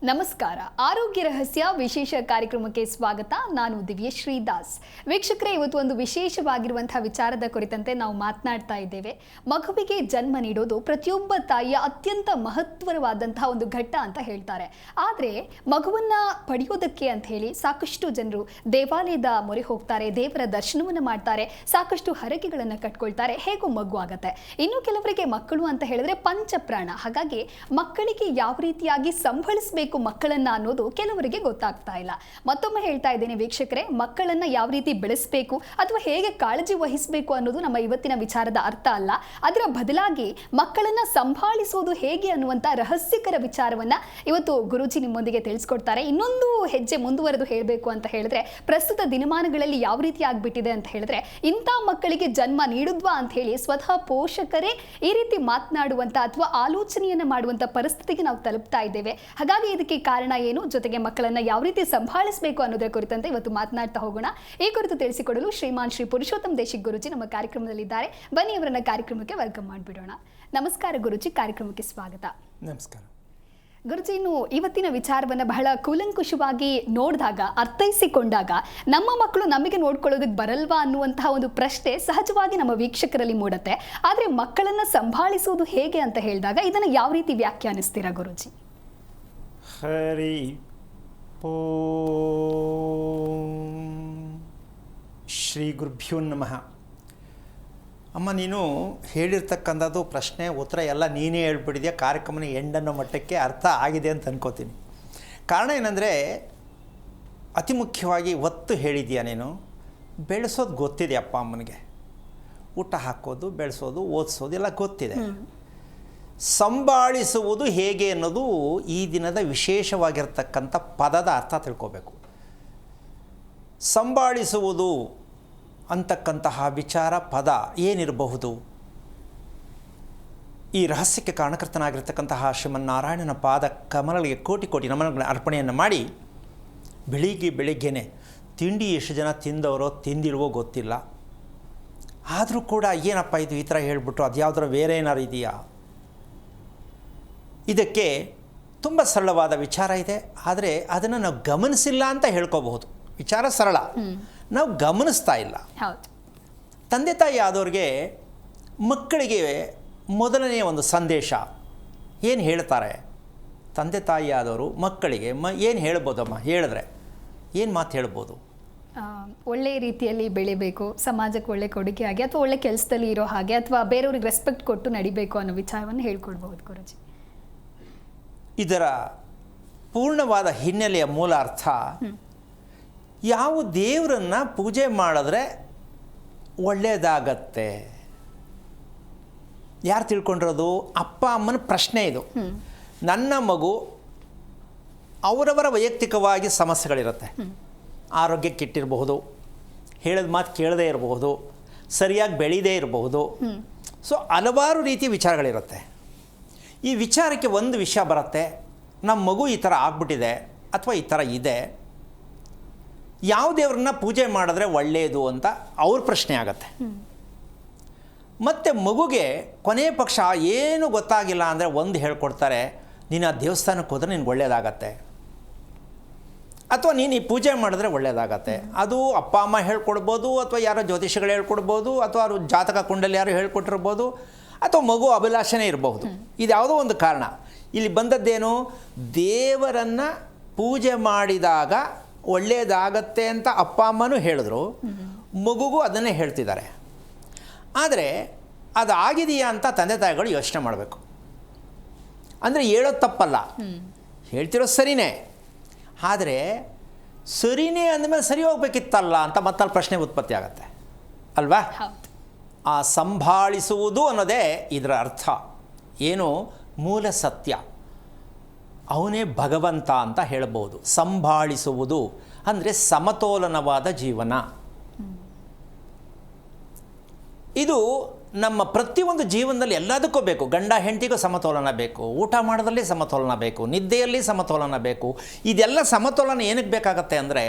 ನಮಸ್ಕಾರ. ಆರೋಗ್ಯ ರಹಸ್ಯ ವಿಶೇಷ ಕಾರ್ಯಕ್ರಮಕ್ಕೆ ಸ್ವಾಗತ. ನಾನು ದಿವ್ಯಶ್ರೀ ದಾಸ್. ವೀಕ್ಷಕರೇ, ಇವತ್ತು ಒಂದು ವಿಶೇಷವಾಗಿರುವಂತಹ ವಿಚಾರದ ಕುರಿತಂತೆ ನಾವು ಮಾತನಾಡ್ತಾ ಇದ್ದೇವೆ. ಮಗುವಿಗೆ ಜನ್ಮ ನೀಡೋದು ಪ್ರತಿಯೊಬ್ಬ ತಾಯಿಯ ಅತ್ಯಂತ ಮಹತ್ವವಾದಂತಹ ಒಂದು ಘಟ್ಟ ಅಂತ ಹೇಳ್ತಾರೆ. ಆದರೆ ಮಗುವನ್ನ ಪಡೆಯೋದಕ್ಕೆ ಅಂತ ಹೇಳಿ ಸಾಕಷ್ಟು ಜನರು ದೇವಾಲಯದ ಮೊರೆ ಹೋಗ್ತಾರೆ, ದೇವರ ದರ್ಶನವನ್ನು ಮಾಡ್ತಾರೆ, ಸಾಕಷ್ಟು ಹರಕೆಗಳನ್ನು ಕಟ್ಕೊಳ್ತಾರೆ, ಹೇಗೋ ಮಗು ಆಗತ್ತೆ. ಇನ್ನು ಕೆಲವರಿಗೆ ಮಕ್ಕಳು ಅಂತ ಹೇಳಿದ್ರೆ ಪಂಚಪ್ರಾಣ. ಹಾಗಾಗಿ ಮಕ್ಕಳಿಗೆ ಯಾವ ರೀತಿಯಾಗಿ ಸಂಭಳಿಸಬೇಕು ಮಕ್ಕಳನ್ನ ಅನ್ನೋದು ಕೆಲವರಿಗೆ ಗೊತ್ತಾಗ್ತಾ ಇಲ್ಲ. ಮತ್ತೊಮ್ಮೆ ಹೇಳ್ತಾ ಇದ್ದೇನೆ ವೀಕ್ಷಕರೇ, ಮಕ್ಕಳನ್ನ ಯಾವ ರೀತಿ ಬೆಳೆಸಬೇಕು ಅಥವಾ ಹೇಗೆ ಕಾಳಜಿ ವಹಿಸಬೇಕು ಅನ್ನೋದು ನಮ್ಮ ಇವತ್ತಿನ ವಿಚಾರದ ಅರ್ಥ ಅಲ್ಲ. ಅದರ ಬದಲಾಗಿ ಮಕ್ಕಳನ್ನ ಸಂಭಾಳಿಸೋದು ಹೇಗೆ ಅನ್ನುವಂತ ರಹಸ್ಯಕರ ವಿಚಾರವನ್ನ ಇವತ್ತು ಗುರೂಜಿ ನಿಮ್ಮೊಂದಿಗೆ ತಿಳಿಸ್ಕೊಡ್ತಾರೆ. ಇನ್ನೊಂದು ಹೆಜ್ಜೆ ಮುಂದುವರೆದು ಹೇಳಬೇಕು ಅಂತ ಹೇಳಿದ್ರೆ, ಪ್ರಸ್ತುತ ದಿನಮಾನಗಳಲ್ಲಿ ಯಾವ ರೀತಿ ಆಗ್ಬಿಟ್ಟಿದೆ ಅಂತ ಹೇಳಿದ್ರೆ, ಇಂಥ ಮಕ್ಕಳಿಗೆ ಜನ್ಮ ನೀಡುದ್ವಾ ಅಂತ ಹೇಳಿ ಸ್ವತಃ ಪೋಷಕರೇ ಈ ರೀತಿ ಮಾತನಾಡುವಂತ ಅಥವಾ ಆಲೋಚನೆಯನ್ನ ಮಾಡುವಂತ ಪರಿಸ್ಥಿತಿಗೆ ನಾವು ತಲುಪ್ತಾ ಇದ್ದೇವೆ. ಹಾಗಾಗಿ ಇದಕ್ಕೆ ಕಾರಣ ಏನು, ಜೊತೆಗೆ ಮಕ್ಕಳನ್ನ ಯಾವ ರೀತಿ ಸಂಭಾಳಿಸಬೇಕು ಅನ್ನೋದರ ಕುರಿತಂತೆ ಇವತ್ತು ಮಾತನಾಡ್ತಾ ಹೋಗೋಣ. ಈ ಕುರಿತು ತಿಳಿಸಿಕೊಡಲು ಶ್ರೀಮಾನ್ ಶ್ರೀ ಪುರುಷೋತ್ತಮ್ ದೇಶಿಕ್ ಗುರೂಜಿ ನಮ್ಮ ಕಾರ್ಯಕ್ರಮದಲ್ಲಿದ್ದಾರೆ. ಬನ್ನಿ ಅವರನ್ನ ಕಾರ್ಯಕ್ರಮಕ್ಕೆ ವೆಲ್ಕಮ್ ಮಾಡಿಬಿಡೋಣ. ನಮಸ್ಕಾರ ಗುರೂಜಿ, ಕಾರ್ಯಕ್ರಮಕ್ಕೆ ಸ್ವಾಗತ. ನಮಸ್ಕಾರ ಗುರುಜಿ. ಇನ್ನು ಇವತ್ತಿನ ವಿಚಾರವನ್ನು ಬಹಳ ಕೂಲಂಕುಷವಾಗಿ ನೋಡಿದಾಗ, ಅರ್ಥೈಸಿಕೊಂಡಾಗ, ನಮ್ಮ ಮಕ್ಕಳು ನಮಗೆ ನೋಡ್ಕೊಳ್ಳೋದಕ್ಕೆ ಬರಲ್ವಾ ಅನ್ನುವಂತಹ ಒಂದು ಪ್ರಶ್ನೆ ಸಹಜವಾಗಿ ನಮ್ಮ ವೀಕ್ಷಕರಲ್ಲಿ ಮೂಡುತ್ತೆ. ಆದರೆ ಮಕ್ಕಳನ್ನ ಸಂಭಾಳಿಸುವುದು ಹೇಗೆ ಅಂತ ಹೇಳಿದಾಗ ಇದನ್ನು ಯಾವ ರೀತಿ ವ್ಯಾಖ್ಯಾನಿಸ್ತೀರಾ ಗುರೂಜಿ? ಹರಿ ಓಂ ಶ್ರೀ ಗುರುಭ್ಯೋ ನಮಃ. ಅಮ್ಮ, ನೀನು ಹೇಳಿರ್ತಕ್ಕಂಥದ್ದು ಪ್ರಶ್ನೆ ಉತ್ತರ ಎಲ್ಲ ನೀನೇ ಹೇಳ್ಬಿಟ್ಟಿದೆಯಾ. ಕಾರ್ಯಕ್ರಮನ ಎಂಡನ್ನೋ ಮಟ್ಟಕ್ಕೆ ಅರ್ಥ ಆಗಿದೆ ಅಂತ ಅನ್ಕೋತೀನಿ. ಕಾರಣ ಏನಂದರೆ, ಅತಿ ಮುಖ್ಯವಾಗಿ ಒತ್ತು ಹೇಳಿದೆಯಾ ನೀನು. ಬೆಳೆಸೋದು ಗೊತ್ತಿದೆ ಅಪ್ಪ ಅಮ್ಮನಿಗೆ. ಊಟ ಹಾಕೋದು, ಬೆಳೆಸೋದು, ಓದಿಸೋದು ಎಲ್ಲ ಗೊತ್ತಿದೆ. ಸಂಭಾಳಿಸುವುದು ಹೇಗೆ ಅನ್ನೋದು ಈ ದಿನದ ವಿಶೇಷವಾಗಿರ್ತಕ್ಕಂಥ ಪದದ ಅರ್ಥ ತಿಳ್ಕೋಬೇಕು. ಸಂಭಾಳಿಸುವುದು ಅಂತಕ್ಕಂತಹ ವಿಚಾರ ಪದ ಏನಿರಬಹುದು? ಈ ರಹಸ್ಯಕ್ಕೆ ಕಾರಣಕರ್ತನಾಗಿರ್ತಕ್ಕಂತಹ ಶ್ರೀಮನ್ನಾರಾಯಣನ ಪಾದ ಕಮಲಗಳಿಗೆ ಕೋಟಿ ಕೋಟಿ ನಮನಗಳ ಅರ್ಪಣೆಯನ್ನು ಮಾಡಿ, ಬೆಳಿಗ್ಗೆನೆ ತಿಂಡಿ ಎಷ್ಟು ಜನ ತಿಂದವರೋ ತಿಂದಿಲ್ವೋ ಗೊತ್ತಿಲ್ಲ, ಆದರೂ ಕೂಡ ಏನಪ್ಪ ಇದು ಈ ಥರ ಹೇಳ್ಬಿಟ್ಟು ಅದು ಯಾವುದರ ಬೇರೆ ಏನಾರು ಇದೆಯಾ? ಇದಕ್ಕೆ ತುಂಬ ಸರಳವಾದ ವಿಚಾರ ಇದೆ. ಆದರೆ ಅದನ್ನು ನಾವು ಗಮನಿಸಿಲ್ಲ ಅಂತ ಹೇಳ್ಕೋಬಹುದು. ವಿಚಾರ ಸರಳ, ನಾವು ಗಮನಿಸ್ತಾ ಇಲ್ಲ. ತಂದೆ ತಾಯಿ ಆದವ್ರಿಗೆ ಮಕ್ಕಳಿಗೆ ಮೊದಲನೆಯ ಒಂದು ಸಂದೇಶ ಏನು ಹೇಳ್ತಾರೆ? ತಂದೆ ತಾಯಿ ಆದವರು ಮಕ್ಕಳಿಗೆ ಏನು ಹೇಳ್ಬೋದಮ್ಮ? ಹೇಳಿದ್ರೆ ಏನು ಮಾತು ಹೇಳ್ಬೋದು? ಒಳ್ಳೆ ರೀತಿಯಲ್ಲಿ ಬೆಳಿಬೇಕು, ಸಮಾಜಕ್ಕೆ ಒಳ್ಳೆ ಕೊಡುಗೆ ಆಗಿ, ಅಥವಾ ಒಳ್ಳೆ ಕೆಲಸದಲ್ಲಿ ಇರೋ ಹಾಗೆ, ಅಥವಾ ಬೇರೆಯವ್ರಿಗೆ ರೆಸ್ಪೆಕ್ಟ್ ಕೊಟ್ಟು ನಡಿಬೇಕು ಅನ್ನೋ ವಿಚಾರವನ್ನು ಹೇಳ್ಕೊಡ್ಬಹುದು ಗುರುಜಿ. ಇದರ ಪೂರ್ಣವಾದ ಹಿನ್ನೆಲೆಯ ಮೂಲ ಅರ್ಥ, ಯಾವ ದೇವರನ್ನು ಪೂಜೆ ಮಾಡಿದ್ರೆ ಒಳ್ಳೆಯದಾಗತ್ತೆ? ಯಾರು ತಿಳ್ಕೊಂಡಿರೋದು? ಅಪ್ಪ ಅಮ್ಮನ ಪ್ರಶ್ನೆ ಇದು. ನನ್ನ ಮಗು ಅವರವರ ವೈಯಕ್ತಿಕವಾಗಿ ಸಮಸ್ಯೆಗಳಿರುತ್ತೆ. ಆರೋಗ್ಯ ಕೆಟ್ಟಿರಬಹುದು, ಹೇಳಿದ ಮಾತು ಕೇಳದೇ ಇರಬಹುದು, ಸರಿಯಾಗಿ ಬೆಳೀದೇ ಇರಬಹುದು. ಸೊ ಹಲವಾರು ರೀತಿಯ ವಿಚಾರಗಳಿರುತ್ತೆ. ಈ ವಿಚಾರಕ್ಕೆ ಒಂದು ವಿಷಯ ಬರುತ್ತೆ, ನಮ್ಮ ಮಗು ಈ ಥರ ಆಗ್ಬಿಟ್ಟಿದೆ ಅಥವಾ ಈ ಥರ ಇದೆ, ಯಾವ ದೇವ್ರನ್ನ ಪೂಜೆ ಮಾಡಿದ್ರೆ ಒಳ್ಳೆಯದು ಅಂತ ಅವ್ರ ಪ್ರಶ್ನೆ ಆಗತ್ತೆ. ಮತ್ತು ಮಗುಗೆ ಕೊನೆಯ ಪಕ್ಷ ಏನು ಗೊತ್ತಾಗಿಲ್ಲ ಅಂದರೆ ಒಂದು ಹೇಳ್ಕೊಡ್ತಾರೆ, ನೀನು ಆ ದೇವಸ್ಥಾನಕ್ಕೆ ಹೋದರೆ ನಿನ್ಗೆ ಒಳ್ಳೆಯದಾಗತ್ತೆ, ಅಥವಾ ನೀನು ಈ ಪೂಜೆ ಮಾಡಿದ್ರೆ ಒಳ್ಳೆಯದಾಗತ್ತೆ. ಅದು ಅಪ್ಪ ಅಮ್ಮ ಹೇಳ್ಕೊಡ್ಬೋದು, ಅಥವಾ ಯಾರೋ ಜ್ಯೋತಿಷಿಗಳು ಹೇಳ್ಕೊಡ್ಬೋದು, ಅಥವಾ ಅವರು ಜಾತಕ ಕುಂಡಲ್ಲಿ ಯಾರು ಹೇಳ್ಕೊಟ್ಟಿರ್ಬೋದು, ಅಥವಾ ಮಗು ಅಭಿಲಾಷಣೆ ಇರಬಹುದು. ಇದು ಯಾವುದೋ ಒಂದು ಕಾರಣ. ಇಲ್ಲಿ ಬಂದದ್ದೇನು? ದೇವರನ್ನು ಪೂಜೆ ಮಾಡಿದಾಗ ಒಳ್ಳೆಯದಾಗತ್ತೆ ಅಂತ ಅಪ್ಪ ಅಮ್ಮನೂ ಹೇಳಿದ್ರು, ಮಗುಗೂ ಅದನ್ನೇ ಹೇಳ್ತಿದ್ದಾರೆ. ಆದರೆ ಅದು ಆಗಿದೆಯಾ ಅಂತ ತಂದೆ ತಾಯಿಗಳು ಯೋಚನೆ ಮಾಡಬೇಕು. ಅಂದರೆ ಹೇಳೋದು ತಪ್ಪಲ್ಲ, ಹೇಳ್ತಿರೋದು ಸರಿಯೇ. ಆದರೆ ಸರಿಯೇ ಅಂದಮೇಲೆ ಸರಿ ಹೋಗ್ಬೇಕಿತ್ತಲ್ಲ ಅಂತ ಮತ್ತಲ್ಲಿ ಪ್ರಶ್ನೆ ಉತ್ಪತ್ತಿ ಆಗುತ್ತೆ ಅಲ್ವಾ? ಆ ಸಂಭಾಳಿಸುವುದು ಅನ್ನೋದೇ ಇದರ ಅರ್ಥ. ಏನು? ಮೂಲ ಸತ್ಯ. ಅವನೇ ಭಗವಂತ ಅಂತ ಹೇಳ್ಬೋದು. ಸಂಭಾಳಿಸುವುದು ಅಂದರೆ ಸಮತೋಲನವಾದ ಜೀವನ. ಇದು ನಮ್ಮ ಪ್ರತಿಯೊಂದು ಜೀವನದಲ್ಲಿ ಎಲ್ಲದಕ್ಕೂ ಬೇಕು. ಗಂಡ ಹೆಂಡತಿಗೂ ಸಮತೋಲನ ಬೇಕು, ಊಟ ಮಾಡೋದ್ರಲ್ಲಿ ಸಮತೋಲನ ಬೇಕು, ನಿದ್ದೆಯಲ್ಲಿ ಸಮತೋಲನ ಬೇಕು. ಇದೆಲ್ಲ ಸಮತೋಲನ ಏನಕ್ಕೆ ಬೇಕಾಗತ್ತೆ ಅಂದರೆ,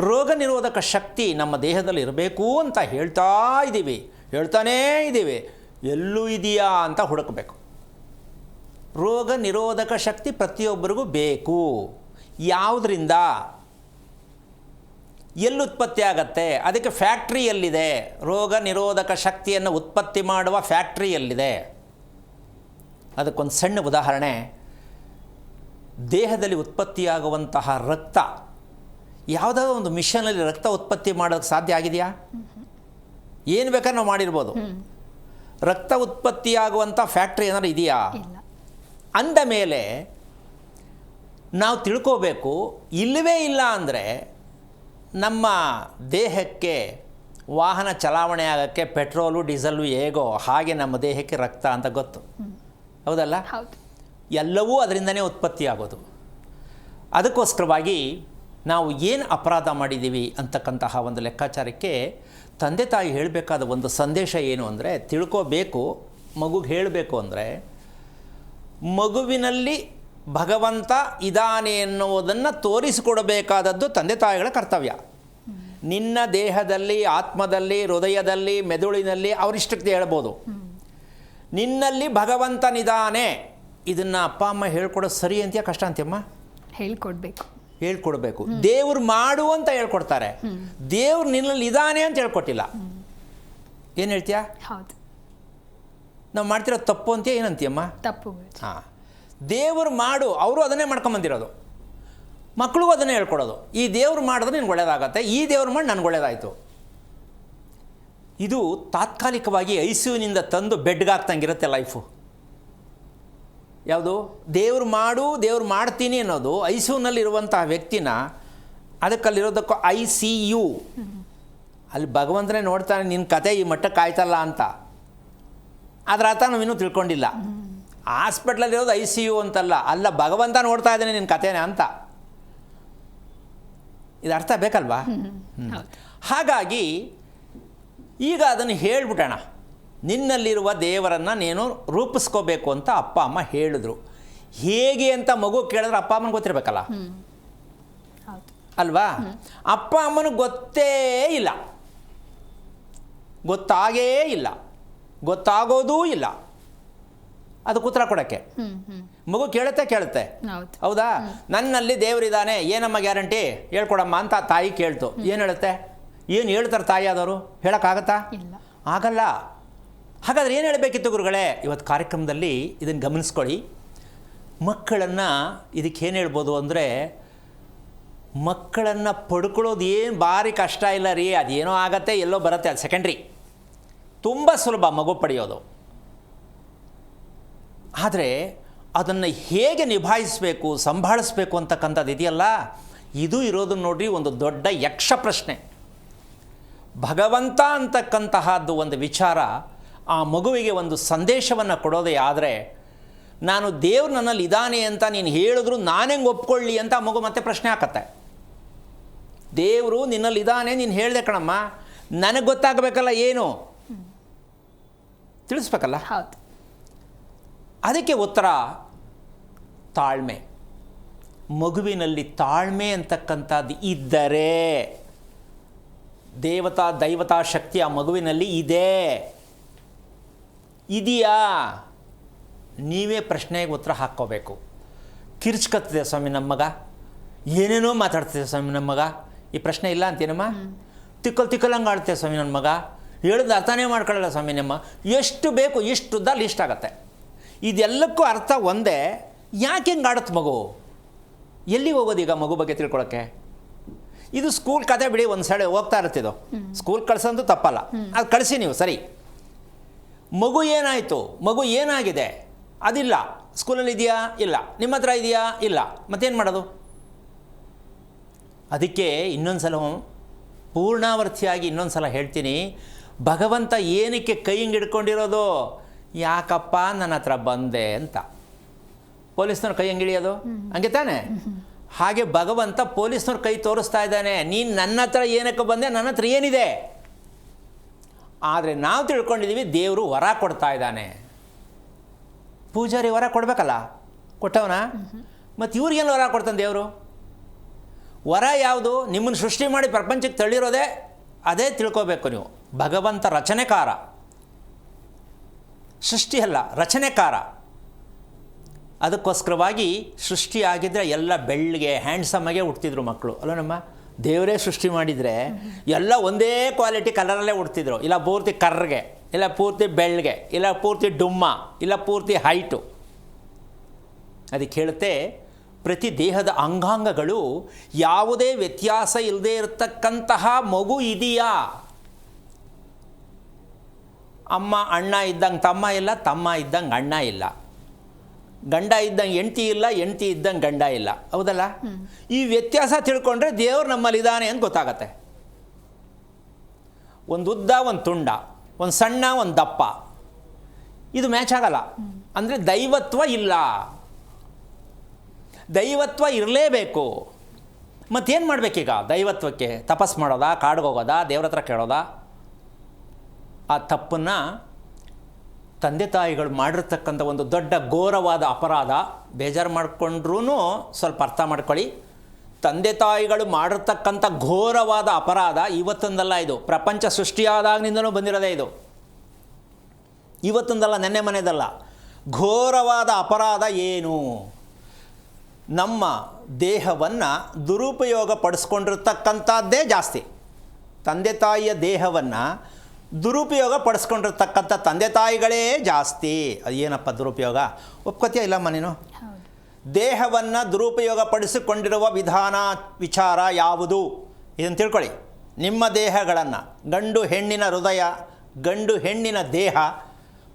ರೋಗ ನಿರೋಧಕ ಶಕ್ತಿ ನಮ್ಮ ದೇಹದಲ್ಲಿ ಇರಬೇಕು ಅಂತ ಹೇಳ್ತಾನೇ ಇದ್ದೀವಿ. ಎಲ್ಲೂ ಇದೆಯಾ ಅಂತ ಹುಡುಕಬೇಕು. ರೋಗ ನಿರೋಧಕ ಶಕ್ತಿ ಪ್ರತಿಯೊಬ್ಬರಿಗೂ ಬೇಕು. ಯಾವುದರಿಂದ, ಎಲ್ಲಿ ಉತ್ಪತ್ತಿ ಆಗತ್ತೆ, ಅದಕ್ಕೆ ಫ್ಯಾಕ್ಟ್ರಿ ಎಲ್ಲಿದೆ, ರೋಗ ನಿರೋಧಕ ಶಕ್ತಿಯನ್ನು ಉತ್ಪತ್ತಿ ಮಾಡುವ ಫ್ಯಾಕ್ಟ್ರಿ ಎಲ್ಲಿದೆ? ಅದಕ್ಕೊಂದು ಸಣ್ಣ ಉದಾಹರಣೆ, ದೇಹದಲ್ಲಿ ಉತ್ಪತ್ತಿಯಾಗುವಂತಹ ರಕ್ತ, ಯಾವುದಾದ್ರೂ ಒಂದು ಮಿಷನಲ್ಲಿ ರಕ್ತ ಉತ್ಪತ್ತಿ ಮಾಡೋಕ್ಕೆ ಸಾಧ್ಯ ಆಗಿದೆಯಾ? ಏನು ಬೇಕಾದ್ರೆ ನಾವು ಮಾಡಿರ್ಬೋದು. ರಕ್ತ ಉತ್ಪತ್ತಿಯಾಗುವಂಥ ಫ್ಯಾಕ್ಟ್ರಿ ಏನಾದ್ರು ಇದೆಯಾ? ಅಂದ ಮೇಲೆ ನಾವು ತಿಳ್ಕೋಬೇಕು, ಇಲ್ಲವೇ ಇಲ್ಲ ಅಂದರೆ ನಮ್ಮ ದೇಹಕ್ಕೆ ವಾಹನ ಚಲಾವಣೆ ಆಗೋಕ್ಕೆ ಪೆಟ್ರೋಲು ಡೀಸೆಲ್ಲು ಹೇಗೋ ಹಾಗೆ ನಮ್ಮ ದೇಹಕ್ಕೆ ರಕ್ತ ಅಂತ ಗೊತ್ತು, ಹೌದಲ್ಲ? ಎಲ್ಲವೂ ಅದರಿಂದನೇ ಉತ್ಪತ್ತಿಯಾಗೋದು. ಅದಕ್ಕೋಸ್ಕರವಾಗಿ ನಾವು ಏನು ಅಪರಾಧ ಮಾಡಿದ್ದೀವಿ ಅಂತಕ್ಕಂತಹ ಒಂದು ಲೆಕ್ಕಾಚಾರಕ್ಕೆ ತಂದೆ ತಾಯಿ ಹೇಳಬೇಕಾದ ಒಂದು ಸಂದೇಶ ಏನು ಅಂದರೆ, ತಿಳ್ಕೋಬೇಕು, ಮಗುಗೆ ಹೇಳಬೇಕು ಅಂದರೆ, ಮಗುವಿನಲ್ಲಿ ಭಗವಂತ ಇದ್ದಾನೆ ಎನ್ನುವುದನ್ನು ತೋರಿಸಿಕೊಡಬೇಕಾದದ್ದು ತಂದೆ ತಾಯಿಗಳ ಕರ್ತವ್ಯ. ನಿನ್ನ ದೇಹದಲ್ಲಿ, ಆತ್ಮದಲ್ಲಿ, ಹೃದಯದಲ್ಲಿ, ಮೆದುಳಿನಲ್ಲಿ ಅವರಿಷ್ಟಕ್ಕೆ ಹೇಳ್ಬೋದು, ನಿನ್ನಲ್ಲಿ ಭಗವಂತನಿದ್ದಾನೆ, ಇದನ್ನು ಅಪ್ಪ ಅಮ್ಮ ಹೇಳ್ಕೊಡೋದು ಸರಿ ಅಂತೀಯ ಕಷ್ಟ ಅಂತೀಯಮ್ಮ? ಹೇಳ್ಕೊಡ್ಬೇಕು. ದೇವ್ರು ಮಾಡು ಅಂತ ಹೇಳ್ಕೊಡ್ತಾರೆ, ದೇವ್ರು ನಿನ್ನಲ್ಲಿ ಇದ್ದಾನೆ ಅಂತ ಹೇಳ್ಕೊಟ್ಟಿಲ್ಲ. ಏನು ಹೇಳ್ತೀಯ? ನಾವು ಮಾಡ್ತಿರೋದು ತಪ್ಪು ಅಂತೀಯ, ಏನಂತೀಯಮ್ಮ? ತಪ್ಪು. ಹಾಂ, ದೇವ್ರು ಮಾಡು, ಅವರು ಅದನ್ನೇ ಮಾಡ್ಕೊಂಬಂದಿರೋದು, ಮಕ್ಕಳಿಗೂ ಅದನ್ನೇ ಹೇಳ್ಕೊಡೋದು. ಈ ದೇವ್ರು ಮಾಡಿದ್ರೆ ನಿನ್ಗೆ ಒಳ್ಳೇದಾಗತ್ತೆ, ಈ ದೇವ್ರು ಮಾಡಿ ನನಗೆ ಒಳ್ಳೇದಾಯಿತು. ಇದು ತಾತ್ಕಾಲಿಕವಾಗಿ ಐಸಿಯುನಿಂದ ತಂದು ಬೆಡ್ಗಾಗ್ತಂಗಿರುತ್ತೆ ಲೈಫು. ಯಾವುದು? ದೇವ್ರು ಮಾಡು, ದೇವ್ರು ಮಾಡ್ತೀನಿ ಅನ್ನೋದು ಐಸಿಯುನಲ್ಲಿರುವಂತಹ ವ್ಯಕ್ತಿನ, ಅದಕ್ಕಲ್ಲಿರೋದಕ್ಕೂ ICU, ಅಲ್ಲಿ ಭಗವಂತನೇ ನೋಡ್ತಾನೆ ನಿನ್ನ ಕತೆ ಈ ಮಟ್ಟಕ್ಕೆ ಆಯ್ತಲ್ಲ ಅಂತ. ಅದರ ಅರ್ಥ ನಾವಿನ್ನೂ ತಿಳ್ಕೊಂಡಿಲ್ಲ. ಹಾಸ್ಪಿಟ್ಲಲ್ಲಿರೋದು ICU ಅಂತಲ್ಲ, ಅಲ್ಲ ಭಗವಂತ ನೋಡ್ತಾ ಇದ್ದಾನೆ ನಿನ್ನ ಕಥೆನೇ ಅಂತ. ಇದು ಅರ್ಥ ಬೇಕಲ್ವಾ? ಹಾಗಾಗಿ ಈಗ ಅದನ್ನು ಹೇಳ್ಬಿಟ್ಟೋಣ, ನಿನ್ನಲ್ಲಿರುವ ದೇವರನ್ನು ನೀನು ರೂಪಿಸ್ಕೋಬೇಕು ಅಂತ ಅಪ್ಪ ಅಮ್ಮ ಹೇಳಿದ್ರು. ಹೇಗೆ ಅಂತ ಮಗು ಕೇಳಿದ್ರೆ ಅಪ್ಪ ಅಮ್ಮನಿಗೆ ಗೊತ್ತಿರಬೇಕಲ್ಲ, ಅಲ್ವಾ? ಅಪ್ಪ ಅಮ್ಮನಿಗೆ ಗೊತ್ತೇ ಇಲ್ಲ, ಗೊತ್ತಾಗೇ ಇಲ್ಲ, ಗೊತ್ತಾಗೋದೂ ಇಲ್ಲ. ಅದಕ್ಕೆ ಉತ್ತರ ಕೊಡೋಕ್ಕೆ ಮಗು ಕೇಳುತ್ತೆ, ಹೌದಾ? ನನ್ನಲ್ಲಿ ದೇವರಿದ್ದಾನೆ, ಏನಮ್ಮ ಗ್ಯಾರಂಟಿ, ಹೇಳ್ಕೊಡಮ್ಮ ಅಂತ ತಾಯಿ ಕೇಳ್ತು. ಏನು ಹೇಳುತ್ತೆ? ಏನು ಹೇಳ್ತಾರೆ ತಾಯಿ ಆದವರು? ಹೇಳೋಕ್ಕಾಗತ್ತಾ? ಆಗಲ್ಲ. ಹಾಗಾದ್ರೆ ಏನು ಹೇಳಬೇಕಿತ್ತು ಗುರುಗಳೇ? ಇವತ್ತು ಕಾರ್ಯಕ್ರಮದಲ್ಲಿ ಇದನ್ನು ಗಮನಿಸ್ಕೊಳ್ಳಿ. ಮಕ್ಕಳನ್ನು ಇದಕ್ಕೆ ಏನು ಹೇಳ್ಬೋದು ಅಂದರೆ, ಮಕ್ಕಳನ್ನು ಪಡ್ಕೊಳ್ಳೋದು ಏನು ಭಾರಿ ಕಷ್ಟ ಇಲ್ಲ ರೀ, ಅದೇನೋ ಆಗತ್ತೆ, ಎಲ್ಲೋ ಬರುತ್ತೆ, ಅದು ಸೆಕೆಂಡ್ರಿ. ತುಂಬ ಸುಲಭ ಮಗು ಪಡೆಯೋದು. ಆದರೆ ಅದನ್ನು ಹೇಗೆ ನಿಭಾಯಿಸಬೇಕು, ಸಂಭಾಳಿಸ್ಬೇಕು ಅಂತಕ್ಕಂಥದ್ದು ಇದೆಯಲ್ಲ, ಇದು ಇರೋದು ನೋಡ್ರಿ ಒಂದು ದೊಡ್ಡ ಯಕ್ಷ ಪ್ರಶ್ನೆ. ಭಗವಂತ ಅಂತಕ್ಕಂತಹದ್ದು ಒಂದು ವಿಚಾರ ಆ ಮಗುವಿಗೆ ಒಂದು ಸಂದೇಶವನ್ನು ಕೊಡೋದೇ ಆದರೆ, ನಾನು ದೇವ್ರು ನನ್ನಲ್ಲಿ ಇದ್ದಾನೆ ಅಂತ ನೀನು ಹೇಳಿದ್ರು ನಾನೆಂಗೆ ಒಪ್ಕೊಳ್ಳಿ ಅಂತ ಆ ಮಗು ಮತ್ತೆ ಪ್ರಶ್ನೆ ಹಾಕತ್ತೆ. ದೇವರು ನಿನ್ನಲ್ಲಿ ಇದ್ದಾನೆ ನೀನು ಹೇಳಿದೆ ಕಣಮ್ಮ, ನನಗೆ ಗೊತ್ತಾಗಬೇಕಲ್ಲ, ಏನು ತಿಳಿಸ್ಬೇಕಲ್ಲ. ಅದಕ್ಕೆ ಉತ್ತರ ತಾಳ್ಮೆ. ಮಗುವಿನಲ್ಲಿ ತಾಳ್ಮೆ ಅಂತಕ್ಕಂಥದ್ದು ಇದ್ದರೆ ದೈವತಾ ಶಕ್ತಿ ಆ ಮಗುವಿನಲ್ಲಿ ಇದೆಯಾ? ನೀವೇ ಪ್ರಶ್ನೆಗೆ ಉತ್ತರ ಹಾಕ್ಕೋಬೇಕು. ಕಿರ್ಚ್ಕತ್ತಿದೆ ಸ್ವಾಮಿ ನಮ್ಮ ಮಗ, ಏನೇನೋ ಮಾತಾಡ್ತಿದೆ ಸ್ವಾಮಿ ನಮ್ಮ ಮಗ, ಈ ಪ್ರಶ್ನೆ ಇಲ್ಲ ಅಂತೇನಮ್ಮ? ತಿಕ್ಕಲ್ ಆಡ್ತೇವೆ ಸ್ವಾಮಿ ನನ್ನ ಮಗ, ಹೇಳಿದ ಅರ್ಥನೇ ಮಾಡ್ಕೊಳ್ಳಲ್ಲ ಸ್ವಾಮಿ ನಮ್ಮ, ಎಷ್ಟು ಬೇಕು ಇಷ್ಟುದ್ದ ಲಿಸ್ಟ್ ಆಗುತ್ತೆ. ಇದೆಲ್ಲಕ್ಕೂ ಅರ್ಥ ಒಂದೇ. ಯಾಕೆ ಹೆಂಗೆ ಆಡುತ್ತೆ ಮಗು? ಎಲ್ಲಿಗೆ ಹೋಗೋದು ಈಗ ಮಗು ಬಗ್ಗೆ ತಿಳ್ಕೊಳಕ್ಕೆ? ಇದು ಸ್ಕೂಲ್ ಕತೆ ಬಿಡಿ, ಒಂದು ಸೈಡ್ ಹೋಗ್ತಾ ಇರ್ತಿದ್ದು. ಸ್ಕೂಲ್ ಕಳ್ಸೋದು ತಪ್ಪಲ್ಲ, ಅದು ಕಳಿಸಿ ನೀವು ಸರಿ. ಮಗು ಏನಾಯಿತು, ಮಗು ಏನಾಗಿದೆ ಅದಿಲ್ಲ, ಸ್ಕೂಲಲ್ಲಿ ಇದೆಯಾ ಇಲ್ಲ, ನಿಮ್ಮ ಹತ್ರ ಇದೆಯಾ ಇಲ್ಲ, ಮತ್ತೇನು ಮಾಡೋದು? ಅದಕ್ಕೆ ಇನ್ನೊಂದು ಸಲ ಪೂರ್ಣಾವರ್ತಿಯಾಗಿ ಇನ್ನೊಂದು ಸಲ ಹೇಳ್ತೀನಿ, ಭಗವಂತ ಏನಕ್ಕೆ ಕೈ ಹಿಂಗೆ ಹಿಡ್ಕೊಂಡಿರೋದು? ಯಾಕಪ್ಪ ನನ್ನ ಹತ್ರ ಬಂದೆ ಅಂತ. ಪೊಲೀಸ್ನವ್ರ ಕೈ ಹೆಂಗೆ ಹಿಡಿಯೋದು? ಹಂಗೆ ತಾನೆ? ಹಾಗೆ ಭಗವಂತ ಪೊಲೀಸ್ನವ್ರ ಕೈ ತೋರಿಸ್ತಾ ಇದ್ದಾನೆ, ನೀನು ನನ್ನ ಹತ್ರ ಏನಕ್ಕೆ ಬಂದೆ, ನನ್ನ ಹತ್ರ ಏನಿದೆ. ಆದರೆ ನಾವು ತಿಳ್ಕೊಂಡಿದ್ದೀವಿ ದೇವರು ವರ ಕೊಡ್ತಾ ಇದ್ದಾನೆ. ಪೂಜಾರಿ ವರ ಕೊಡಬೇಕಲ್ಲ, ಕೊಟ್ಟವನ? ಮತ್ತು ಇವ್ರಿಗೇನು ವರ ಕೊಡ್ತಾನೆ ದೇವರು? ವರ ಯಾವುದು? ನಿಮ್ಮನ್ನು ಸೃಷ್ಟಿ ಮಾಡಿ ಪ್ರಪಂಚಕ್ಕೆ ತಳ್ಳಿರೋದೇ ಅದೇ ತಿಳ್ಕೋಬೇಕು ನೀವು. ಭಗವಂತ ರಚನೆಕಾರ, ಸೃಷ್ಟಿ ಅಲ್ಲ ರಚನೆಕಾರ. ಅದಕ್ಕೋಸ್ಕರವಾಗಿ ಸೃಷ್ಟಿಯಾಗಿದ್ದರೆ ಎಲ್ಲ ಬೆಳ್ಳಗೆ ಹ್ಯಾಂಡ್ಸಮ್ಮಾಗೆ ಹುಡ್ತಿದ್ರು ಮಕ್ಕಳು. ಅಲ್ಲ ನಮ್ಮ ದೇವರೇ ಸೃಷ್ಟಿ ಮಾಡಿದರೆ ಎಲ್ಲ ಒಂದೇ ಕ್ವಾಲಿಟಿ ಕಲರಲ್ಲೇ ಹುಡ್ತಿದ್ರು. ಇಲ್ಲ ಪೂರ್ತಿ ಕರ್ರಗೆ, ಇಲ್ಲ ಪೂರ್ತಿ ಬೆಳ್ಳಗೆ, ಇಲ್ಲ ಪೂರ್ತಿ ಡುಮ್ಮ, ಇಲ್ಲ ಪೂರ್ತಿ ಹೈಟು. ಅದಕ್ಕೆ ಹೇಳುತ್ತೆ, ಪ್ರತಿ ದೇಹದ ಅಂಗಾಂಗಗಳು ಯಾವುದೇ ವ್ಯತ್ಯಾಸ ಇಲ್ಲದೆ ಇರತಕ್ಕಂತಹ ಮಗು ಇದೆಯಾ? ಅಮ್ಮ ಅಣ್ಣ ಇದ್ದಂಗೆ ತಮ್ಮ ಇಲ್ಲ, ತಮ್ಮ ಇದ್ದಂಗೆ ಅಣ್ಣ ಇಲ್ಲ, ಗಂಡ ಇದ್ದಂಗೆ ಹೆಂಡ್ತಿ ಇಲ್ಲ, ಹೆಂಡ್ತಿ ಇದ್ದಂಗೆ ಗಂಡ ಇಲ್ಲ. ಹೌದಲ್ಲ? ಈ ವ್ಯತ್ಯಾಸ ತಿಳ್ಕೊಂಡ್ರೆ ದೇವ್ರು ನಮ್ಮಲ್ಲಿದ್ದಾನೆ ಅಂತ ಗೊತ್ತಾಗತ್ತೆ. ಒಂದು ಉದ್ದ, ಒಂದು ತುಂಡ, ಒಂದು ಸಣ್ಣ, ಒಂದು ದಪ್ಪ, ಇದು ಮ್ಯಾಚ್ ಆಗಲ್ಲ. ಅಂದರೆ ದೈವತ್ವ ಇಲ್ಲ. ದೈವತ್ವ ಇರಲೇಬೇಕು. ಮತ್ತೇನು ಮಾಡಬೇಕೀಗ ದೈವತ್ವಕ್ಕೆ? ತಪಸ್ ಮಾಡೋದಾ, ಕಾಡಿಗೆ ಹೋಗೋದಾ, ದೇವ್ರ ಹತ್ರ ಕೇಳೋದಾ? ಆ ತಪ್ಪನ್ನು ತಂದೆ ತಾಯಿಗಳು ಮಾಡಿರ್ತಕ್ಕಂಥ ಒಂದು ದೊಡ್ಡ ಘೋರವಾದ ಅಪರಾಧ. ಬೇಜಾರು ಮಾಡಿಕೊಂಡ್ರೂ ಸ್ವಲ್ಪ ಅರ್ಥ ಮಾಡ್ಕೊಳ್ಳಿ. ತಂದೆ ತಾಯಿಗಳು ಮಾಡಿರ್ತಕ್ಕಂಥ ಘೋರವಾದ ಅಪರಾಧ ಇವತ್ತೊಂದಲ್ಲ, ಇದು ಪ್ರಪಂಚ ಸೃಷ್ಟಿಯಾದಾಗಿನಿಂದನೂ ಬಂದಿರೋದೇ. ಇದು ಇವತ್ತೊಂದಲ್ಲ, ನೆನ್ನೆ ಮನೆಯದಲ್ಲ. ಘೋರವಾದ ಅಪರಾಧ ಏನು? ನಮ್ಮ ದೇಹವನ್ನು ದುರುಪಯೋಗ ಪಡಿಸ್ಕೊಂಡಿರ್ತಕ್ಕಂಥದ್ದೇ ಜಾಸ್ತಿ. ತಂದೆ ತಾಯಿಯ ದೇಹವನ್ನು ದುರುಪಯೋಗ ಪಡಿಸ್ಕೊಂಡಿರ್ತಕ್ಕಂಥ ತಂದೆ ತಾಯಿಗಳೇ ಜಾಸ್ತಿ. ಅದು ಏನಪ್ಪ ದುರುಪಯೋಗ? ಒಪ್ಕೋತೀಯ ಇಲ್ಲಮ್ಮ ನೀನು? ದೇಹವನ್ನು ದುರುಪಯೋಗ ಪಡಿಸಿಕೊಂಡಿರುವ ವಿಧಾನ, ವಿಚಾರ ಯಾವುದು? ಇದನ್ನು ತಿಳ್ಕೊಳ್ಳಿ. ನಿಮ್ಮ ದೇಹಗಳನ್ನು, ಗಂಡು ಹೆಣ್ಣಿನ ಹೃದಯ, ಗಂಡು ಹೆಣ್ಣಿನ ದೇಹ,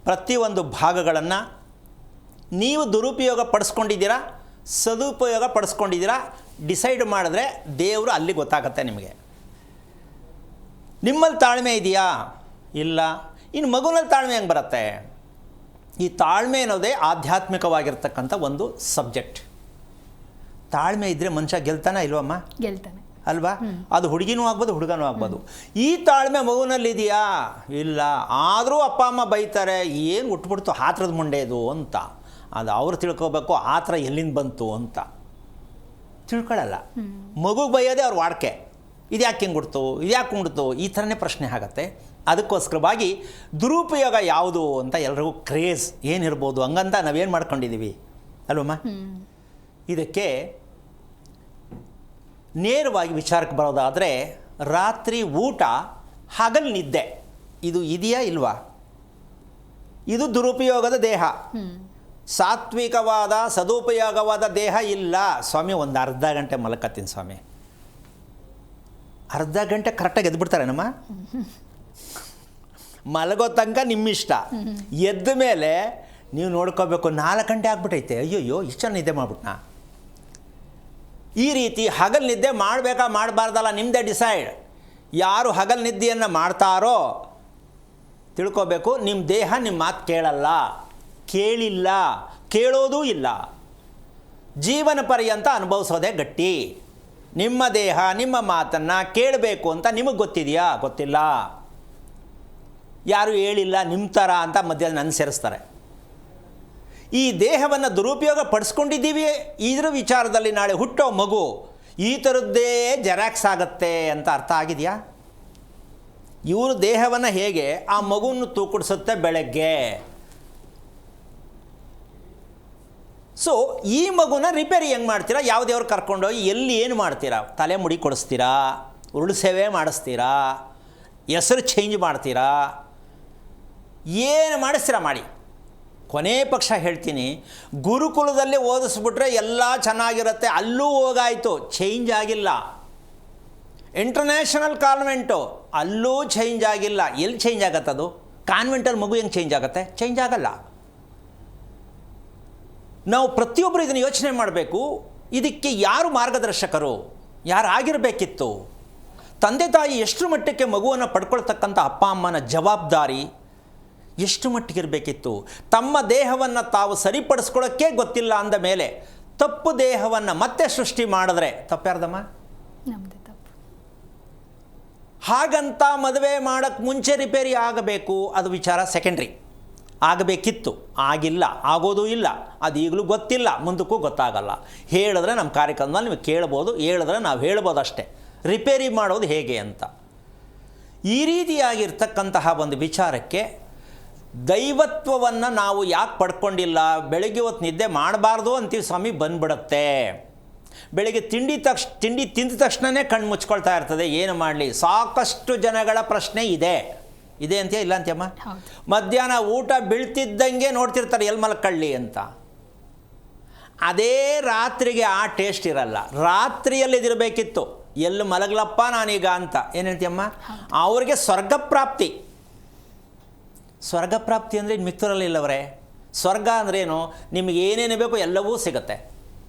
ಪ್ರತಿಯೊಂದು ಭಾಗಗಳನ್ನು ನೀವು ದುರುಪಯೋಗ ಪಡಿಸ್ಕೊಂಡಿದ್ದೀರಾ, ಸದುಪಯೋಗ ಪಡಿಸ್ಕೊಂಡಿದ್ದೀರಾ, ಡಿಸೈಡ್ ಮಾಡಿದ್ರೆ ದೇವರು ಅಲ್ಲಿ ಗೊತ್ತಾಗತ್ತೆ ನಿಮಗೆ. ನಿಮ್ಮಲ್ಲಿ ತಾಳ್ಮೆ ಇದೆಯಾ? ಇಲ್ಲ. ಇನ್ನು ಮಗುನಲ್ಲಿ ತಾಳ್ಮೆ ಹೆಂಗೆ ಬರುತ್ತೆ? ಈ ತಾಳ್ಮೆ ಅನ್ನೋದೇ ಆಧ್ಯಾತ್ಮಿಕವಾಗಿರ್ತಕ್ಕಂಥ ಒಂದು ಸಬ್ಜೆಕ್ಟ್. ತಾಳ್ಮೆ ಇದ್ದರೆ ಮನುಷ್ಯ ಗೆಲ್ತಾನ ಇಲ್ವಮ್ಮ? ಗೆಲ್ತಾನೆ ಅಲ್ವಾ? ಅದು ಹುಡುಗಿನೂ ಆಗ್ಬೋದು, ಹುಡುಗನೂ ಆಗ್ಬೋದು. ಈ ತಾಳ್ಮೆ ಮಗುನಲ್ಲಿದೆಯಾ? ಇಲ್ಲ. ಆದರೂ ಅಪ್ಪ ಅಮ್ಮ ಬೈತಾರೆ, ಏನು ಉಟ್ಬಿಡ್ತು ಆತ್ರದ ಮುಂಡೆದು ಅಂತ. ಅದು ಅವ್ರು ತಿಳ್ಕೊಬೇಕು ಆ ಥರ ಎಲ್ಲಿಂದ ಬಂತು ಅಂತ. ತಿಳ್ಕೊಳ್ಳಲ್ಲ. ಮಗುಗೆ ಬೈಯೋದೇ ಅವ್ರ ವಾಡ್ಕೆ. ಇದು ಯಾಕೆ ಹಿಂಗೆ ಹುಡ್ತು, ಇದು ಯಾಕೆ ಉಂಡ್ತು, ಈ ಥರನೇ ಪ್ರಶ್ನೆ ಆಗತ್ತೆ. ಅದಕ್ಕೋಸ್ಕರವಾಗಿ ದುರುಪಯೋಗ ಯಾವುದು ಅಂತ ಎಲ್ರಿಗೂ ಕ್ರೇಜ್ ಏನಿರ್ಬೋದು, ಹಂಗಂತ ನಾವೇನು ಮಾಡ್ಕೊಂಡಿದ್ದೀವಿ ಅಲ್ವಮ್ಮ? ಇದಕ್ಕೆ ನೇರವಾಗಿ ವಿಚಾರಕ್ಕೆ ಬರೋದಾದರೆ, ರಾತ್ರಿ ಊಟ, ಹಗಲು ನಿದ್ದೆ, ಇದು ಇದೆಯಾ ಇಲ್ವಾ? ಇದು ದುರುಪಯೋಗದ ದೇಹ. ಸಾತ್ವಿಕವಾದ ಸದುಪಯೋಗವಾದ ದೇಹ ಇಲ್ಲ. ಸ್ವಾಮಿ ಒಂದು ಅರ್ಧ ಗಂಟೆ ಮಲಕತ್ತೀನಿ ಸ್ವಾಮಿ. ಅರ್ಧ ಗಂಟೆ ಕರೆಕ್ಟಾಗಿ ಎದ್ಬಿಡ್ತಾರೆ ನಮ್ಮ ಮಲಗೋ ತನಕ ನಿಮ್ಮಿಷ್ಟ. ಎದ್ದ ಮೇಲೆ ನೀವು ನೋಡ್ಕೋಬೇಕು, 4 ಗಂಟೆ ಆಗ್ಬಿಟ್ಟೈತೆ, ಅಯ್ಯೋಯ್ಯೋ ಇಷ್ಟು ನಿದ್ದೆ ಮಾಡ್ಬಿಟ್ನಾ. ಈ ರೀತಿ ಹಗಲು ನಿದ್ದೆ ಮಾಡಬೇಕಾ ಮಾಡಬಾರ್ದಲ್ಲ ನಿಮ್ಮದೇ ಡಿಸೈಡ್. ಯಾರು ಹಗಲು ನಿದ್ದೆಯನ್ನು ಮಾಡ್ತಾರೋ ತಿಳ್ಕೋಬೇಕು, ನಿಮ್ಮ ದೇಹ ನಿಮ್ಮ ಮಾತು ಕೇಳಲ್ಲ, ಕೇಳಿಲ್ಲ, ಕೇಳೋದೂ ಇಲ್ಲ. ಜೀವನ ಪರ್ಯಂತ ಅನುಭವಿಸೋದೇ ಗಟ್ಟಿ. ನಿಮ್ಮ ದೇಹ ನಿಮ್ಮ ಮಾತನ್ನು ಕೇಳಬೇಕು ಅಂತ ನಿಮಗೆ ಗೊತ್ತಿದೆಯಾ? ಗೊತ್ತಿಲ್ಲ. ಯಾರು ಹೇಳಿಲ್ಲ ನಿಮ್ಮ ಥರ ಅಂತ ಮಧ್ಯದಲ್ಲಿ ನನ್ನ ಸೇರಿಸ್ತಾರೆ. ಈ ದೇಹವನ್ನು ದುರುಪಯೋಗ ಪಡಿಸ್ಕೊಂಡಿದ್ದೀವಿ, ಇದರ ವಿಚಾರದಲ್ಲಿ ನಾಳೆ ಹುಟ್ಟೋ ಮಗು ಈ ಥರದ್ದೇ ಜೆರಾಕ್ಸ್ ಆಗುತ್ತೆ ಅಂತ ಅರ್ಥ ಆಗಿದೆಯಾ? ಇವರು ದೇಹವನ್ನು ಹೇಗೆ ಆ ಮಗುವನ್ನು ತೂಕಡಿಸುತ್ತೆ ಬೆಳಗ್ಗೆ. ಸೊ ಈ ಮಗುನ ರಿಪೇರಿ ಹೆಂಗೆ ಮಾಡ್ತೀರಾ? ಯಾವುದೇವ್ರು ಕರ್ಕೊಂಡೋಗಿ ಎಲ್ಲಿ ಏನು ಮಾಡ್ತೀರಾ? ತಲೆ ಮುಡಿ ಕೊಡಿಸ್ತೀರಾ, ಉರುಳು ಸೇವೆ ಮಾಡಿಸ್ತೀರಾ, ಹೆಸರು ಚೇಂಜ್ ಮಾಡ್ತೀರಾ, ಏನು ಮಾಡಿಸ್ತೀರಾ ಮಾಡಿ. ಕೊನೆ ಪಕ್ಷ ಹೇಳ್ತೀನಿ, ಗುರುಕುಲದಲ್ಲಿ ಓದಿಸ್ಬಿಟ್ರೆ ಎಲ್ಲ ಚೆನ್ನಾಗಿರುತ್ತೆ, ಅಲ್ಲೂ ಹೋಗಾಯಿತು, ಚೇಂಜ್ ಆಗಿಲ್ಲ. ಇಂಟರ್ನ್ಯಾಷನಲ್ ಕಾನ್ವೆಂಟು, ಅಲ್ಲೂ ಚೇಂಜ್ ಆಗಿಲ್ಲ. ಎಲ್ಲಿ ಚೇಂಜ್ ಆಗತ್ತದು? ಕಾನ್ವೆಂಟಲ್ಲಿ ಮಗು ಹೆಂಗೆ ಚೇಂಜ್ ಆಗುತ್ತೆ? ಚೇಂಜ್ ಆಗಲ್ಲ. ನಾವು ಪ್ರತಿಯೊಬ್ಬರು ಇದನ್ನು ಯೋಚನೆ ಮಾಡಬೇಕು. ಇದಕ್ಕೆ ಯಾರು ಮಾರ್ಗದರ್ಶಕರು? ಯಾರು ಆಗಿರಬೇಕಿತ್ತು? ತಂದೆ ತಾಯಿ ಎಷ್ಟು ಮಟ್ಟಕ್ಕೆ ಮಗುವನ್ನು ಪಡ್ಕೊಳ್ತಕ್ಕಂಥ ಅಪ್ಪ ಅಮ್ಮನ ಜವಾಬ್ದಾರಿ ಎಷ್ಟು ಮಟ್ಟಿಗಿರಬೇಕಿತ್ತು? ತಮ್ಮ ದೇಹವನ್ನು ತಾವು ಸರಿಪಡಿಸ್ಕೊಳ್ಳೋಕ್ಕೆ ಗೊತ್ತಿಲ್ಲ ಅಂದ ಮೇಲೆ ತಪ್ಪು ದೇಹವನ್ನು ಮತ್ತೆ ಸೃಷ್ಟಿ ಮಾಡಿದ್ರೆ ತಪ್ಪ್ಯಾರ್ದಮ್ಮ? ನಮ್ಮದೇ ತಪ್ಪು. ಹಾಗಂತ ಮದುವೆ ಮಾಡೋಕ್ಕೆ ಮುಂಚೆ ರಿಪೇರಿ ಆಗಬೇಕು, ಅದು ವಿಚಾರ ಸೆಕೆಂಡ್ರಿ. ಆಗಬೇಕಿತ್ತು, ಆಗಿಲ್ಲ, ಆಗೋದೂ ಇಲ್ಲ. ಅದು ಈಗಲೂ ಗೊತ್ತಿಲ್ಲ, ಮುಂದಕ್ಕೂ ಗೊತ್ತಾಗಲ್ಲ. ಹೇಳಿದ್ರೆ ನಮ್ಮ ಕಾರ್ಯಕ್ರಮದಲ್ಲಿ ನೀವು ಕೇಳ್ಬೋದು, ಹೇಳಿದ್ರೆ ನಾವು ಹೇಳ್ಬೋದು ಅಷ್ಟೇ, ರಿಪೇರಿ ಮಾಡೋದು ಹೇಗೆ ಅಂತ. ಈ ರೀತಿಯಾಗಿರ್ತಕ್ಕಂತಹ ಒಂದು ವಿಚಾರಕ್ಕೆ ದೈವತ್ವವನ್ನು ನಾವು ಯಾಕೆ ಪಡ್ಕೊಂಡಿಲ್ಲ? ಬೆಳಗ್ಗೆ ಹೊತ್ತು ನಿದ್ದೆ ಮಾಡಬಾರ್ದು ಅಂತೀವಿ ಸ್ವಾಮಿ, ಬಂದ್ಬಿಡುತ್ತೆ. ಬೆಳಗ್ಗೆ ತಿಂಡಿ ತಿಂದ ತಕ್ಷಣವೇ ಕಣ್ಣು ಮುಚ್ಕೊಳ್ತಾ ಇರ್ತದೆ. ಏನು ಮಾಡಲಿ? ಸಾಕಷ್ಟು ಜನಗಳ ಪ್ರಶ್ನೆ ಇದೆ ಅಂತೀಯ ಇಲ್ಲ ಅಂತೀಯಮ್ಮ? ಮಧ್ಯಾಹ್ನ ಊಟ ಬೀಳ್ತಿದ್ದಂಗೆ ನೋಡ್ತಿರ್ತಾರೆ ಎಲ್ಲಿ ಮಲ್ಕೊಳ್ಳಿ ಅಂತ. ಅದೇ ರಾತ್ರಿಗೆ ಆ ಟೇಸ್ಟ್ ಇರಲ್ಲ. ರಾತ್ರಿಯಲ್ಲಿ ಇದಿರಬೇಕಿತ್ತು, ಎಲ್ಲಿ ಮಲಗ್ಲಪ್ಪ ನಾನೀಗ ಅಂತ. ಏನು ಹೇಳ್ತೀಯಮ್ಮ? ಅವ್ರಿಗೆ ಸ್ವರ್ಗಪ್ರಾಪ್ತಿ ಅಂದರೆ ಇನ್ನು ಮಿಕ್ತೂರಲ್ಲಿಲ್ಲವರೇ. ಸ್ವರ್ಗ ಅಂದ್ರೇನು? ನಿಮಗೆ ಏನೇನು ಬೇಕು ಎಲ್ಲವೂ ಸಿಗುತ್ತೆ.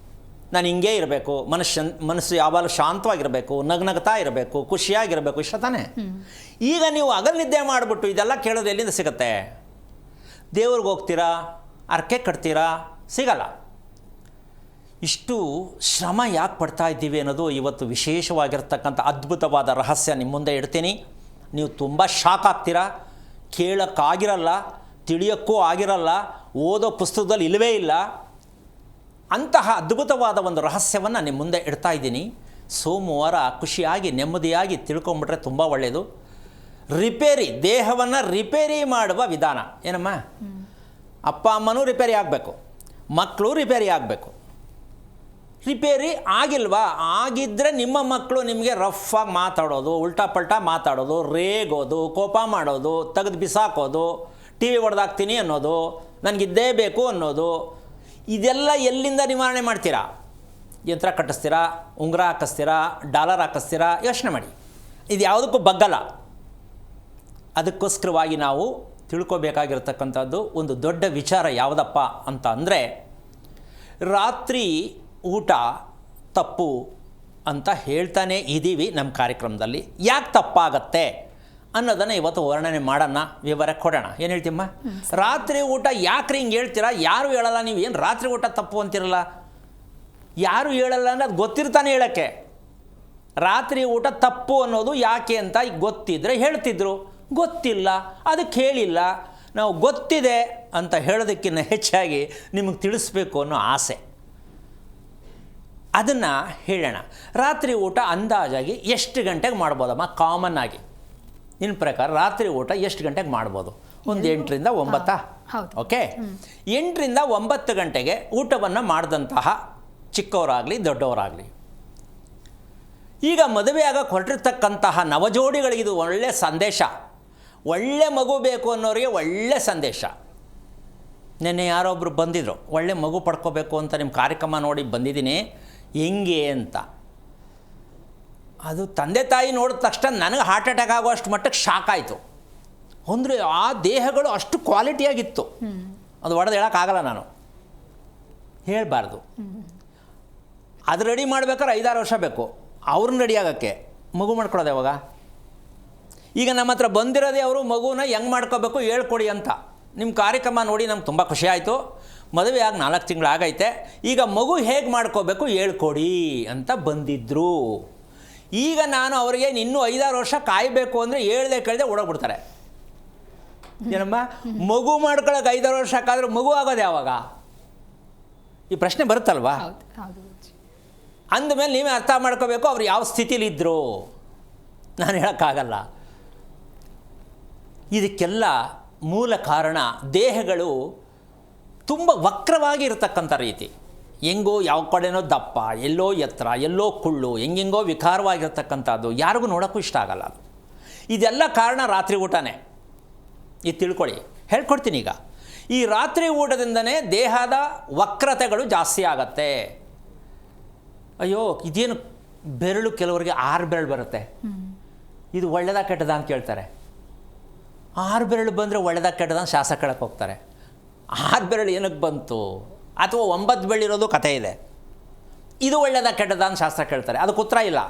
ನಾನು ಹಿಂಗೇ ಇರಬೇಕು, ಮನಸ್ಸು ಯಾವಾಗಲೂ ಶಾಂತವಾಗಿರಬೇಕು, ನಗ್ನಗ್ತಾ ಇರಬೇಕು, ಖುಷಿಯಾಗಿರಬೇಕು, ಇಷ್ಟ ತಾನೇ? ಈಗ ನೀವು ಹಗಲು ನಿದ್ದೆ ಮಾಡಿಬಿಟ್ಟು ಇದೆಲ್ಲ ಕೇಳೋದು ಎಲ್ಲಿಂದ ಸಿಗುತ್ತೆ? ದೇವ್ರಿಗೆ ಹೋಗ್ತೀರಾ, ಅರ್ಕೆ ಕಟ್ತೀರಾ, ಸಿಗಲ್ಲ. ಇಷ್ಟು ಶ್ರಮ ಯಾಕೆ ಪಡ್ತಾ ಇದ್ದೀವಿ ಅನ್ನೋದು ಇವತ್ತು ವಿಶೇಷವಾಗಿರ್ತಕ್ಕಂಥ ಅದ್ಭುತವಾದ ರಹಸ್ಯ ನಿಮ್ಮ ಮುಂದೆ ಇಡ್ತೀನಿ. ನೀವು ತುಂಬ ಶಾಕ್ ಆಗ್ತೀರಾ. ಕೇಳೋಕ್ಕಾಗಿರಲ್ಲ, ತಿಳಿಯೋಕ್ಕೂ ಆಗಿರಲ್ಲ, ಓದೋ ಪುಸ್ತಕದಲ್ಲಿ ಇಲ್ಲವೇ ಇಲ್ಲ. ಅಂತಹ ಅದ್ಭುತವಾದ ಒಂದು ರಹಸ್ಯವನ್ನು ನಿಮ್ಮ ಮುಂದೆ ಇಡ್ತಾ ಇದ್ದೀನಿ. ಸೋಮವಾರ ಖುಷಿಯಾಗಿ ನೆಮ್ಮದಿಯಾಗಿ ತಿಳ್ಕೊಂಬಿಟ್ರೆ ತುಂಬ ಒಳ್ಳೆಯದು. ದೇಹವನ್ನು ರಿಪೇರಿ ಮಾಡುವ ವಿಧಾನ ಏನಮ್ಮ? ಅಪ್ಪ ಅಮ್ಮನೂ ರಿಪೇರಿ ಆಗಬೇಕು, ಮಕ್ಕಳು ರಿಪೇರಿ ಆಗಬೇಕು. ರಿಪೇರಿ ಆಗಿಲ್ವಾ? ಆಗಿದ್ದರೆ ನಿಮ್ಮ ಮಕ್ಕಳು ನಿಮಗೆ ರಫಾಗಿ ಮಾತಾಡೋದು, ಉಲ್ಟಾ ಪಲ್ಟಾ ಮಾತಾಡೋದು, ರೇಗೋದು, ಕೋಪ ಮಾಡೋದು, ತೆಗೆದು ಬಿಸಾಕೋದು, ಟಿ ವಿ ಹೊಡೆದಾಕ್ತೀನಿ ಅನ್ನೋದು, ನನಗಿದ್ದೇ ಬೇಕು ಅನ್ನೋದು, ಇದೆಲ್ಲ ಎಲ್ಲಿಂದ ನಿವಾರಣೆ ಮಾಡ್ತೀರಾ? ಯಂತ್ರ ಕಟ್ಟಿಸ್ತೀರಾ, ಉಂಗುರ ಹಾಕಿಸ್ತೀರಾ, ಡಾಲರ್ ಹಾಕಿಸ್ತೀರಾ? ಯೋಚನೆ ಮಾಡಿ. ಇದು ಯಾವುದಕ್ಕೂ ಬಗ್ಗಲ್ಲ. ಅದಕ್ಕೋಸ್ಕರವಾಗಿ ನಾವು ತಿಳ್ಕೊಬೇಕಾಗಿರ್ತಕ್ಕಂಥದ್ದು ಒಂದು ದೊಡ್ಡ ವಿಚಾರ ಯಾವುದಪ್ಪ ಅಂತ ಅಂದರೆ, ರಾತ್ರಿ ಊಟ ತಪ್ಪು ಅಂತ ಹೇಳ್ತಾನೆ ಇದ್ದೀವಿ ನಮ್ಮ ಕಾರ್ಯಕ್ರಮದಲ್ಲಿ. ಯಾಕೆ ತಪ್ಪಾಗತ್ತೆ ಅನ್ನೋದನ್ನು ಇವತ್ತು ವರ್ಣನೆ ಮಾಡೋಣ, ವಿವರ ಕೊಡೋಣ. ಏನು ಹೇಳ್ತೀಮ್ಮ? ರಾತ್ರಿ ಊಟ ಯಾಕ್ರಿ ಹಿಂಗೆ ಹೇಳ್ತೀರಾ? ಯಾರು ಹೇಳಲ್ಲ. ನೀವು ಏನು ರಾತ್ರಿ ಊಟ ತಪ್ಪು ಅಂತಿರಲ್ಲ? ಯಾರು ಹೇಳಲ್ಲ ಅನ್ನೋದು ಗೊತ್ತಿರ್ತಾನೆ ಹೇಳೋಕ್ಕೆ. ರಾತ್ರಿ ಊಟ ತಪ್ಪು ಅನ್ನೋದು ಯಾಕೆ ಅಂತ ಗೊತ್ತಿದ್ದರೆ ಹೇಳ್ತಿದ್ರು, ಗೊತ್ತಿಲ್ಲ ಅದಕ್ಕೆ ಹೇಳಿಲ್ಲ. ನಾವು ಗೊತ್ತಿದೆ ಅಂತ ಹೇಳೋದಕ್ಕಿಂತ ಹೆಚ್ಚಾಗಿ ನಿಮಗೆ ತಿಳಿಸ್ಬೇಕು ಅನ್ನೋ ಆಸೆ, ಅದನ್ನು ಹೇಳೋಣ. ರಾತ್ರಿ ಊಟ ಅಂದಾಜಾಗಿ ಎಷ್ಟು ಗಂಟೆಗೆ ಮಾಡ್ಬೋದಮ್ಮ? ಕಾಮನ್ ಆಗಿ ನಿನ್ನ ಪ್ರಕಾರ ರಾತ್ರಿ ಊಟ ಎಷ್ಟು ಗಂಟೆಗೆ ಮಾಡ್ಬೋದು? ಒಂದು 8ರಿಂದ 9. ಓಕೆ, 8ರಿಂದ 9 ಗಂಟೆಗೆ ಊಟವನ್ನು ಮಾಡಿದಂತಹ ಚಿಕ್ಕವರಾಗಲಿ ದೊಡ್ಡವರಾಗಲಿ. ಈಗ ಮದುವೆ ಆಗಕ್ಕೆ ಹೊರಟಿರ್ತಕ್ಕಂತಹ ನವಜೋಡಿಗಳಿಗೆ ಇದು ಒಳ್ಳೆಯ ಸಂದೇಶ. ಒಳ್ಳೆ ಮಗು ಬೇಕು ಅನ್ನೋರಿಗೆ ಒಳ್ಳೆ ಸಂದೇಶ. ನೆನ್ನೆ ಯಾರೊಬ್ಬರು ಬಂದಿದ್ರು, ಒಳ್ಳೆ ಮಗು ಪಡ್ಕೋಬೇಕು ಅಂತ ನಿಮ್ಮ ಕಾರ್ಯಕ್ರಮ ನೋಡಿ ಬಂದಿದ್ದೀನಿ ಹೆಂಗೆ ಅಂತ. ಅದು ತಂದೆ ತಾಯಿ ನೋಡಿದ ತಕ್ಷಣ ನನಗೆ ಹಾರ್ಟ್ ಅಟ್ಯಾಕ್ ಆಗುವಷ್ಟು ಮಟ್ಟಕ್ಕೆ ಶಾಕ್ ಆಯಿತು. ಅಂದರೆ ಆ ದೇಹಗಳು ಅಷ್ಟು ಕ್ವಾಲಿಟಿಯಾಗಿತ್ತು. ಅದು ಹೊಡೆದು ಹೇಳೋಕ್ಕಾಗಲ್ಲ, ನಾನು ಹೇಳಬಾರ್ದು. ಅದು ರೆಡಿ ಮಾಡ್ಬೇಕಾದ್ರೆ 5-6 ವರ್ಷ ಬೇಕು ಅವ್ರನ್ನ ರೆಡಿ ಆಗೋಕ್ಕೆ. ಮಗು ಮಾಡ್ಕೊಳ್ಳೋದು ಯಾವಾಗ? ಈಗ ನಮ್ಮ ಹತ್ರ ಬಂದಿರೋದೇ ಅವರು ಮಗುನ ಹೆಂಗೆ ಮಾಡ್ಕೋಬೇಕು ಹೇಳ್ಕೊಡಿ ಅಂತ. ನಿಮ್ಮ ಕಾರ್ಯಕ್ರಮ ನೋಡಿ ನಮ್ಗೆ ತುಂಬ ಖುಷಿ ಆಯಿತು. ಮದುವೆ ಆಗಿ 4 ತಿಂಗಳು ಆಗೈತೆ, ಈಗ ಮಗು ಹೇಗೆ ಮಾಡ್ಕೋಬೇಕು ಹೇಳ್ಕೊಡಿ ಅಂತ ಬಂದಿದ್ದರು. ಈಗ ನಾನು ಅವರಿಗೆ ಇನ್ನೂ 5-6 ವರ್ಷ ಕಾಯಬೇಕು ಅಂದರೆ ಕೇಳದೆ ಓಡೋಗ್ಬಿಡ್ತಾರೆ. ಏನಮ್ಮ? ಮಗು ಮಾಡ್ಕೊಳ್ಳೋಕೆ 5-6 ವರ್ಷ ಕಾದ್ರೆ ಮಗು ಆಗೋದು ಯಾವಾಗ? ಈ ಪ್ರಶ್ನೆ ಬರುತ್ತಲ್ವಾ? ಅಂದಮೇಲೆ ನೀವೇ ಅರ್ಥ ಮಾಡ್ಕೋಬೇಕು ಅವ್ರು ಯಾವ ಸ್ಥಿತಿಲಿದ್ದರು. ನಾನು ಹೇಳೋಕ್ಕಾಗಲ್ಲ. ಇದಕ್ಕೆಲ್ಲ ಮೂಲ ಕಾರಣ ದೇಹಗಳು ತುಂಬ ವಕ್ರವಾಗಿ ಇರತಕ್ಕಂಥ ರೀತಿ. ಹೆಂಗೋ ಯಾವ ಕಡೆನೋ ದಪ್ಪ, ಎಲ್ಲೋ ಎತ್ತರ, ಎಲ್ಲೋ ಕುಳ್ಳು, ಹೆಂಗೆಂಗೋ ವಿಕಾರವಾಗಿರ್ತಕ್ಕಂಥದ್ದು ಯಾರಿಗೂ ನೋಡೋಕ್ಕೂ ಇಷ್ಟ ಆಗಲ್ಲ. ಅದು ಇದೆಲ್ಲ ಕಾರಣ ರಾತ್ರಿ ಊಟನೇ. ಇದು ತಿಳ್ಕೊಳ್ಳಿ, ಹೇಳ್ಕೊಡ್ತೀನಿ. ಈಗ ಈ ರಾತ್ರಿ ಊಟದಿಂದನೇ ದೇಹದ ವಕ್ರತೆಗಳು ಜಾಸ್ತಿ ಆಗತ್ತೆ. ಅಯ್ಯೋ ಇದೇನು ಬೆರಳು, ಕೆಲವರಿಗೆ 6 ಬೆರಳು ಬರುತ್ತೆ, ಇದು ಒಳ್ಳೆಯದಾ ಕೆಟ್ಟದ ಅಂತ ಕೇಳ್ತಾರೆ. 6 ಬೆರಳು ಬಂದರೆ ಒಳ್ಳೆಯದಾ ಕೆಟ್ಟದ ಅಂತ ಶಾಸ್ತ್ರ ಕೇಳಕ್ಕೆ ಹೋಗ್ತಾರೆ. 6 ಬೆರಳು ಏನಕ್ಕೆ ಬಂತು? ಅಥವಾ 9 ಬೆರಳಿರೋದು ಕಥೆ ಇದೆ. ಇದು ಒಳ್ಳೆಯದಾ ಕೆಟ್ಟದ ಅಂತ ಶಾಸ್ತ್ರ ಕೇಳ್ತಾರೆ. ಅದಕ್ಕೆ ಉತ್ತರ ಇಲ್ಲ.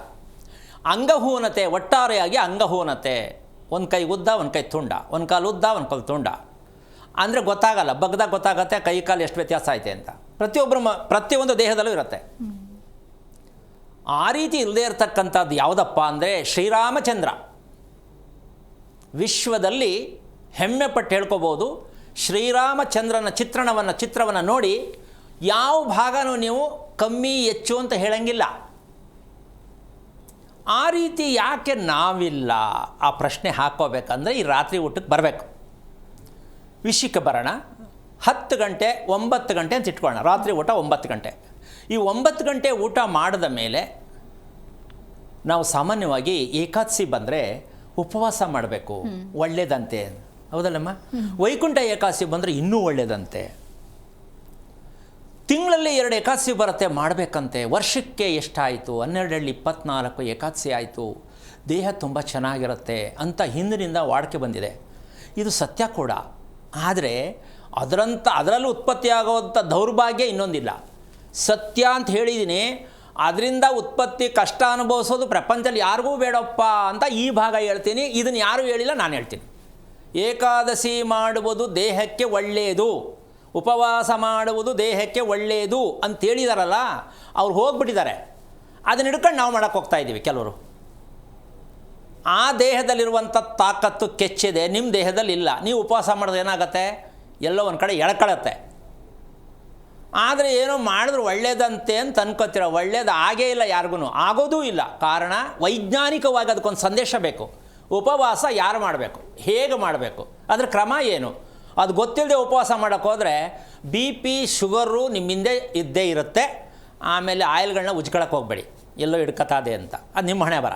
ಅಂಗಹೂನತೆ, ಒಟ್ಟಾರೆಯಾಗಿ ಅಂಗಹೂನತೆ. ಒಂದು ಕೈ ಉದ್ದ, ಒಂದು ಕೈ ತುಂಡ, ಒಂದು ಕಾಲು ಉದ್ದ, ಒಂದು ಕಾಲು ತುಂಡ ಅಂದರೆ ಗೊತ್ತಾಗಲ್ಲ. ಬಗ್ದಾಗ ಗೊತ್ತಾಗತ್ತೆ ಕೈ ಕಾಲು ಎಷ್ಟು ವ್ಯತ್ಯಾಸ ಐತೆ ಅಂತ. ಪ್ರತಿಯೊಂದು ದೇಹದಲ್ಲೂ ಇರುತ್ತೆ. ಆ ರೀತಿ ಇಲ್ಲದೆ ಇರತಕ್ಕಂಥದ್ದು ಯಾವುದಪ್ಪ ಅಂದರೆ ಶ್ರೀರಾಮಚಂದ್ರ. ವಿಶ್ವದಲ್ಲಿ ಹೆಮ್ಮೆ ಪಟ್ಟು ಹೇಳ್ಕೋಬೋದು, ಶ್ರೀರಾಮಚಂದ್ರನ ಚಿತ್ರವನ್ನು ನೋಡಿ ಯಾವ ಭಾಗನೂ ನೀವು ಕಮ್ಮಿ ಹೆಚ್ಚು ಅಂತ ಹೇಳಂಗಿಲ್ಲ. ಆ ರೀತಿ ಯಾಕೆ ನಾವಿಲ್ಲ? ಆ ಪ್ರಶ್ನೆ ಹಾಕ್ಕೋಬೇಕಂದ್ರೆ ಈ ರಾತ್ರಿ ಊಟಕ್ಕೆ ಬರಬೇಕು. ವಿಷಯಕ್ಕೆ ಬರೋಣ. 10 ಗಂಟೆ 9 ಗಂಟೆ ಅಂತ ಇಟ್ಕೊಳ್ಳೋಣ. ರಾತ್ರಿ ಊಟ 9 ಗಂಟೆ. ಈ 9 ಗಂಟೆ ಊಟ ಮಾಡಿದ ಮೇಲೆ ನಾವು ಸಾಮಾನ್ಯವಾಗಿ ಏಕಾದಶಿ ಬಂದರೆ ಉಪವಾಸ ಮಾಡಬೇಕು, ಒಳ್ಳೆಯದಂತೆ. ಹೌದಲ್ಲಮ್ಮ? ವೈಕುಂಠ ಏಕಾದಶಿ ಬಂದರೆ ಇನ್ನೂ ಒಳ್ಳೆಯದಂತೆ. ತಿಂಗಳಲ್ಲಿ 2 ಏಕಾದಶಿ ಬರುತ್ತೆ, ಮಾಡಬೇಕಂತೆ. ವರ್ಷಕ್ಕೆ ಎಷ್ಟಾಯಿತು? 12 24 ಏಕಾದಶಿ ಆಯಿತು, ದೇಹ ತುಂಬ ಚೆನ್ನಾಗಿರುತ್ತೆ ಅಂತ ಹಿಂದಿನಿಂದ ವಾಡಿಕೆ ಬಂದಿದೆ. ಇದು ಸತ್ಯ ಕೂಡ. ಆದರೆ ಅದರಲ್ಲೂ ಉತ್ಪತ್ತಿಯಾಗುವಂಥ ದೌರ್ಭಾಗ್ಯ ಇನ್ನೊಂದಿಲ್ಲ. ಸತ್ಯ ಅಂತ ಹೇಳಿದ್ದೀನಿ, ಅದರಿಂದ ಉತ್ಪತ್ತಿ ಕಷ್ಟ ಅನುಭವಿಸೋದು ಪ್ರಪಂಚದಲ್ಲಿ ಯಾರಿಗೂ ಬೇಡಪ್ಪ ಅಂತ ಈ ಭಾಗ ಹೇಳ್ತೀನಿ. ಇದನ್ನು ಯಾರೂ ಹೇಳಿಲ್ಲ, ನಾನು ಹೇಳ್ತೀನಿ. ಏಕಾದಶಿ ಮಾಡುವುದು ದೇಹಕ್ಕೆ ಒಳ್ಳೆಯದು, ಉಪವಾಸ ಮಾಡುವುದು ದೇಹಕ್ಕೆ ಒಳ್ಳೆಯದು ಅಂತ ಹೇಳಿದಾರಲ್ಲ, ಅವ್ರು ಹೋಗ್ಬಿಟ್ಟಿದ್ದಾರೆ. ಅದನ್ನ ಹಿಡ್ಕೊಂಡು ನಾವು ಮಾಡೋಕ್ಕೆ ಹೋಗ್ತಾ ಇದ್ದೀವಿ ಕೆಲವರು. ಆ ದೇಹದಲ್ಲಿರುವಂಥ ತಾಕತ್ತು ಕೆಚ್ಚಿದೆ, ನಿಮ್ಮ ದೇಹದಲ್ಲಿ ಇಲ್ಲ. ನೀವು ಉಪವಾಸ ಮಾಡೋದು ಏನಾಗುತ್ತೆ? ಎಲ್ಲೋ ಒಂದು ಕಡೆ ಎಳ್ಕೊಳ್ಳುತ್ತೆ. ಆದರೆ ಏನೋ ಮಾಡಿದ್ರು ಒಳ್ಳೇದಂತೆ ಅಂತ ಅನ್ಕೋತೀರ. ಒಳ್ಳೇದು ಆಗೇ ಇಲ್ಲ, ಯಾರಿಗೂ ಆಗೋದೂ ಇಲ್ಲ. ಕಾರಣ ವೈಜ್ಞಾನಿಕವಾಗಿ ಅದಕ್ಕೊಂದು ಸಂದೇಶ ಬೇಕು. ಉಪವಾಸ ಯಾರು ಮಾಡಬೇಕು, ಹೇಗೆ ಮಾಡಬೇಕು, ಅದರ ಕ್ರಮ ಏನು, ಅದು ಗೊತ್ತಿಲ್ಲದೆ ಉಪವಾಸ ಮಾಡೋಕ್ಕೆ ಹೋದರೆ BP ಶುಗರು ನಿಮ್ಮಿಂದೆ ಇದ್ದೇ ಇರುತ್ತೆ. ಆಮೇಲೆ ಆಯಿಲ್ಗಳನ್ನ ಉಜ್ಕೊಳ್ಳೋಕೆ ಹೋಗಬೇಡಿ, ಎಲ್ಲೋ ಹಿಡ್ಕತ್ತದೆ ಅಂತ. ಅದು ನಿಮ್ಮ ಹಣೆ ಬರ.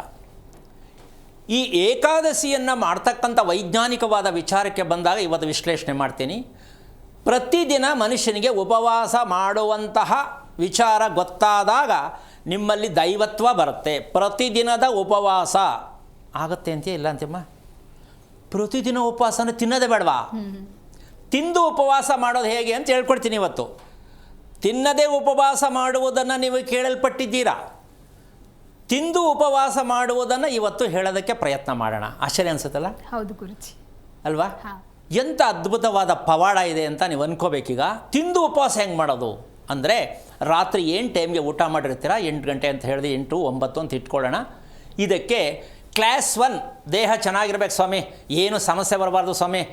ಈ ಏಕಾದಶಿಯನ್ನು ಮಾಡ್ತಕ್ಕಂಥ ವೈಜ್ಞಾನಿಕವಾದ ವಿಚಾರಕ್ಕೆ ಬಂದಾಗ ಇವತ್ತು ವಿಶ್ಲೇಷಣೆ ಮಾಡ್ತೀನಿ. ಪ್ರತಿದಿನ ಮನುಷ್ಯನಿಗೆ ಉಪವಾಸ ಮಾಡುವಂತಹ ವಿಚಾರ ಗೊತ್ತಾದಾಗ ನಿಮ್ಮಲ್ಲಿ ದೈವತ್ವ ಬರುತ್ತೆ. ಪ್ರತಿದಿನದ ಉಪವಾಸ ಆಗುತ್ತೆ ಅಂತ ಇಲ್ಲ ಅಂತಮ್ಮ. ಪ್ರತಿದಿನ ಉಪವಾಸನ ತಿನ್ನೋದೇ ಬೇಡವಾ? ತಿಂದು ಉಪವಾಸ ಮಾಡೋದು ಹೇಗೆ ಅಂತ ಹೇಳ್ಕೊಡ್ತೀನಿ ಇವತ್ತು. ತಿನ್ನದೇ ಉಪವಾಸ ಮಾಡುವುದನ್ನು ನೀವು ಕೇಳಲ್ಪಟ್ಟಿದ್ದೀರಾ. ತಿಂದು ಉಪವಾಸ ಮಾಡುವುದನ್ನು ಇವತ್ತು ಹೇಳೋದಕ್ಕೆ ಪ್ರಯತ್ನ ಮಾಡೋಣ. ಆಶ್ಚರ್ಯ ಅನ್ಸುತ್ತಲ್ಲ? ಹೌದು ಗುರುಜಿ. ಅಲ್ವಾ? ಎಂಥ ಅದ್ಭುತವಾದ ಪವಾಡ ಇದೆ ಅಂತ ನೀವು ಅನ್ಕೋಬೇಕೀಗ. ತಿಂದು ಉಪವಾಸ ಹೆಂಗೆ ಮಾಡೋದು ಅಂದರೆ, ರಾತ್ರಿ ಏನು ಟೈಮ್ಗೆ ಊಟ ಮಾಡಿರ್ತೀರ, 8 ಗಂಟೆ ಅಂತ ಹೇಳಿದೆ, 8 9 ಅಂತ ಇಟ್ಕೊಳ್ಳೋಣ. ಇದಕ್ಕೆ ಕ್ಲಾಸ್ 1 ದೇಹ ಚೆನ್ನಾಗಿರ್ಬೇಕು ಸ್ವಾಮಿ, ಏನು ಸಮಸ್ಯೆ ಬರಬಾರ್ದು ಸ್ವಾಮಿ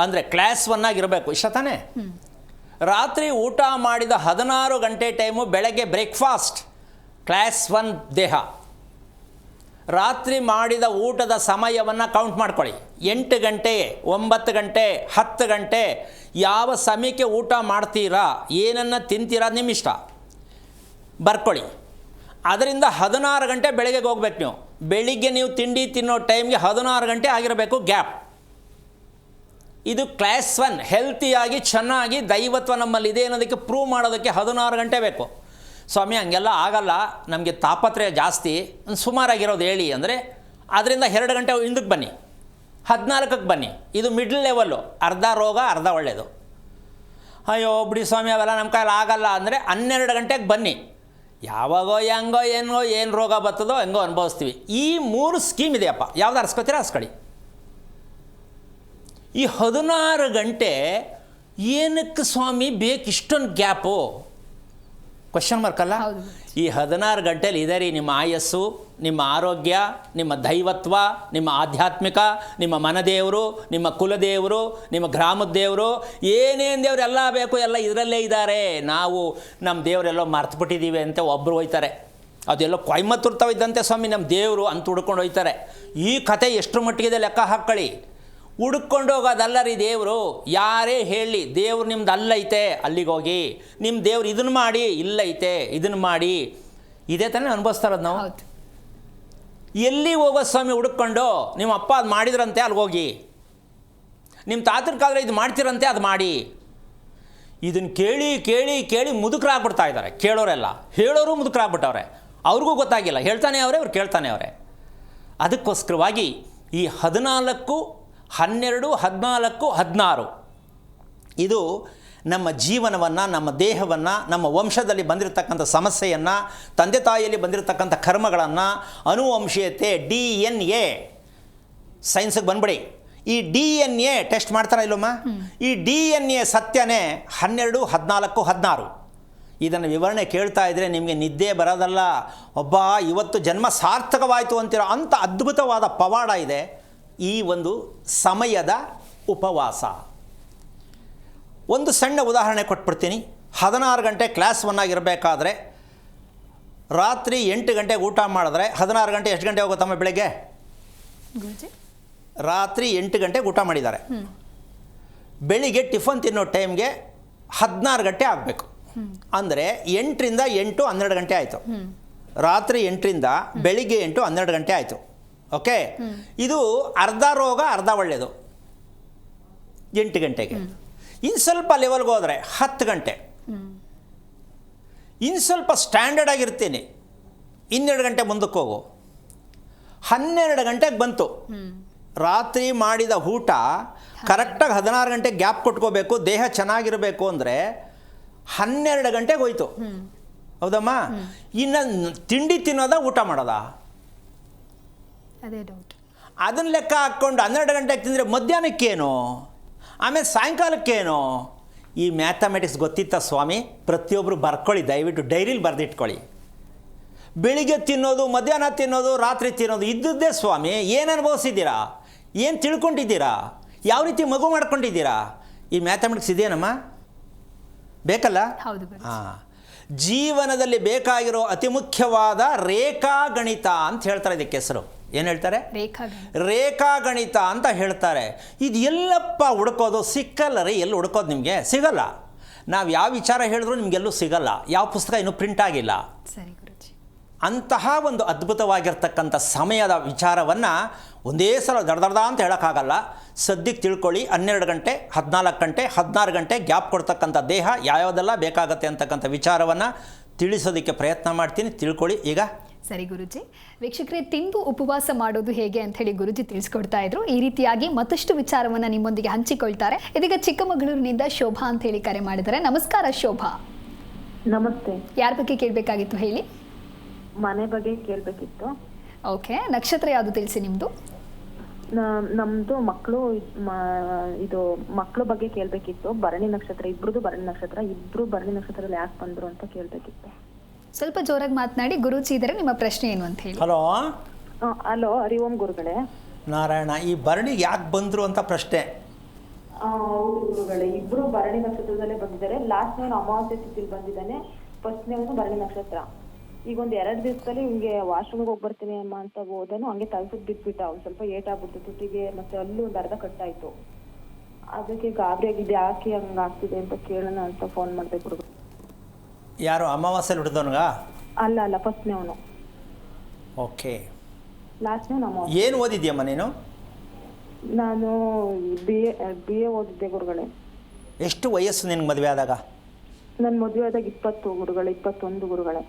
ಅಂದರೆ ಕ್ಲಾಸ್ 1 ಆಗಿರಬೇಕು. ಇಷ್ಟ ತಾನೇ? ರಾತ್ರಿ ಊಟ ಮಾಡಿದ 16 ಗಂಟೆ ಟೈಮು ಬೆಳಗ್ಗೆ ಬ್ರೇಕ್ಫಾಸ್ಟ್, ಕ್ಲಾಸ್ 1 ದೇಹ. ರಾತ್ರಿ ಮಾಡಿದ ಊಟದ ಸಮಯವನ್ನು ಕೌಂಟ್ ಮಾಡ್ಕೊಳ್ಳಿ. 8 ಗಂಟೆ 9 ಗಂಟೆ 10 ಗಂಟೆ ಯಾವ ಸಮಯಕ್ಕೆ ಊಟ ಮಾಡ್ತೀರಾ, ಏನನ್ನು ತಿಂತೀರಾ ನಿಮ್ಮ ಇಷ್ಟ ಬರ್ಕೊಳ್ಳಿ. ಅದರಿಂದ 16 ಗಂಟೆ ಬೆಳಗ್ಗೆಗೆ ಹೋಗ್ಬೇಕು ನೀವು. ಬೆಳಿಗ್ಗೆ ನೀವು ತಿಂಡಿ ತಿನ್ನೋ ಟೈಮ್ಗೆ 16 ಗಂಟೆ ಆಗಿರಬೇಕು ಗ್ಯಾಪ್. ಇದು ಕ್ಲಾಸ್ 1. ಹೆಲ್ತಿಯಾಗಿ ಚೆನ್ನಾಗಿ ದೈವತ್ವ ನಮ್ಮಲ್ಲಿದೆ ಅನ್ನೋದಕ್ಕೆ ಪ್ರೂವ್ ಮಾಡೋದಕ್ಕೆ 16 ಗಂಟೆ ಬೇಕು. ಸ್ವಾಮಿ ಹಂಗೆಲ್ಲ ಆಗಲ್ಲ, ನಮಗೆ ತಾಪತ್ರಯ ಜಾಸ್ತಿ, ಸುಮಾರಾಗಿರೋದು ಹೇಳಿ ಅಂದರೆ ಅದರಿಂದ 2 ಗಂಟೆ ಹಿಂದಕ್ಕೆ ಬನ್ನಿ, 14ಕ್ಕೆ ಬನ್ನಿ. ಇದು ಮಿಡ್ಲ್ ಲೆವೆಲ್ಲು, ಅರ್ಧ ರೋಗ ಅರ್ಧ ಒಳ್ಳೆಯದು. ಅಯ್ಯೋ ಬಿಡಿ ಸ್ವಾಮಿ ಅವೆಲ್ಲ ನಮ್ಮ ಕೈಲಿ ಆಗಲ್ಲ ಅಂದರೆ 12 ಗಂಟೆಗೆ ಬನ್ನಿ. ಯಾವಾಗೋ ಹೆಂಗೋ ಏನು ರೋಗ ಬರ್ತದೋ ಹೆಂಗೋ ಅನುಭವಿಸ್ತೀವಿ. ಈ 3 ಸ್ಕೀಮ್ ಇದೆಯಪ್ಪ, ಯಾವ್ದು ಅರ್ಸ್ಕೊತೀರಾ ಅರ್ಸ್ಕೊಳ್ಳಿ. ಈ 16 ಗಂಟೆ ಏನಕ್ಕೆ ಸ್ವಾಮಿ ಬೇಕು ಇಷ್ಟೊಂದು ಗ್ಯಾಪು? ಕ್ವಶನ್ ಮಾರ್ಕ್ ಅಲ್ಲ? ಈ 16 ಗಂಟೆಯಲ್ಲಿ ಇದೆ ರೀ ನಿಮ್ಮ ಆಯಸ್ಸು, ನಿಮ್ಮ ಆರೋಗ್ಯ, ನಿಮ್ಮ ದೈವತ್ವ, ನಿಮ್ಮ ಆಧ್ಯಾತ್ಮಿಕ, ನಿಮ್ಮ ಮನದೇವರು, ನಿಮ್ಮ ಕುಲದೇವರು, ನಿಮ್ಮ ಗ್ರಾಮದ ದೇವರು, ಏನೇನು ದೇವರು ಎಲ್ಲ ಬೇಕು, ಎಲ್ಲ ಇದರಲ್ಲೇ ಇದ್ದಾರೆ. ನಾವು ನಮ್ಮ ದೇವರೆಲ್ಲೋ ಮರ್ತುಬಿಟ್ಟಿದ್ದೀವಿ ಅಂತ ಒಬ್ಬರು ಹೋಯ್ತಾರೆ. ಅದೆಲ್ಲೋ ಕೊಯಮತ್ತೂರು ಇದ್ದಂತೆ ಸ್ವಾಮಿ ನಮ್ಮ ದೇವರು ಅಂತ ಹುಡ್ಕೊಂಡು ಹೋಯ್ತಾರೆ. ಈ ಕತೆ ಎಷ್ಟು ಮಟ್ಟಿಗಿದೆ ಲೆಕ್ಕ ಹಾಕ್ಕೊಳ್ಳಿ. ಹುಡ್ಕೊಂಡು ಹೋಗೋದಲ್ಲ ರೀ ದೇವರು. ಯಾರೇ ಹೇಳಿ ದೇವ್ರು ನಿಮ್ದು ಅಲ್ಲೈತೆ, ಅಲ್ಲಿಗೆ ಹೋಗಿ. ನಿಮ್ಮ ದೇವ್ರು ಇದನ್ನು ಮಾಡಿ, ಇಲ್ಲೈತೆ ಇದನ್ನು ಮಾಡಿ. ಇದೇ ತಾನೇ ಅನುಭವಿಸ್ತಾ ಇರೋದು ನಾವು. ಎಲ್ಲಿ ಹೋಗೋ ಸ್ವಾಮಿ ಹುಡುಕೊಂಡು? ನಿಮ್ಮ ಅಪ್ಪ ಅದು ಮಾಡಿದ್ರಂತೆ ಅಲ್ಲಿಗೆ ಹೋಗಿ, ನಿಮ್ಮ ತಾತನ ಕಾಲದಲ್ಲಿ ಇದು ಮಾಡ್ತಿರಂತೆ ಅದು ಮಾಡಿ. ಇದನ್ನು ಕೇಳಿ ಕೇಳಿ ಕೇಳಿ ಮುದುಕರಾಗ್ಬಿಡ್ತಾ ಇದ್ದಾರೆ ಕೇಳೋರೆಲ್ಲ. ಹೇಳೋರು ಮುದುಕರಾಗ್ಬಿಟ್ಟವ್ರೆ, ಅವ್ರಿಗೂ ಗೊತ್ತಾಗಿಲ್ಲ. ಹೇಳ್ತಾನೆ ಅವರೇ, ಅವ್ರು ಕೇಳ್ತಾನೆ ಅವರೇ. ಅದಕ್ಕೋಸ್ಕರವಾಗಿ ಈ 14, 12, 14, 16 ಇದು ನಮ್ಮ ಜೀವನವನ್ನು, ನಮ್ಮ ದೇಹವನ್ನು, ನಮ್ಮ ವಂಶದಲ್ಲಿ ಬಂದಿರತಕ್ಕಂಥ ಸಮಸ್ಯೆಯನ್ನು, ತಂದೆ ತಾಯಿಯಲ್ಲಿ ಬಂದಿರತಕ್ಕಂಥ ಕರ್ಮಗಳನ್ನು, ಅನುವಂಶೀಯತೆ DNA ಸೈನ್ಸಿಗೆ ಬಂದ್ಬಿಡಿ. ಈ DNA ಟೆಸ್ಟ್ ಮಾಡ್ತಾರ ಇಲ್ಲಮ್ಮ? ಈ DNA ಸತ್ಯನೇ 12, 14, 16. ಇದನ್ನು ವಿವರಣೆ ಕೇಳ್ತಾ ಇದ್ದರೆ ನಿಮಗೆ ನಿದ್ದೆ ಬರೋದಲ್ಲ. ಇವತ್ತು ಜನ್ಮ ಸಾರ್ಥಕವಾಯಿತು ಅಂತಿರೋ ಅಂಥ ಅದ್ಭುತವಾದ ಪವಾಡ ಇದೆ ಈ ಒಂದು ಸಮಯದ ಉಪವಾಸ. ಒಂದು ಸಣ್ಣ ಉದಾಹರಣೆ ಕೊಟ್ಬಿಡ್ತೀನಿ. 16 ಗಂಟೆ ಕ್ಲಾಸ್ 1 ಆಗಿರಬೇಕಾದ್ರೆ ರಾತ್ರಿ 8 ಗಂಟೆಗೆ ಊಟ ಮಾಡಿದ್ರೆ 16 ಗಂಟೆ ಎಷ್ಟು ಗಂಟೆ ಹೋಗುತ್ತಮ್ಮ ಬೆಳಗ್ಗೆ? ರಾತ್ರಿ 8 ಗಂಟೆಗೆ ಊಟ ಮಾಡಿದ್ದಾರೆ. ಬೆಳಿಗ್ಗೆ ಟಿಫನ್ ತಿನ್ನೋ ಟೈಮ್ಗೆ 16 ಗಂಟೆ ಆಗಬೇಕು. ಅಂದರೆ 8ರಿಂದ 8 12 ಗಂಟೆ ಆಯಿತು. ರಾತ್ರಿ 8ರಿಂದ ಬೆಳಿಗ್ಗೆ 8 12 ಗಂಟೆ ಆಯಿತು. ಓಕೆ, ಇದು ಅರ್ಧ ರೋಗ ಅರ್ಧ ಒಳ್ಳೆಯದು. 8 ಗಂಟೆಗೆ ಇನ್ನು ಸ್ವಲ್ಪ ಲೆವೆಲ್ಗೆ ಹೋದರೆ 10 ಗಂಟೆ, ಇನ್ನು ಸ್ವಲ್ಪ ಸ್ಟ್ಯಾಂಡರ್ಡ್ ಆಗಿರ್ತೀನಿ, 12 ಗಂಟೆ ಮುಂದಕ್ಕೆ ಹೋಗು. 12 ಗಂಟೆಗೆ ಬಂತು. ರಾತ್ರಿ ಮಾಡಿದ ಊಟ ಕರೆಕ್ಟಾಗಿ 16 ಗಂಟೆ ಗ್ಯಾಪ್ ಕೊಟ್ಕೋಬೇಕು, ದೇಹ ಚೆನ್ನಾಗಿರಬೇಕು ಅಂದರೆ 12 ಗಂಟೆಗೆ ಹೋಯ್ತು. ಹೌದಮ್ಮ? ಇನ್ನು ತಿಂಡಿ ತಿನ್ನೋದ ಊಟ ಮಾಡೋದ? ಅದೇ ಡೌಟ್. ಅದನ್ನ ಲೆಕ್ಕ ಹಾಕ್ಕೊಂಡು 12 ಗಂಟೆಗೆ ತಿಂದರೆ ಮಧ್ಯಾಹ್ನಕ್ಕೇನು, ಆಮೇಲೆ ಸಾಯಂಕಾಲಕ್ಕೇನು? ಈ ಮ್ಯಾಥಮೆಟಿಕ್ಸ್ ಗೊತ್ತಿತ್ತ ಸ್ವಾಮಿ? ಪ್ರತಿಯೊಬ್ಬರು ಬರ್ಕೊಳ್ಳಿ, ದಯವಿಟ್ಟು ಡೈರಿಲಿ ಬರೆದಿಟ್ಕೊಳ್ಳಿ. ಬೆಳಿಗ್ಗೆ ತಿನ್ನೋದು, ಮಧ್ಯಾಹ್ನ ತಿನ್ನೋದು, ರಾತ್ರಿ ತಿನ್ನೋದು ಇದ್ದದ್ದೇ ಸ್ವಾಮಿ. ಏನು ಅನುಭವಿಸಿದ್ದೀರಾ? ಏನು ತಿಳ್ಕೊಂಡಿದ್ದೀರಾ? ಯಾವ ರೀತಿ ಮಗು ಮಾಡ್ಕೊಂಡಿದ್ದೀರಾ? ಈ ಮ್ಯಾಥಮೆಟಿಕ್ಸ್ ಇದೆಯೇನಮ್ಮ? ಬೇಕಲ್ಲ? ಹೌದು. ಹಾಂ, ಜೀವನದಲ್ಲಿ ಬೇಕಾಗಿರೋ ಅತಿ ಮುಖ್ಯವಾದ ರೇಖಾಗಣಿತ ಅಂತ ಹೇಳ್ತಾರೆ. ಇದಕ್ಕೆ ಹೆಸರು ಏನು ಹೇಳ್ತಾರೆ? ರೇಖಾಗಣಿತ ಅಂತ ಹೇಳ್ತಾರೆ. ಇದು ಎಲ್ಲಪ್ಪ ಹುಡ್ಕೋದು? ಸಿಕ್ಕಲ್ಲ ರೀ. ಎಲ್ಲಿ ಹುಡ್ಕೋದು? ನಿಮಗೆ ಸಿಗಲ್ಲ. ನಾವು ಯಾವ ವಿಚಾರ ಹೇಳಿದ್ರು ನಿಮಗೆಲ್ಲೂ ಸಿಗಲ್ಲ. ಯಾವ ಪುಸ್ತಕ ಇನ್ನೂ ಪ್ರಿಂಟ್ ಆಗಿಲ್ಲ. ಸರಿ ಗುರುಜಿ. ಅಂತಹ ಒಂದು ಅದ್ಭುತವಾಗಿರ್ತಕ್ಕಂಥ ಸಮಯದ ವಿಚಾರವನ್ನು ಒಂದೇ ಸಲ ದಡ್ದಡ್ದ ಅಂತ ಹೇಳೋಕ್ಕಾಗಲ್ಲ. ಸದ್ಯಕ್ಕೆ ತಿಳ್ಕೊಳ್ಳಿ. 12 ಗಂಟೆ, 14 ಗಂಟೆ, 16 ಗಂಟೆ ಗ್ಯಾಪ್ ಕೊಡ್ತಕ್ಕಂಥ ದೇಹ ಯಾವ್ಯಾವುದೆಲ್ಲ ಬೇಕಾಗತ್ತೆ ಅಂತಕ್ಕಂಥ ವಿಚಾರವನ್ನು ತಿಳಿಸೋದಕ್ಕೆ ಪ್ರಯತ್ನ ಮಾಡ್ತೀನಿ. ತಿಳ್ಕೊಳ್ಳಿ ಈಗ. ಸರಿ ಗುರುಜಿ. ವೀಕ್ಷಕರೇ, ತಿಂದು ಉಪವಾಸ ಮಾಡೋದು ಹೇಗೆ ಅಂತ ಹೇಳಿ ಗುರುಜಿ ತಿಳಿಸ್ಕೊಡ್ತಾ ಇದ್ರು. ಈ ರೀತಿಯಾಗಿ ಮತ್ತಷ್ಟು ವಿಚಾರವನ್ನು ನಿಮ್ಮೊಂದಿಗೆ ಹಂಚಿಕೊಳ್ತಾರೆ. ಇದೀಗ ಚಿಕ್ಕಮಗಳೂರಿನಿಂದ ಶೋಭಾ ಅಂತ ಹೇಳಿ ಕರೆ ಮಾಡಿದ್ದಾರೆ. ನಮಸ್ಕಾರ ಶೋಭಾ. ನಮಸ್ತೆ. ಯಾರ ಬಗ್ಗೆ ಕೇಳಬೇಕಾಗಿತ್ತು ಹೇಳಿ? ಮನೆ ಬಗ್ಗೆ ಕೇಳಬೇಕಿತ್ತು. ಓಕೆ, ನಕ್ಷತ್ರ ಯಾವುದು ತಿಳಿಸಿ ನಿಮ್ಮದು? ನಮ್ದು ಮಕ್ಕಳು, ಇದು ಮಕ್ಕಳ ಬಗ್ಗೆ ಕೇಳಬೇಕಿತ್ತು. ಭರಣಿ ನಕ್ಷತ್ರ, ಇಬ್ರದ್ದು ಭರಣಿ ನಕ್ಷತ್ರ. ಇಬ್ರು ಭರಣಿ ನಕ್ಷತ್ರದಲ್ಲಿ ಯಾಕೆ ಬಂದ್ರು ಅಂತ ಕೇಳಬೇಕಿತ್ತು. ಸ್ವಲ್ಪ ಜೋರಾಗಿ ಮಾತನಾಡಿ. ಗುರುಜಿ ಇದ್ದಾರೆ, ನಿಮ್ಮ ಪ್ರಶ್ನೆ ಏನು ಅಂತ ಹೇಳಿ. ಹಲೋ. ಹಲೋ, ಹರಿ ಓಂ ಗುರುಗಳೇ. ನಾರಾಯಣ, ಈ ಭರಣಿಗೆ ಯಾಕೆ ಬಂದರು ಅಂತ ಪ್ರಶ್ನೆ. ಹೌದು ಗುರುಗಳೇ, ಇಬ್ರು ಭರಣಿ ನಕ್ಷತ್ರದಲ್ಲೇ ಬಂದಿದ್ದಾರೆ. ಲಾಸ್ಟ್ ನೇವನು ಅಮಾವಾಸ್ಯೆ ತಿಥಿಲಿ ಬಂದಿದ್ದಾನೆ, ಫಸ್ಟ್ ನೇವನು ಭರಣಿ ನಕ್ಷತ್ರ. ಈಗ ಒಂದು 2 ದಿವಸದಲ್ಲಿ ಹಿಂಗೆ ವಾಶ್ರೂಮ್ಗೆ ಹೋಗಿ ಬರ್ತೀನಿ ಅಮ್ಮ ಅಂತ ಹೋದನು. ಹಂಗೆ ತಲುಪಿದ್ ಬಿಟ್ಬಿಟ್ಟ. ಅವ್ನು ಸ್ವಲ್ಪ ಏಟಾಗ್ಬಿಡ್ತು ತುಟಿಗೆ, ಮತ್ತೆ ಅಲ್ಲೂ ಒಂದು ಅರ್ಧ ಕಟ್ಟಾಯ್ತು. ಅದಕ್ಕೆ ಗಾಬರಿ ಆಗಿದೆ, ಯಾಕೆ ಹಂಗೆ ಆಗ್ತಿದೆ ಅಂತ ಕೇಳೋಣ ಅಂತ ಫೋನ್ ಮಾಡಿದೆ ಗುರುಗಳು. ಯಾರು ಅಮಾವಾಸ್ಯೆಲಿ ಹುಟ್ಟಿದವನಿಗ? ಅಲ್ಲ, ಫಸ್ಟ್ ನೇವನು. ಓಕೆ. ಲಾಸ್ಟ್ ನೇವನು ಅಮಾವಾಸ್ಯೆ. ಏನು ಓದಿದ್ಯಮ್ಮ ನೀನು? ನಾನು ಬಿ ಎ ಓದಿದ್ದೆ ಗುರುಗಳೇ. ಎಷ್ಟು ವಯಸ್ಸು ನಿನ್ಗೆ ಮದುವೆ ಆದಾಗ? ನನ್ನ ಮದುವೆ ಆದಾಗ 20 ಗುರುಗಳೇ, 21 ಗುರುಗಳೇ.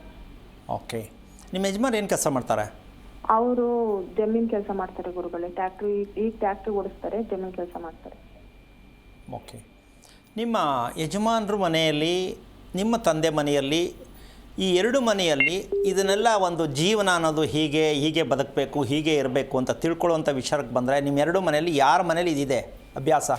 ಓಕೆ. ನಿಮ್ಮ ಯಜಮಾನ್ ಏನು ಕೆಲಸ ಮಾಡ್ತಾರೆ? ಅವರು ಜಮೀನ್ ಕೆಲಸ ಮಾಡ್ತಾರೆ ಗುರುಗಳೇ. ಟ್ಯಾಕ್ಟ್ರಿ ಓಡಿಸ್ತಾರೆ, ಜಮೀನ್ ಕೆಲಸ ಮಾಡ್ತಾರೆ. ಓಕೆ. ನಿಮ್ಮ ಯಜಮಾನ್ರ ಮನೆಯಲ್ಲಿ, ನಿಮ್ಮ ತಂದೆ ಮನೆಯಲ್ಲಿ, ಈ 2 ಮನೆಯಲ್ಲಿ ಇದನ್ನೆಲ್ಲ ಒಂದು ಜೀವನ ಅನ್ನೋದು ಹೀಗೆ ಬದುಕಬೇಕು, ಹೀಗೆ ಇರಬೇಕು ಅಂತ ತಿಳ್ಕೊಳ್ಳುವಂಥ ವಿಚಾರಕ್ಕೆ ಬಂದರೆ ನಿಮ್ಮ 2 ಮನೆಯಲ್ಲಿ ಯಾರ ಮನೇಲಿ ಇದಿದೆ ಅಭ್ಯಾಸ?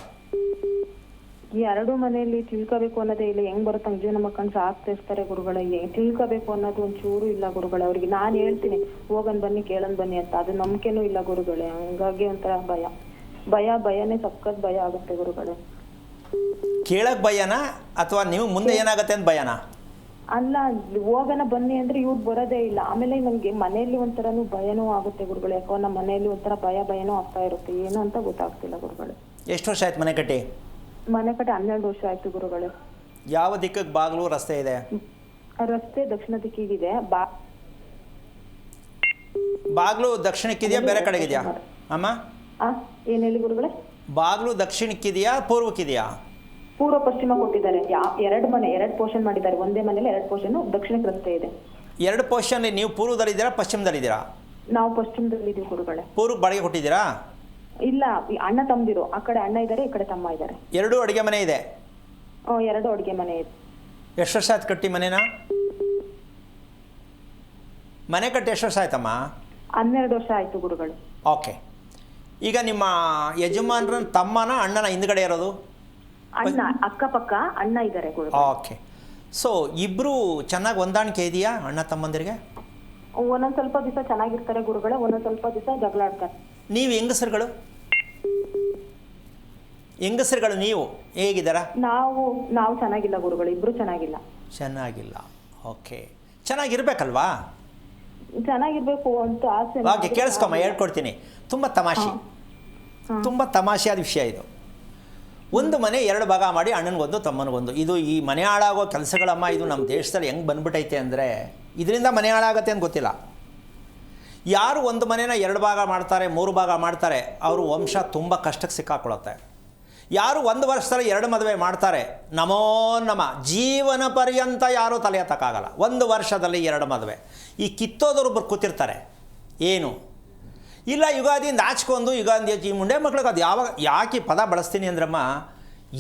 ಈ 2 ಮನೆಯಲ್ಲಿ ತಿಳ್ಕೋಬೇಕು ಅನ್ನೋದೇ ಇಲ್ಲ. ಹೆಂಗ್ ಬರುತ್ತೆ ಜೀವನ ಮಾಡ್ಕೊಂಡು ಸಾಕ್ತಿರ್ತಾರೆ ಗುರುಗಳೇ. ತಿಳ್ಕೋಬೇಕು ಅನ್ನೋದು ಒಂಚೂರು ಇಲ್ಲ ಗುರುಗಳೇ. ಅವ್ರಿಗೆ ನಾನು ಹೇಳ್ತೀನಿ ಹೋಗನ್ ಬನ್ನಿ, ಕೇಳನ್ ಬನ್ನಿ ಅಂತ, ಅದು ನಂಬಿಕೆನೂ ಇಲ್ಲ ಗುರುಗಳೇ. ಹಂಗಾಗಿ ಒಂಥರ ಭಯನೇ ಸಕ್ಕತ್ ಭಯ ಆಗುತ್ತೆ ಗುರುಗಳೇ. ಕೇಳಕ್ಕೆ ಭಯನಾ ಅಥವಾ ನೀವು ಮುಂದೆ ಏನಾಗುತ್ತೆ ಅಂತ ಭಯನಾ? ಅಲ್ಲ, ಹೋಗನ ಬನ್ನಿ ಅಂದ್ರೆ ಇವ್ರು ಬರೋದೇ ಇಲ್ಲ. ಆಮೇಲೆ ನಮ್ಗೆ ಮನೆಯಲ್ಲಿ ಒಂಥರನೂ ಭಯನೂ ಆಗುತ್ತೆ ಗುರುಗಳೇ. ಯಾಕೋ ನಮ್ಮ ಮನೆಯಲ್ಲಿ ಒಂಥರ ಭಯನೂ ಆಗ್ತಾ ಇರುತ್ತೆ. ಏನು ಅಂತ ಗೊತ್ತಾಗ್ತಿಲ್ಲ ಗುರುಗಳೇ. ಎಷ್ಟು ವರ್ಷ ಆಯ್ತು ಮನೆ ಕಟ್ಟಿ? ಮನೆ ಕಟ್ಟಿ 12 ವರ್ಷ ಆಯ್ತು ಗುರುಗಳೇ. ಯಾವ ದಿಕ್ಕಿಗೆ ಬಾಗಿಲು ರಸ್ತೆ ಇದೆ? ರಸ್ತೆ ದಕ್ಷಿಣ ದಿಕ್ಕಿಗಿದೆ. ಬಾಗಿಲು ದಕ್ಷಿಣಕ್ಕಿದೆಯಾ ಬೇರೆ ಕಡೆಗಿದೆಯಾ ಅಮ್ಮ? ಏನ್ ಹೇಳಿ ಗುರುಗಳೇ? ಬಾಗಿಲು ದಕ್ಷಿಣಕ್ಕಿದೆಯಾ ಪೂರ್ವಕ್ಕಿದೆಯಾ? ಪೂರ್ವ ಪಶ್ಚಿಮ ಕೊಟ್ಟಿದ್ದಾರೆ. 2 ಪೋರ್ಷನ್ ಮಾಡಿದ್ದಾರೆ. ಒಂದೇ ಮನೇಲಿ 2 ಪೋರ್ಷನ್. ದಕ್ಷಿಣಕ್ಕೆ ರಸ್ತೆ ಇದೆ. 2 ಪೋರ್ಷನ್. ನೀವು ಪೂರ್ವದಲ್ಲಿದ್ದೀರಾ ಪಶ್ಚಿಮದಲ್ಲಿದ್ದೀರಾ? ನಾವು ಪಶ್ಚಿಮದಲ್ಲಿ ಇದೀವಿ ಗುರುಗಳೇ. ಪೂರ್ವಕ್ಕೆ ಬಾಡಿಗೆ ಕೊಟ್ಟಿದ್ದೀರಾ? ಇಲ್ಲ, ಅಣ್ಣ ತಮ್ಮದಿರು. ಆ ಕಡೆ ಅಣ್ಣ ಇದ್ದಾರೆ, ಈ ಕಡೆ ತಮ್ಮ ಇದ್ದಾರೆ. 2 ಅಡುಗೆ ಮನೆ ಇದೆ? 2 ಅಡುಗೆ ಮನೆ ಇದೆ. ಎಷ್ಟು ವರ್ಷ ಆಯ್ತು ಕಟ್ಟಿ ಮನೇನ? ಮನೆ ಕಟ್ಟಿ ಎಷ್ಟು ವರ್ಷ ಆಯ್ತಮ್ಮ? 12 ವರ್ಷ ಆಯ್ತು ಗುರುಗಳು. ಓಕೆ. ಈಗ ನಿಮ್ಮ ಯಜಮಾನ್ರ ತಮ್ಮನ ಅಣ್ಣನ ಹಿಂದ್ಗಡೆ ಇರೋದು? ಅಣ್ಣ ಅಕ್ಕಪಕ್ಕ ಅಣ್ಣ ಇದ್ದಾರೆ ಗುರು. ಓಕೆ. ಸೊ ಇಬ್ರು ಚೆನ್ನಾಗಿ ಹೊಂದಾಣಿಕೆ ಇದೆಯಾ ಅಣ್ಣ ತಮ್ಮಂದಿರಿಗೆ? ಒಂದೊಂದು ಸ್ವಲ್ಪ ದಿವಸ ಚೆನ್ನಾಗಿರ್ತಾರೆ ಗುರುಗಳೇ, ಒಂದೊಂದು ಸ್ವಲ್ಪ ದಿವಸ ಜಗಳ ಆಡ್ತಾರೆ. ನೀವು ಹೆಂಗಸರುಗಳು ನೀವು ಹೇಗಿದ್ದೀರಾ? ನಾವು ಚೆನ್ನಾಗಿಲ್ಲ ಗುರುಗಳು, ಇಬ್ರು ಚೆನ್ನಾಗಿಲ್ಲ. ಓಕೆ. ಚೆನ್ನಾಗಿರ್ಬೇಕಲ್ವಾ? ಚೆನ್ನಾಗಿರ್ಬೇಕು ಅಂತ ಆಸೆ. ಕೇಳಿಸ್ಕೊಮ್ಮ, ಹೇಳ್ಕೊಡ್ತೀನಿ. ತುಂಬ ತಮಾಷೆಯಾದ ವಿಷಯ ಇದು. ಒಂದು ಮನೆ 2 ಭಾಗ ಮಾಡಿ ಅಣ್ಣನಿಗೊಂದು ತಮ್ಮನಿಗೊಂದು. ಇದು ಈ ಮನೆ ಹಾಳಾಗೋ ಕೆಲಸಗಳಮ್ಮ, ಇದು ನಮ್ಮ ದೇಶದಲ್ಲಿ ಹೆಂಗೆ ಬಂದ್ಬಿಟ್ಟೈತೆ ಅಂದರೆ ಇದರಿಂದ ಮನೆ ಹಾಳಾಗತ್ತೆ ಅಂತ ಗೊತ್ತಿಲ್ಲ. ಯಾರು ಒಂದು ಮನೆನ 2 ಭಾಗ ಮಾಡ್ತಾರೆ, 3 ಭಾಗ ಮಾಡ್ತಾರೆ, ಅವರು ವಂಶ ತುಂಬ ಕಷ್ಟಕ್ಕೆ ಸಿಕ್ಕಾಕೊಳ್ಳುತ್ತೆ. ಯಾರು 1 ವರ್ಷದಲ್ಲಿ 2 ಮದುವೆ ಮಾಡ್ತಾರೆ, ನಮೋ ನಮ, ಜೀವನ ಪರ್ಯಂತ ಯಾರೂ ತಲೆ ಎತ್ತಕ್ಕಾಗಲ್ಲ. 1 ವರ್ಷದಲ್ಲಿ 2 ಮದುವೆ. ಈ ಕಿತ್ತೋದರೊಬ್ಬರು ಕೂತಿರ್ತಾರೆ, ಏನು ಇಲ್ಲ ಯುಗಾದಿಯಿಂದ ಆಚ್ಕೊಂಡು ಯುಗಾದಿ ಈ ಮುಂಡೆ ಮಕ್ಳಿಗೆ ಅದು ಯಾಕೆ ಪದ ಬಳಸ್ತೀನಿ ಅಂದ್ರಮ್ಮ,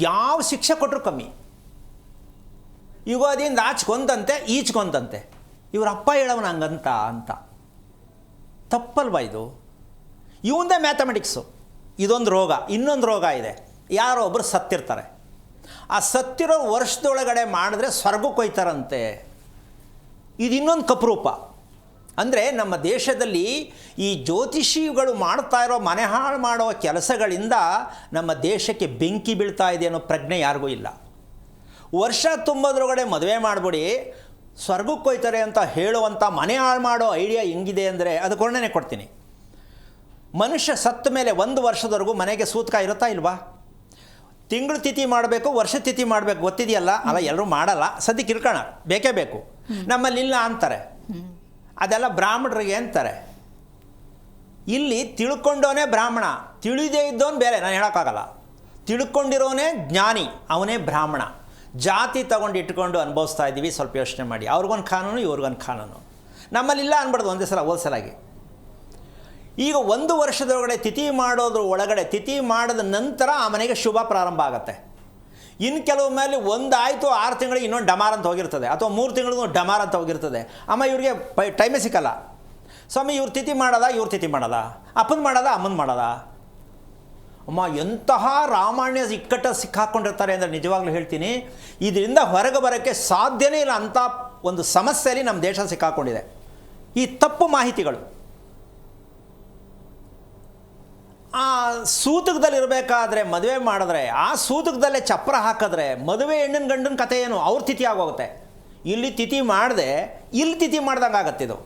ಯಾವ ಶಿಕ್ಷೆ ಕೊಟ್ಟರು ಕಮ್ಮಿ. ಯುಗಾದಿಯಿಂದ ಆಚ್ಕೊಂತಂತೆ ಈಚ್ಕೊಂತಂತೆ, ಇವ್ರ ಅಪ್ಪ ಹೇಳವನ ಹಂಗಂತ ಅಂತ. ತಪ್ಪಲ್ವಾ ಇದು? ಇವಂದೇ ಮ್ಯಾಥಮೆಟಿಕ್ಸು. ಇದೊಂದು ರೋಗ. ಇನ್ನೊಂದು ರೋಗ ಇದೆ, ಯಾರೋ ಒಬ್ಬರು ಸತ್ತಿರ್ತಾರೆ, ಆ ಸತ್ತಿರೋ ವರ್ಷದೊಳಗಡೆ ಮಾಡಿದ್ರೆ ಸ್ವರ್ಗಕ್ಕೆ ಹೋಯ್ತಾರಂತೆ. ಇದು ಇನ್ನೊಂದು ಕಪ್ರೂಪ. ಅಂದರೆ ನಮ್ಮ ದೇಶದಲ್ಲಿ ಈ ಜ್ಯೋತಿಷಿಗಳು ಮಾಡ್ತಾ ಇರೋ ಮನೆ ಹಾಳು ಮಾಡೋ ಕೆಲಸಗಳಿಂದ ನಮ್ಮ ದೇಶಕ್ಕೆ ಬೆಂಕಿ ಬೀಳ್ತಾ ಇದೆ ಅನ್ನೋ ಪ್ರಜ್ಞೆ ಯಾರಿಗೂ ಇಲ್ಲ. ವರ್ಷ ತುಂಬೋದ್ರೊಳಗಡೆ ಮದುವೆ ಮಾಡಿಬಿಡಿ ಸ್ವರ್ಗಕ್ಕೆ ಹೋಯ್ತಾರೆ ಅಂತ ಹೇಳುವಂಥ ಮನೆ ಹಾಳು ಮಾಡೋ ಐಡಿಯಾ ಹೆಂಗಿದೆ ಅಂದರೆ ಅದಕ್ಕೆ ವರ್ಣನೆ ಕೊಡ್ತೀನಿ. ಮನುಷ್ಯ ಸತ್ತ ಮೇಲೆ 1 ವರ್ಷದವರೆಗೂ ಮನೆಗೆ ಸೂತಕ ಇರುತ್ತಾ ಇಲ್ವಾ? ತಿಂಗಳು ತಿಥಿ ಮಾಡಬೇಕು, ವರ್ಷ ತಿಥಿ ಮಾಡಬೇಕು, ಗೊತ್ತಿದೆಯಲ್ಲ? ಅಲ್ಲ, ಎಲ್ಲರೂ ಮಾಡಲ್ಲ, ಸದ್ಯಕ್ಕೆ ಇರ್ಕೋಣ, ಬೇಕೇ ಬೇಕು. ನಮ್ಮಲ್ಲಿಲ್ಲ ಅಂತಾರೆ. ಅದೆಲ್ಲ ಬ್ರಾಹ್ಮಣರಿಗೆ ಅಂತಾರೆ. ಇಲ್ಲಿ ತಿಳ್ಕೊಂಡವನೇ ಬ್ರಾಹ್ಮಣ, ತಿಳಿದೇ ಇದ್ದವನು ಬೇರೆ. ನಾನು ಹೇಳೋಕ್ಕಾಗಲ್ಲ. ತಿಳ್ಕೊಂಡಿರೋನೇ ಜ್ಞಾನಿ, ಅವನೇ ಬ್ರಾಹ್ಮಣ. ಜಾತಿ ತಗೊಂಡು ಇಟ್ಕೊಂಡು ಅನುಭವಿಸ್ತಾ ಇದ್ದೀವಿ. ಸ್ವಲ್ಪ ಯೋಚನೆ ಮಾಡಿ. ಅವ್ರಿಗೊಂದು ಕಾನೂನು, ಇವ್ರಿಗೊಂದು ಕಾನೂನು. ನಮ್ಮಲ್ಲಿಲ್ಲ ಅನ್ಬಾರ್ದು ಒಂದೇ ಸಲ, ಹೋಲ್ಸಲಾಗಿ. ಈಗ 1 ವರ್ಷದೊಳಗಡೆ ತಿಥಿ ಮಾಡೋದ್ರ ಒಳಗಡೆ, ತಿಥಿ ಮಾಡಿದ ನಂತರ ಆ ಮನೆಗೆ ಶುಭ ಪ್ರಾರಂಭ ಆಗುತ್ತೆ. ಇನ್ನು ಕೆಲವು ಮೇಲೆ 1 ಆಯಿತು 6 ತಿಂಗಳಿಗೆ ಇನ್ನೊಂದು ಡಮಾರ್ ಅಂತ ಹೋಗಿರ್ತದೆ, ಅಥವಾ 3 ತಿಂಗಳಿಗೂ ಡಮಾರ್ ಅಂತ ಹೋಗಿರ್ತದೆ. ಅಮ್ಮ ಇವ್ರಿಗೆ ಟೈಮೇ ಸಿಕ್ಕಲ್ಲ. ಸ್ವಾಮಿ ಇವ್ರು ತಿಥಿ ಮಾಡೋದ, ಇವ್ರು ತಿಥಿ ಮಾಡೋದ, ಅಪ್ಪನ ಮಾಡೋದ, ಅಮ್ಮನ ಮಾಡೋದ? ಅಮ್ಮ ಎಂತಹ ರಾಮಾಯಣ ಇಕ್ಕಟ್ಟ ಸಿಕ್ಕಾಕೊಂಡಿರ್ತಾರೆ ಅಂದರೆ ನಿಜವಾಗ್ಲೂ ಹೇಳ್ತೀನಿ, ಇದರಿಂದ ಹೊರಗೆ ಬರೋಕ್ಕೆ ಸಾಧ್ಯನೇ ಇಲ್ಲ. ಅಂಥ ಒಂದು ಸಮಸ್ಯೆಯಲ್ಲಿ ನಮ್ಮ ದೇಶ ಸಿಕ್ಕಾಕೊಂಡಿದೆ. ಈ ತಪ್ಪು ಮಾಹಿತಿಗಳು. ಆ ಸೂತಕದಲ್ಲಿರಬೇಕಾದ್ರೆ ಮದುವೆ ಮಾಡಿದ್ರೆ, ಆ ಸೂತಕದಲ್ಲೇ ಚಪ್ರ ಹಾಕಿದ್ರೆ ಮದುವೆ ಹೆಣ್ಣಿನ ಗಂಡನ ಕಥೆ ಏನು? ಅವ್ರ ತಿಥಿ ಆಗೋಗುತ್ತೆ. ಇಲ್ಲಿ ತಿಥಿ ಮಾಡಿದೆ, ಇಲ್ಲಿ ತಿಥಿ ಮಾಡ್ದಂಗೆ ಆಗತ್ತಿದು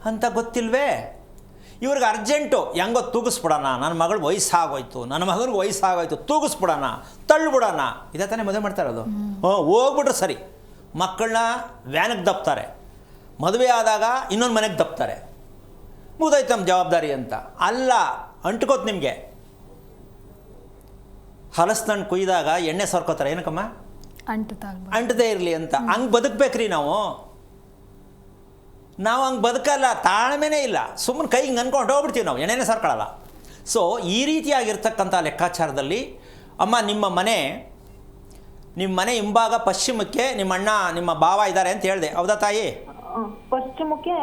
ಅಂತ ಗೊತ್ತಿಲ್ವೇ? ಇವ್ರಿಗೆ ಅರ್ಜೆಂಟು, ಹೆಂಗೋ ತೂಗಿಸ್ಬಿಡೋಣ, ನನ್ನ ಮಗಳು ವಯಸ್ಸಾಗೋಯ್ತು, ನನ್ನ ಮಗನಿಗೆ ವಯಸ್ಸಾಗೋಯ್ತು, ತೂಗಿಸ್ಬಿಡೋಣ, ತಳ್ಳಿಬಿಡೋಣ, ಇದೇ ತಾನೇ ಮದುವೆ ಮಾಡ್ತಾ ಇರೋದು. ಹೋಗ್ಬಿಟ್ರೆ ಸರಿ. ಮಕ್ಕಳನ್ನ ವ್ಯಾನಿಗೆ ದಪ್ತಾರೆ, ಮದುವೆ ಆದಾಗ ಇನ್ನೊಂದು ಮನೆಗೆ ದಪ್ತಾರೆ, ಮುಗ್ದೋಯ್ತು ನಮ್ಮ ಜವಾಬ್ದಾರಿ ಅಂತ. ಅಲ್ಲ, ಅಂಟ್ಕೋತು ನಿಮಗೆ. ಹಲಸಿನಣ್ಣು ಕುಯ್ದಾಗ ಎಣ್ಣೆ ಸರ್ಕೋತಾರೆ, ಏನಕ್ಕಮ್ಮ? ಅಂಟದೇ ಇರಲಿ ಅಂತ. ಹಂಗೆ ಬದುಕಬೇಕ್ರಿ ನಾವು ಹಂಗೆ ಬದುಕಲ್ಲ, ತಾಳ್ಮೆನೇ ಇಲ್ಲ. ಸುಮ್ಮನೆ ಕೈ ಹಿಂಗೆ ಅನ್ಕೊಂಡು ಹೋಗ್ಬಿಡ್ತೀವಿ ನಾವು, ಎಣ್ಣೆನೇ ಸರ್ಕೊಳ್ಳಲ್ಲ. ಸೊ ಈ ರೀತಿಯಾಗಿರ್ತಕ್ಕಂಥ ಲೆಕ್ಕಾಚಾರದಲ್ಲಿ ಅಮ್ಮ, ನಿಮ್ಮ ಮನೆ ಹಿಂಭಾಗ ಪಶ್ಚಿಮಕ್ಕೆ ನಿಮ್ಮ ಅಣ್ಣ ನಿಮ್ಮ ಭಾವ ಇದ್ದಾರೆ ಅಂತ ಹೇಳಿದೆ, ಹೌದಾ ತಾಯಿ? ಪಶ್ಚಿಮಕ್ಕೆ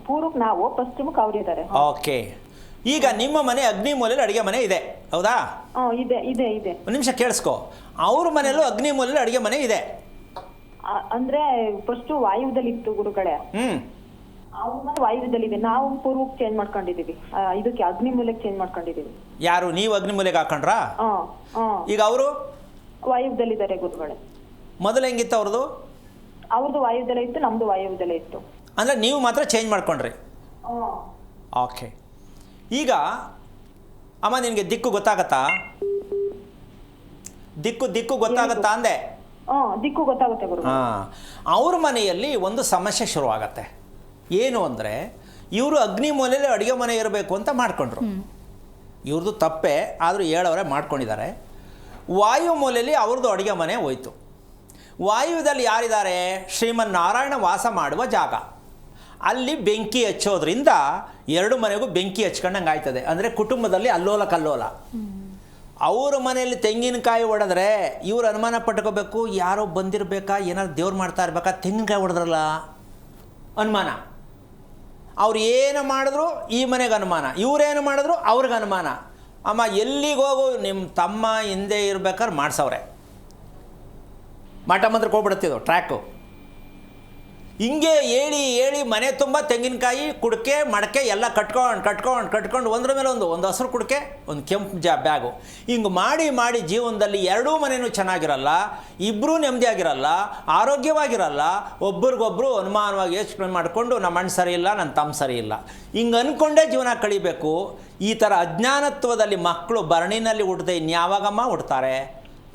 ಪೂರ್ವಕ್ಕೆ ನಾವು, ಪಶ್ಚಿಮಕ್ಕೆ ಅವರಿದ್ದಾರೆ. ಓಕೆ. ಈಗ ನಿಮ್ಮ ಮನೆ ಅಗ್ನಿ ಮೂಲೆಯಲ್ಲಿ ಅಡುಗೆ ಮನೆ ಇದೆ, ಹೌದಾ? ಇದೆ ಇದೆ ಇದೆ. ಒಂದು ನಿಮಿಷ ಕೇಳಿಸ್ಕೊ. ಅವ್ರ ಮನೆಯಲ್ಲೂ ಅಗ್ನಿ ಮೂಲೆಯಲ್ಲಿ ಅಡುಗೆ ಮನೆ ಇದೆ. ಅಂದ್ರೆ ಫಸ್ಟ್ ವಾಯುವ್ಯದಲ್ಲಿ ಇತ್ತು ಗುರುಗಳೇ. ವಾಯುವ್ಯದಲ್ಲಿ ಇದೆ. ನಾವು ಪೂರ್ವಕ್ಕೆ ಚೇಂಜ್ ಮಾಡ್ಕೊಂಡಿದೀವಿ, ಇದಕ್ಕೆ ಅಗ್ನಿ ಮೂಲೆಗೆ ಚೇಂಜ್ ಮಾಡ್ಕೊಂಡಿದೀವಿ. ಯಾರು? ನೀವು ಅಗ್ನಿ ಮೂಲೆಗೆ ಹಾಕೊಂಡ್ರಾ? ಈಗ ಅವರು ವಾಯುವ್ಯದಲ್ಲಿದ್ದಾರೆ ಗುರುಗಳೇ. ಮೊದಲು ಹೆಂಗಿತ್ತು ಅವ್ರದ್ದು? ಅವ್ರದ್ದು ವಾಯುವ್ಯದಲ್ಲೇ ಇತ್ತು, ನಮ್ದು ವಾಯುವ್ಯದಲ್ಲೇ ಇತ್ತು. ಅಂದರೆ ನೀವು ಮಾತ್ರ ಚೇಂಜ್ ಮಾಡ್ಕೊಂಡ್ರಿ? ಓಕೆ. ಈಗ ಅಮ್ಮ ನಿನಗೆ ದಿಕ್ಕು ಗೊತ್ತಾಗತ್ತಾ? ದಿಕ್ಕು ಗೊತ್ತಾಗತ್ತಾ ಅಂದೆ? ದಿಕ್ಕು ಗೊತ್ತಾಗುತ್ತೆ ಗುರು. ಅವ್ರ ಮನೆಯಲ್ಲಿ ಒಂದು ಸಮಸ್ಯೆ ಶುರುವಾಗತ್ತೆ. ಏನು ಅಂದರೆ, ಇವರು ಅಗ್ನಿ ಮೂಲೆಯಲ್ಲಿ ಅಡುಗೆ ಮನೆ ಇರಬೇಕು ಅಂತ ಮಾಡ್ಕೊಂಡ್ರು. ಇವ್ರದ್ದು ತಪ್ಪೆ, ಆದರೂ ಹೇಳೋರೆ ಮಾಡ್ಕೊಂಡಿದ್ದಾರೆ. ವಾಯು ಮೂಲೆಯಲ್ಲಿ ಅವ್ರದ್ದು ಅಡುಗೆ ಮನೆ ಹೋಯ್ತು. ವಾಯುವ್ಯದಲ್ಲಿ ಯಾರಿದ್ದಾರೆ? ಶ್ರೀಮನ್ನಾರಾಯಣ ವಾಸ ಮಾಡುವ ಜಾಗ. ಅಲ್ಲಿ ಬೆಂಕಿ ಹಚ್ಚೋದ್ರಿಂದ 2 ಮನೆಗೂ ಬೆಂಕಿ ಹಚ್ಕೊಂಡಂಗೆ ಆಯ್ತದೆ. ಅಂದರೆ ಕುಟುಂಬದಲ್ಲಿ ಅಲ್ಲೋಲ ಕಲ್ಲೋಲ. ಅವ್ರ ಮನೆಯಲ್ಲಿ ತೆಂಗಿನಕಾಯಿ ಹೊಡೆದ್ರೆ ಇವ್ರು ಅನುಮಾನ ಪಟ್ಕೋಬೇಕು, ಯಾರೋ ಬಂದಿರಬೇಕಾ, ಏನಾದ್ರು ದೇವ್ರು ಮಾಡ್ತಾ ಇರ್ಬೇಕಾ, ತೆಂಗಿನಕಾಯಿ ಹೊಡೆದ್ರಲ್ಲ ಅನುಮಾನ. ಅವ್ರು ಏನು ಮಾಡಿದ್ರು ಈ ಮನೆಗೆ ಅನುಮಾನ, ಇವ್ರೇನು ಮಾಡಿದ್ರು ಅವ್ರಿಗೆ ಅನುಮಾನ. ಅಮ್ಮ ಎಲ್ಲಿಗೆ ಹೋಗು, ನಿಮ್ಮ ತಮ್ಮ ಹಿಂದೆ ಇರ್ಬೇಕಾದ್ರೆ ಮಾಡ್ಸವ್ರೆ, ಮಠ ಮಂತ್ರಕ್ಕೆ ಹೋಗ್ಬಿಡ್ತಿದ್ದು ಟ್ರ್ಯಾಕು. ಹಿಂಗೆ ಹೇಳಿ ಮನೆ ತುಂಬ ತೆಂಗಿನಕಾಯಿ, ಕುಡಿಕೆ, ಮಡಕೆ ಎಲ್ಲ ಕಟ್ಕೊಂಡು ಒಂದ್ರ ಮೇಲೆ ಒಂದು ಹಸಿರು ಕುಡಿಕೆ, ಒಂದು ಕೆಂಪು ಬ್ಯಾಗು. ಹಿಂಗೆ ಮಾಡಿ ಜೀವನದಲ್ಲಿ 2 ಮನೆಯೂ ಚೆನ್ನಾಗಿರಲ್ಲ, ಇಬ್ಬರೂ ನೆಮ್ಮದಿಯಾಗಿರಲ್ಲ, ಆರೋಗ್ಯವಾಗಿರಲ್ಲ. ಒಬ್ರಿಗೊಬ್ಬರು ಅನುಮಾನವಾಗಿ ಯೋಚನೆ ಮಾಡಿಕೊಂಡು ನಮ್ಮ ಅಣ್ಣ ಸರಿ ಇಲ್ಲ, ನನ್ನ ತಮ್ಮ ಸರಿ ಇಲ್ಲ, ಹಿಂಗೆ ಅಂದ್ಕೊಂಡೇ ಜೀವನ ಕಳಿಬೇಕು. ಈ ಥರ ಅಜ್ಞಾನತ್ವದಲ್ಲಿ ಮಕ್ಕಳು ಭರಣಿನಲ್ಲಿ ಹುಟ್ಟದೆ ಇನ್ಯಾವಾಗಮ್ಮ ಹುಡ್ತಾರೆ?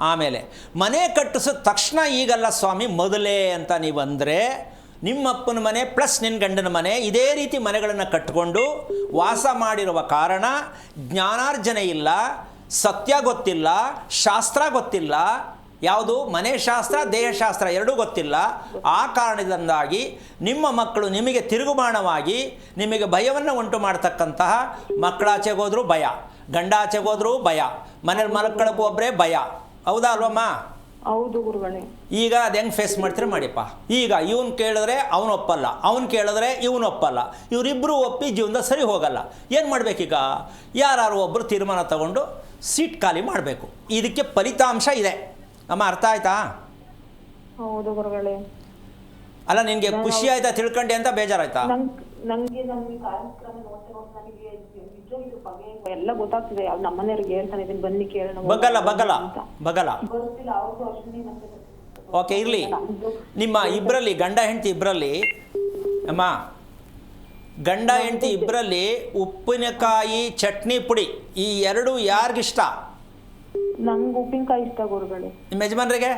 ಆಮೇಲೆ ಮನೆ ಕಟ್ಟಿಸಿದ ತಕ್ಷಣ ಈಗಲ್ಲ ಸ್ವಾಮಿ ಮೊದಲೇ ಅಂತ ನೀವು ಅಂದರೆ ನಿಮ್ಮಪ್ಪನ ಮನೆ ಪ್ಲಸ್ ನಿನ್ನ ಗಂಡನ ಮನೆ ಇದೇ ರೀತಿ ಮನೆಗಳನ್ನು ಕಟ್ಟಿಕೊಂಡು ವಾಸ ಮಾಡಿರುವ ಕಾರಣ ಜ್ಞಾನಾರ್ಜನೆ ಇಲ್ಲ, ಸತ್ಯ ಗೊತ್ತಿಲ್ಲ, ಶಾಸ್ತ್ರ ಗೊತ್ತಿಲ್ಲ, ಯಾವುದು ಮನೆ ಶಾಸ್ತ್ರ ದೇಹಶಾಸ್ತ್ರ ಎರಡೂ ಗೊತ್ತಿಲ್ಲ. ಆ ಕಾರಣದಿಂದಾಗಿ ನಿಮ್ಮ ಮಕ್ಕಳು ನಿಮಗೆ ತಿರುಗುಬಾಣವಾಗಿ ನಿಮಗೆ ಭಯವನ್ನು ಉಂಟು ಮಾಡ್ತಕ್ಕಂತಹ ಮಕ್ಕಳಾಚೆಗೋದ್ರೂ ಭಯ, ಗಂಡಾಚೆಗೋದ್ರೂ ಭಯ, ಮನೇಲಿ ಮಲ್ಕೊಳ್ಳೋಕ್ಕೂ ಒಬ್ಬರೇ ಭಯ. ಹೌದಾ ಅಲ್ವಮ್ಮ? ಹೌದು ಗುರುಗಳೇ. ಈಗ ಅದು ಹೆಂಗೆ ಫೇಸ್ ಮಾಡ್ತೀರಿ ಮಾಡಿಪ್ಪ. ಈಗ ಇವನು ಕೇಳಿದ್ರೆ ಅವನು ಒಪ್ಪಲ್ಲ, ಅವನು ಕೇಳಿದ್ರೆ ಇವನು ಒಪ್ಪಲ್ಲ, ಇವರಿಬ್ಬರು ಒಪ್ಪಿ ಜೀವನದ ಸರಿ ಹೋಗಲ್ಲ. ಏನು ಮಾಡಬೇಕೀಗ? ಯಾರು ಒಬ್ಬರು ತೀರ್ಮಾನ ತಗೊಂಡು ಸೀಟ್ ಖಾಲಿ ಮಾಡಬೇಕು. ಇದಕ್ಕೆ ಫಲಿತಾಂಶ ಇದೆ ಅಮ್ಮ, ಅರ್ಥ ಆಯ್ತಾ? ಹೌದು ಗುರುಗಳೇ. ಅಲ್ಲ ನಿನಗೆ ಖುಷಿ ಆಯ್ತಾ ತಿಳ್ಕೊಂಡೆ ಅಂತ ಬೇಜಾರಾಯ್ತಾ? ನಂಗೆ ಕಾರ್ಯಕ್ರಮ ನೋಡ್ತಾ ನನಗೆ ನಿಜವಾಗ್ಲೂ ಬಗ್ಗೆ ಎಲ್ಲ ಗೊತ್ತಾಗ್ತಿದೆ. ನಮ್ಮನೆಯವ್ರಿಗೆ ಹೇಳ್ತಾನೆ ಇದನ್ನ ಬನ್ನಿ ಕೇಳೋಣ. ಬಗ್ಗಲ್ಲ ಬಗ್ಗಲ್ಲ ಬಗ್ಗಲ್ಲ. ಗೊತ್ತಿಲ್ಲ ಅವ್ರಿಗೂ ಅಷ್ಟೇ ನಂಗೆ. ಓಕೆ ಇರಲಿ. ನಿಮ್ಮ ಇಬ್ಬರಲ್ಲಿ ಗಂಡ ಹೆಂಡತಿ ಇಬ್ಬರಲ್ಲಿ ಅಮ್ಮ, ಗಂಡ ಹೆಂಡತಿ ಇಬ್ಬರಲ್ಲಿ ಉಪ್ಪಿನಕಾಯಿ ಚಟ್ನಿ ಪುಡಿ ಈ ಎರಡು ಯಾರಿಗಿಷ್ಟ? ನಂಗೆ ಉಪ್ಪಿನಕಾಯಿ ಇಷ್ಟ ಗುರುಗಳೇ. ನಿಮ್ಮ ಯಜಮಾನ್ರಿಗೆ?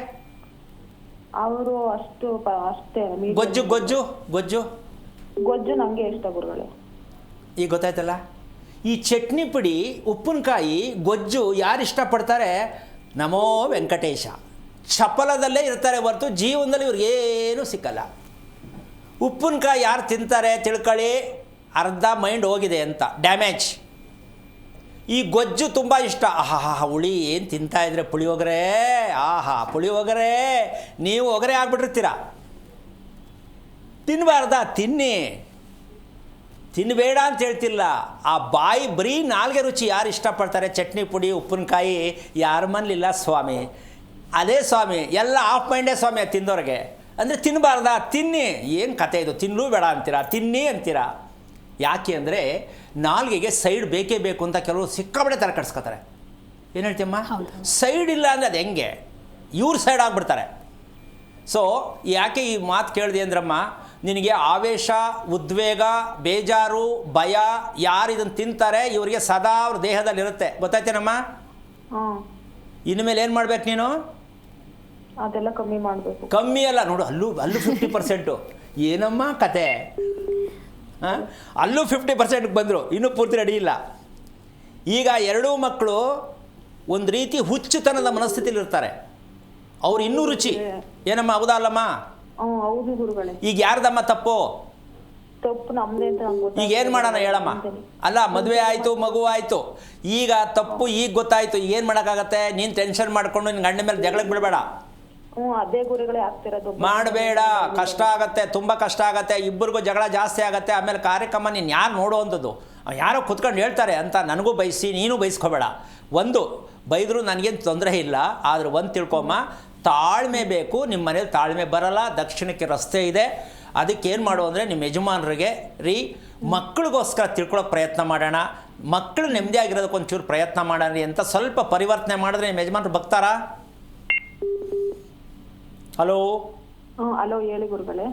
ಅವರು ಅಷ್ಟೇ. ಗೊಜ್ಜು ಗೊಜ್ಜು ಗೊಜ್ಜು ಗೊಜ್ಜು ನಂಗೆ ಇಷ್ಟ ಗುರುಗಳೇ. ಈಗ ಗೊತ್ತಾಯ್ತಲ್ಲ, ಈ ಚಟ್ನಿ ಪುಡಿ ಉಪ್ಪಿನಕಾಯಿ ಗೊಜ್ಜು ಯಾರು ಇಷ್ಟಪಡ್ತಾರೆ? ನಮೋ ವೆಂಕಟೇಶ. ಚಪಲದಲ್ಲೇ ಇರ್ತಾರೆ ಹೊರತು ಜೀವನದಲ್ಲಿ ಇವ್ರಿಗೇನು ಸಿಕ್ಕಲ್ಲ. ಉಪ್ಪಿನಕಾಯಿ ಯಾರು ತಿಂತಾರೆ ತಿಳ್ಕೊಳ್ಳಿ, ಅರ್ಧ ಮೈಂಡ್ ಹೋಗಿದೆ ಅಂತ, ಡ್ಯಾಮೇಜ್. ಈ ಗೊಜ್ಜು ತುಂಬ ಇಷ್ಟ. ಆಹಾ ಹುಳಿ ಏನು ತಿಂತಾಯಿದ್ರೆ ಪುಳಿಯೋಗರೆ, ಆಹಾ ಪುಳಿಯೋಗರೆ. ನೀವು ಒಗರೆ ಆಗ್ಬಿಟ್ಟಿರ್ತೀರ. ತಿನ್ನಬಾರ್ದ? ತಿನ್ನಿ, ತಿನ್ನಬೇಡ ಅಂತ ಹೇಳ್ತಿಲ್ಲ. ಆ ಬಾಯಿ ಬರೀ ನಾಲ್ಗೆ ರುಚಿ ಯಾರು ಇಷ್ಟಪಡ್ತಾರೆ? ಚಟ್ನಿ ಪುಡಿ ಉಪ್ಪಿನಕಾಯಿ ಯಾರ ಮನೇಲಿಲ್ಲ ಸ್ವಾಮಿ. ಅದೇ ಸ್ವಾಮಿ ಎಲ್ಲ ಆಫ್ ಮೈಂಡೇ ಸ್ವಾಮಿ ತಿಂದವ್ರಿಗೆ. ಅಂದರೆ ತಿನ್ನಬಾರ್ದ? ತಿನ್ನಿ. ಏನು ಕತೆ ಇದು? ತಿನ್ನಲೂ ಬೇಡ ಅಂತೀರಾ, ತಿನ್ನಿ ಅಂತೀರಾ. ಯಾಕೆ ಅಂದರೆ ನಾಲ್ಗೆಗೆ ಸೈಡ್ ಬೇಕೇ ಬೇಕು ಅಂತ ಕೆಲವರು ಸಿಕ್ಕಾಬಡೆ ತರ ಕಟ್ಸ್ಕೊತಾರೆ. ಏನು ಹೇಳ್ತೀಯಮ್ಮ? ಸೈಡ್ ಇಲ್ಲ ಅಂದರೆ ಅದು ಹೆಂಗೆ? ಇವ್ರು ಸೈಡ್ ಆಗಿಬಿಡ್ತಾರೆ. ಸೊ ಯಾಕೆ ಈ ಮಾತು ಕೇಳಿದೆ ಅಂದ್ರಮ್ಮ, ನಿನಗೆ ಆವೇಶ, ಉದ್ವೇಗ, ಬೇಜಾರು, ಭಯ ಯಾರು ಇದನ್ನು ತಿಂತಾರೆ ಇವರಿಗೆ ಸದಾ ಅವ್ರ ದೇಹದಲ್ಲಿರುತ್ತೆ. ಗೊತ್ತಾಯ್ತೇನಮ್ಮ? ಇನ್ಮೇಲೆ ಏನು ಮಾಡ್ಬೇಕು ನೀನು? ಅದೆಲ್ಲ ಕಮ್ಮಿ ಮಾಡಬೇಕು. ಕಮ್ಮಿ ಅಲ್ಲ ನೋಡು, ಅಲ್ಲೂ 50%. ಏನಮ್ಮ ಕತೆ? ಅಲ್ಲೂ 50%ಗೆ ಬಂದರು, ಇನ್ನೂ ಪೂರ್ತಿ ರೆಡಿ ಇಲ್ಲ. ಈಗ ಎರಡೂ ಮಕ್ಕಳು ಒಂದು ರೀತಿ ಹುಚ್ಚುತನದ ಮನಸ್ಥಿತಿಲಿ ಇರ್ತಾರೆ. ಅವ್ರು ಇನ್ನೂ ರುಚಿ. ಏನಮ್ಮ? ಹೌದಾ ಅಲ್ಲಮ್ಮ? ಹೌದು ಗುರುಗಳೇ. ಈಗ ಯಾರ್ದಮ್ಮ ತಪ್ಪು? ತಪ್ಪು ನಮ್ದೇ ಅಂತ ನಂಗೆ ಗೊತ್ತಾಯ್ತು. ಈಗ ಏನು ಮಾಡೋಣ ಹೇಳಮ್ಮ? ಅಲ್ಲ ಮದುವೆ ಆಯಿತು, ಮಗು ಆಯಿತು, ಈಗ ತಪ್ಪು ಈಗ ಗೊತ್ತಾಯಿತು. ಈಗ ಏನು ಮಾಡೋಕ್ಕಾಗತ್ತೆ? ನೀನು ಟೆನ್ಷನ್ ಮಾಡಿಕೊಂಡು ನಿನ್ನ ಗಂಡ ಮೇಲೆ ಜಗಳಕ್ಕೆ ಬಿಡಬೇಡ. ಅದೇ ಗುರುಗಳೇ ಆಗ್ತಿರೋದು. ಮಾಡಬೇಡ, ಕಷ್ಟ ಆಗತ್ತೆ, ತುಂಬ ಕಷ್ಟ ಆಗತ್ತೆ, ಇಬ್ಬರಿಗೂ ಜಗಳ ಜಾಸ್ತಿ ಆಗತ್ತೆ. ಆಮೇಲೆ ಕಾರ್ಯಕ್ರಮ ನೀನು ಯಾರು ನೋಡುವಂಥದ್ದು? ಯಾರೋ ಕುತ್ಕೊಂಡು ಹೇಳ್ತಾರೆ ಅಂತ ನನಗೂ ಬಯಸಿ ನೀನು ಬಯಸ್ಕೋಬೇಡ. ಒಂದು ಬೈದರೂ ನನಗೇನು ತೊಂದರೆ ಇಲ್ಲ, ಆದರೆ ಒಂದು ತಿಳ್ಕೊಮ್ಮ, ತಾಳ್ಮೆ ಬೇಕು. ನಿಮ್ಮ ಮನೇಲಿ ತಾಳ್ಮೆ ಬರಲ್ಲ. ದಕ್ಷಿಣಕ್ಕೆ ರಸ್ತೆ ಇದೆ. ಅದಕ್ಕೇನು ಮಾಡು ಅಂದರೆ ನಿಮ್ಮ ಯಜಮಾನರಿಗೆ ಮಕ್ಕಳಿಗೋಸ್ಕರ ತಿಳ್ಕೊಳ್ಳೋಕೆ ಪ್ರಯತ್ನ ಮಾಡೋಣ, ಮಕ್ಕಳು ನೆಮ್ಮದಿಯಾಗಿರೋದಕ್ಕೆ ಒಂಚೂರು ಪ್ರಯತ್ನ ಮಾಡೋಣ ಅಂತ ಸ್ವಲ್ಪ ಪರಿವರ್ತನೆ ಮಾಡಿದ್ರೆ ನಿಮ್ಮ ಯಜಮಾನರು ಬಗ್ತಾರಾ? ಹಲೋ ಹಲೋ ಹೇಳಿ ಗುರುಗಳೇ.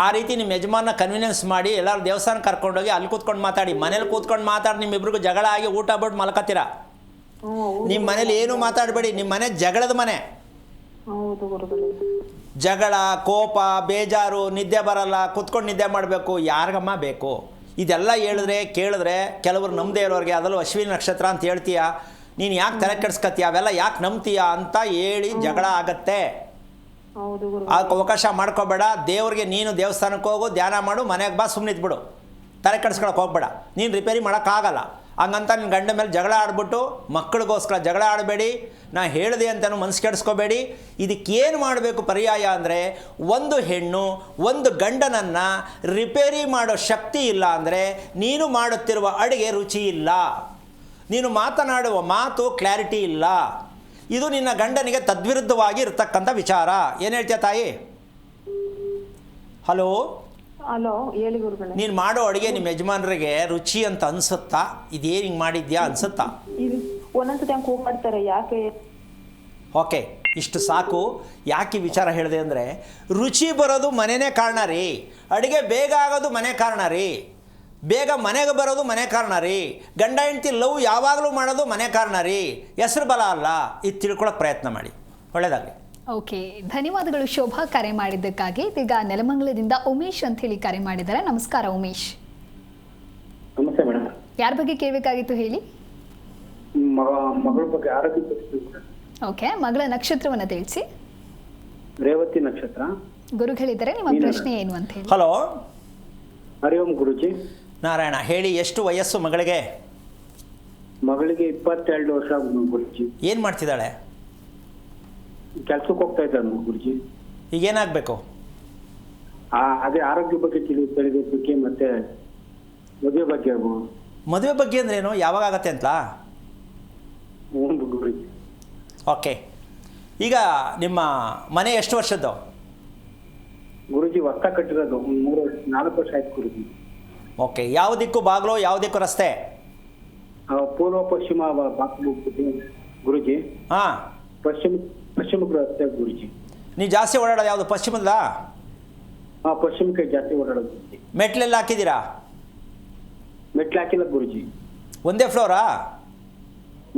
ಆ ರೀತಿ ನಿಮ್ಮ ಯಜಮಾನ ಕನ್ವಿನೆನ್ಸ್ ಮಾಡಿ ಎಲ್ಲರೂ ದೇವಸ್ಥಾನ ಕರ್ಕೊಂಡೋಗಿ ಅಲ್ಲಿ ಕೂತ್ಕೊಂಡು ಮಾತಾಡಿ. ಮನೇಲಿ ಕೂತ್ಕೊಂಡು ಮಾತಾಡಿ ನಿಮ್ಮಿಬ್ರಿಗೂ ಜಗಳ ಆಗಿ ಊಟ ಬಿಟ್ಟು ಮಲ್ಕತ್ತೀರ. ನಿಮ್ಮ ಮನೇಲಿ ಏನೂ ಮಾತಾಡಬೇಡಿ. ನಿಮ್ಮ ಮನೆ ಜಗಳದ ಮನೆ. ಹೌದು ಗುರುಗಳೇ. ಜಗಳ, ಕೋಪ, ಬೇಜಾರು, ನಿದ್ದೆ ಬರಲ್ಲ, ಕೂತ್ಕೊಂಡು ನಿದ್ದೆ ಮಾಡಬೇಕು. ಯಾರಿಗಮ್ಮ ಬೇಕು? ಇದೆಲ್ಲ ಹೇಳಿದ್ರೆ ಕೇಳಿದ್ರೆ ಕೆಲವರು ನಂಬದೇ ಇರೋರಿಗೆ ಅದರಲ್ಲೂ ಅಶ್ವಿನಿ ನಕ್ಷತ್ರ ಅಂತ ಹೇಳ್ತೀಯ, ನೀನು ಯಾಕೆ ತಲೆ ಕೆಡಿಸ್ಕೊತೀಯ, ಅವೆಲ್ಲ ಯಾಕೆ ನಂಬ್ತೀಯ ಅಂತ ಹೇಳಿ ಜಗಳ ಆಗತ್ತೆ. ಅದಕ್ಕೆ ಅವಕಾಶ ಮಾಡ್ಕೋಬೇಡ. ದೇವ್ರಿಗೆ ನೀನು ದೇವಸ್ಥಾನಕ್ಕೆ ಹೋಗು, ಧ್ಯಾನ ಮಾಡು, ಮನೆಗೆ ಬಾ, ಸುಮ್ಮನೆ ಇದ್ಬಿಡು, ತಲೆ ಕೆಡಿಸ್ಕೊಳಕ್ಕೆ ಹೋಗ್ಬೇಡ. ನೀನು ರಿಪೇರಿ ಮಾಡೋಕ್ಕಾಗಲ್ಲ. ಹಂಗಂತ ನಿನ್ನ ಗಂಡ ಮೇಲೆ ಜಗಳ ಆಡ್ಬಿಟ್ಟು ಮಕ್ಕಳಿಗೋಸ್ಕರ ಜಗಳ ಆಡಬೇಡಿ. ನಾ ಹೇಳಿದೆ ಅಂತಲೂ ಮನಸ್ಸು ಕೆಡಿಸ್ಕೋಬೇಡಿ. ಇದಕ್ಕೇನು ಮಾಡಬೇಕು ಪರ್ಯಾಯ ಅಂದರೆ, ಒಂದು ಹೆಣ್ಣು ಒಂದು ಗಂಡನನ್ನು ರಿಪೇರಿ ಮಾಡೋ ಶಕ್ತಿ ಇಲ್ಲ ಅಂದರೆ ನೀನು ಮಾಡುತ್ತಿರುವ ಅಡುಗೆ ರುಚಿ ಇಲ್ಲ, ನೀನು ಮಾತನಾಡುವ ಮಾತು ಕ್ಲಾರಿಟಿ ಇಲ್ಲ. ಇದು ನಿನ್ನ ಗಂಡನಿಗೆ ತದ್ವಿರುದ್ಧವಾಗಿ ಇರತಕ್ಕಂಥ ವಿಚಾರ. ಏನು ಹೇಳ್ತೀಯ ತಾಯಿ? ಹಲೋ ಹಲೋ ಹೇಳಿ ಗುರುಗಳೇ. ನೀನು ಮಾಡೋ ಅಡುಗೆ ನಿಮ್ಮ ಯಜಮಾನರಿಗೆ ರುಚಿ ಅಂತ ಅನ್ಸುತ್ತಾ? ಇದೇನು ಹಿಂಗೆ ಮಾಡಿದ್ಯಾ ಅನ್ಸುತ್ತಾ? ಒಂದೊಂದ್ಸತಿ ಹಂಗೆ ಕೂಗಾಡ್ತಾರೆ. ಯಾಕೆ? ಓಕೆ, ಇಷ್ಟು ಸಾಕು. ಯಾಕೆ ವಿಚಾರ ಹೇಳಿದೆ ಅಂದರೆ, ರುಚಿ ಬರೋದು ಮನೆಯೇ ಕಾರಣ ರೀ, ಅಡುಗೆ ಬೇಗ ಆಗೋದು ಮನೆ ಕಾರಣ ರೀ. ಬೇಗ ಮನೆಗೆ ಬರೋದು ಮನೆ ಕಾರಣ ರೀ. ಗಂಡ ಹೆಂಡತಿ ಲವ್ ಯಾವಾಗಲೂ ಮಾಡೋದು ಮನೆ ಕಾರಣ ರೀ, ಹೆಸರು ಬಲ ಅಲ್ಲ. ಇದು ತಿಳ್ಕೊಳ್ಳೋಕೆ ಪ್ರಯತ್ನ ಮಾಡಿ. ಒಳ್ಳೆಯದಾಗಲಿ. ಓಕೆ, ಧನ್ಯವಾದಗಳು ಶೋಭಾ ಕರೆ ಮಾಡಿದ್ದಕ್ಕಾಗಿ. ಈಗ ನೆಲಮಂಗಲದಿಂದ ಉಮೇಶ್ ಅಂತ ಹೇಳಿ ಕರೆ ಮಾಡಿದ್ದಾರೆ. ನಮಸ್ಕಾರ ಉಮೇಶ್. ನಮಸ್ತೆ ಮೇಡಮ್. ಯಾರ ಬಗ್ಗೆ ಕೇಳಬೇಕಾಗಿತ್ತು ಹೇಳಿ. ಮಗಳ ಬಗ್ಗೆ ಆರೋಗ್ಯ ಬಗ್ಗೆ. ಓಕೆ, ಮಗಳ ನಕ್ಷತ್ರವನ್ನು ತಿಳಿಸಿ. ರೇವತಿ ನಕ್ಷತ್ರ. ಗುರುಗಳಿದ್ದಾರೆ, ನಿಮ್ಮ ಪ್ರಶ್ನೆ ಏನು ಅಂತ ಹೇಳಿ. ಹಲೋ, ಹರಿ ಓಂ ಗುರುಜಿ. ನಾರಾಯಣ ಹೇಳಿ. ಎಷ್ಟು ವಯಸ್ಸು ಮಗಳಿಗೆ? ಮಗಳಿಗೆ 22 ವರ್ಷ ಗುರುಜಿ. ಏನು ಮಾಡ್ತಿದ್ದಾಳೆ? ಕೆಲ್ಸಕ್ಕೆ ಹೋಗ್ತಾ ಇದ್ದಾಳೆ ಗುರುಜಿ. ಈಗ ಏನಾಗಬೇಕು? ಅದೇ ಆರೋಗ್ಯ ಬಗ್ಗೆ ತಿಳಿಬೇಕು, ಮತ್ತೆ ಮದುವೆ ಬಗ್ಗೆ. ಮದುವೆ ಬಗ್ಗೆ ಅಂದ್ರೇನು? ಯಾವಾಗ ಆಗತ್ತೆ ಅಂತ? ಒಂದು ಗುರುಜಿ. ಓಕೆ, ಈಗ ನಿಮ್ಮ ಮನೆ ಎಷ್ಟು ವರ್ಷದ್ದು? ಗುರುಜಿ ಹೊಸ ಕಟ್ಟಿರೋದು 4 ವರ್ಷ ಆಯ್ತು ಗುರುಜಿ. ಓಕೆ, ಯಾವ ದಿಕ್ಕು ಬಾಗಿಲು, ಯಾವ ದಿಕ್ಕು ರಸ್ತೆ? ಪೂರ್ವ ಪಶ್ಚಿಮ ಗುರುಜಿ. ಹಾಂ, ಪಶ್ಚಿಮ ರಸ್ತೆ ಗುರುಜಿ. ನೀವು ಜಾಸ್ತಿ ಓಡಾಡೋದು ಯಾವುದು? ಪಶ್ಚಿಮದ? ಪಶ್ಚಿಮಕ್ಕೆ ಜಾಸ್ತಿ ಓಡಾಡೋದು ಗುರುಜಿ. ಮೆಟ್ಲೆಲ್ಲ ಹಾಕಿದ್ದೀರಾ? ಮೆಟ್ಲು ಹಾಕಿಲ್ಲ ಗುರುಜಿ. ಒಂದೇ ಫ್ಲೋರಾ?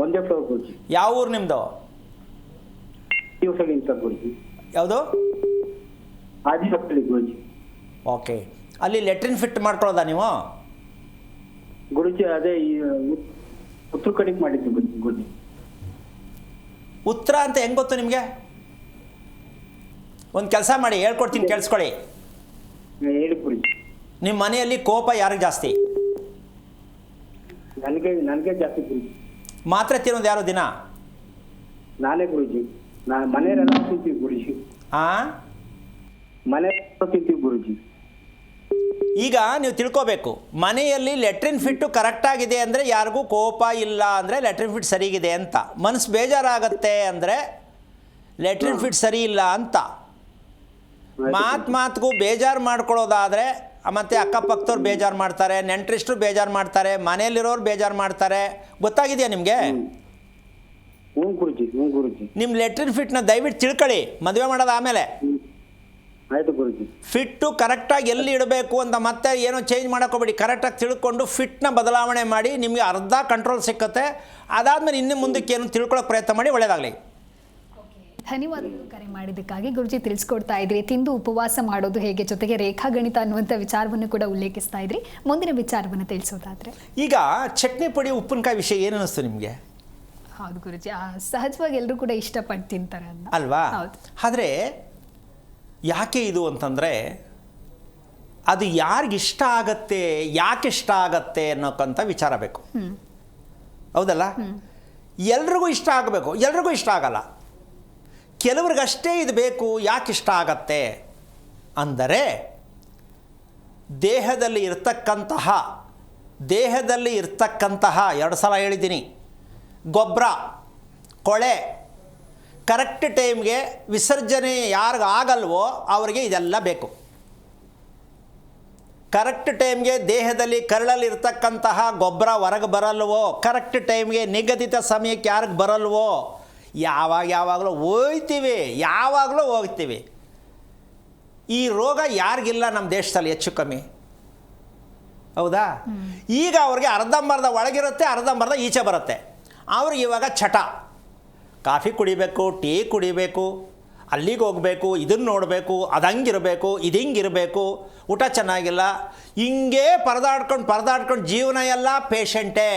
ಒಂದೇ ಫ್ಲೋರ್ ಗುರುಜಿ. ಯಾವ ಊರು ನಿಮ್ಮದು? ದಿವಸಗಳಿಂದ ಗುರುಜಿ. ಯಾವುದು? ಆದಿಹಳ್ಳಿ ಗುರುಜಿ. ಓಕೆ, ಅಲ್ಲಿ ಲೆಟ್ರಿನ್ ಫಿಟ್ ಮಾಡ್ಕೊಳ್ಳೋದಾ ನೀವು? ಗುರುಜಿ ಅದೇ ಈ ಉತ್ತರ ಕಡೆಗೆ ಮಾಡಿದ್ದು ಗುರುಜಿ. ಉತ್ತರ ಅಂತ ಹೆಂಗೆ ಗೊತ್ತು ನಿಮಗೆ? ಒಂದು ಕೆಲಸ ಮಾಡಿ, ಹೇಳ್ಕೊಡ್ತೀನಿ, ಕೇಳಿಸ್ಕೊಳ್ಳಿ. ಹೇಳಿ ಗುರುಜಿ. ನಿಮ್ಮ ಮನೆಯಲ್ಲಿ ಕೋಪ ಯಾರಿಗೆ ಜಾಸ್ತಿ? ನನಗೆ ಜಾಸ್ತಿ ಗುರುಜಿ. ಮಾತ್ರೆ ತಿನ್ನೋದು ಯಾರು ದಿನ? ನಾನೇ ಗುರುಜಿ. ಮನೆಯಲ್ಲೆಲ್ಲ ತಿಂತೀವಿ ಗುರುಜಿ. ಹಾಂ, ಮನೆ ತಿಂತೀವಿ ಗುರುಜಿ. ಈಗ ನೀವು ತಿಳ್ಕೋಬೇಕು, ಮನೆಯಲ್ಲಿ ಲೆಟ್ರಿನ್ ಫಿಟ್ಟು ಕರೆಕ್ಟಾಗಿದೆ ಅಂದರೆ ಯಾರಿಗೂ ಕೋಪ ಇಲ್ಲ ಅಂದರೆ ಲೆಟ್ರಿನ್ ಫಿಟ್ ಸರಿಗಿದೆ ಅಂತ. ಮನಸ್ಸು ಬೇಜಾರಾಗತ್ತೆ ಅಂದರೆ ಲೆಟ್ರಿನ್ ಫಿಟ್ ಸರಿ ಇಲ್ಲ ಅಂತ. ಮಾತಿಗೂ ಬೇಜಾರು ಮಾಡ್ಕೊಳ್ಳೋದಾದರೆ ಮತ್ತು ಅಕ್ಕಪಕ್ಕದವ್ರು ಬೇಜಾರು ಮಾಡ್ತಾರೆ, ನೆಂಟರಿಷ್ಟರು ಬೇಜಾರು ಮಾಡ್ತಾರೆ, ಮನೆಯಲ್ಲಿರೋರು ಬೇಜಾರು ಮಾಡ್ತಾರೆ. ಗೊತ್ತಾಗಿದೆಯಾ ನಿಮಗೆ? ಹ್ಞೂ ಗುರುಜಿ. ನಿಮ್ಮ ಲೆಟ್ರಿನ್ ಫಿಟ್ನ ದಯವಿಟ್ಟು ತಿಳ್ಕೊಳ್ಳಿ. ಮದುವೆ ಮಾಡೋದು ಆಮೇಲೆ ಆಯಿತು ಗುರುಜಿ. ಫಿಟ್ಟು ಕರೆಕ್ಟಾಗಿ ಎಲ್ಲಿ ಇಡಬೇಕು ಅಂತ ಮತ್ತೆ ಏನೋ ಚೇಂಜ್ ಮಾಡೋಕೋಬೇಡಿ. ಕರೆಕ್ಟಾಗಿ ತಿಳ್ಕೊಂಡು ಫಿಟ್ನ ಬದಲಾವಣೆ ಮಾಡಿ, ನಿಮಗೆ ಅರ್ಧ ಕಂಟ್ರೋಲ್ ಸಿಕ್ಕತ್ತೆ. ಅದಾದಮೇಲೆ ಇನ್ನು ಮುಂದಕ್ಕೆ ಏನು ತಿಳ್ಕೊಳ್ಳೋಕೆ ಪ್ರಯತ್ನ ಮಾಡಿ. ಒಳ್ಳೆಯದಾಗಲಿ. ಧನ್ಯವಾದಗಳು ಕರೆ ಮಾಡಿದ್ದಕ್ಕಾಗಿ. ಗುರುಜಿ ತಿಳಿಸ್ಕೊಡ್ತಾ ಇದ್ರಿ ತಿಂದು ಉಪವಾಸ ಮಾಡೋದು ಹೇಗೆ, ಜೊತೆಗೆ ರೇಖಾಗಣಿತ ಅನ್ನುವಂಥ ವಿಚಾರವನ್ನು ಕೂಡ ಉಲ್ಲೇಖಿಸ್ತಾ ಇದ್ರಿ. ಮುಂದಿನ ವಿಚಾರವನ್ನು ತಿಳಿಸೋದಾದ್ರೆ, ಈಗ ಚಟ್ನಿ ಪುಡಿ ಉಪ್ಪಿನಕಾಯಿ ವಿಷಯ ಏನು ಅನ್ನಿಸ್ತು ನಿಮಗೆ? ಹೌದು ಗುರುಜಿ, ಸಹಜವಾಗಿ ಎಲ್ಲರೂ ಕೂಡ ಇಷ್ಟಪಟ್ಟು ತಿಂತಾರೆ ಅಂತ ಅಲ್ವಾ? ಹೌದು. ಆದರೆ ಯಾಕೆ ಇದು ಅಂತಂದರೆ, ಅದು ಯಾರಿಗಿಷ್ಟ ಆಗತ್ತೆ, ಯಾಕೆ ಇಷ್ಟ ಆಗತ್ತೆ ಅನ್ನೋಕ್ಕಂಥ ವಿಚಾರ ಬೇಕು. ಹೌದಲ್ಲ? ಎಲ್ರಿಗೂ ಇಷ್ಟ ಆಗಬೇಕು, ಎಲ್ರಿಗೂ ಇಷ್ಟ ಆಗಲ್ಲ. ಕೆಲವ್ರಿಗಷ್ಟೇ ಇದು ಬೇಕು. ಯಾಕೆ ಇಷ್ಟ ಆಗತ್ತೆ ಅಂದರೆ, ದೇಹದಲ್ಲಿ ಇರ್ತಕ್ಕಂತಹ 2 ಸಲ ಹೇಳಿದ್ದೀನಿ, ಗೊಬ್ಬರ, ಕೊಳೆ ಕರೆಕ್ಟ್ ಟೈಮ್ಗೆ ವಿಸರ್ಜನೆ ಯಾರಿಗೆ ಆಗಲ್ವೋ ಅವರಿಗೆ ಇದೆಲ್ಲ ಬೇಕು. ಕರೆಕ್ಟ್ ಟೈಮ್ಗೆ ದೇಹದಲ್ಲಿ ಕರಳಲ್ಲಿ ಇರ್ತಕ್ಕಂತಹ ಗೊಬ್ಬರ ಹೊರಗೆ ಬರಲ್ವೋ, ಕರೆಕ್ಟ್ ಟೈಮ್ಗೆ ನಿಗದಿತ ಸಮಯಕ್ಕೆ ಯಾರಿಗೆ ಬರಲ್ವೋ, ಯಾವಾಗಲೂ ಹೋಗ್ತೀವಿ. ಈ ರೋಗ ಯಾರಿಗಿಲ್ಲ ನಮ್ಮ ದೇಶದಲ್ಲಿ ಹೆಚ್ಚು ಕಮ್ಮಿ? ಹೌದಾ? ಈಗ ಅವ್ರಿಗೆ ಅರ್ಧಂಬರ್ಧ ಒಳಗಿರುತ್ತೆ, ಅರ್ಧಂಬರ್ಧ ಈಚೆ ಬರುತ್ತೆ. ಅವ್ರಿಗೆ ಇವಾಗ ಚಟ, ಕಾಫಿ ಕುಡಿಬೇಕು, ಟೀ ಕುಡಿಬೇಕು, ಅಲ್ಲಿಗೆ ಹೋಗಬೇಕು, ಇದನ್ನು ನೋಡಬೇಕು, ಅದು ಹಂಗಿರಬೇಕು, ಇದು ಹಿಂಗಿರಬೇಕು, ಊಟ ಚೆನ್ನಾಗಿಲ್ಲ, ಹಿಂಗೆ ಪರದಾಡ್ಕೊಂಡು ಜೀವನ ಎಲ್ಲ ಪೇಷಂಟೇ.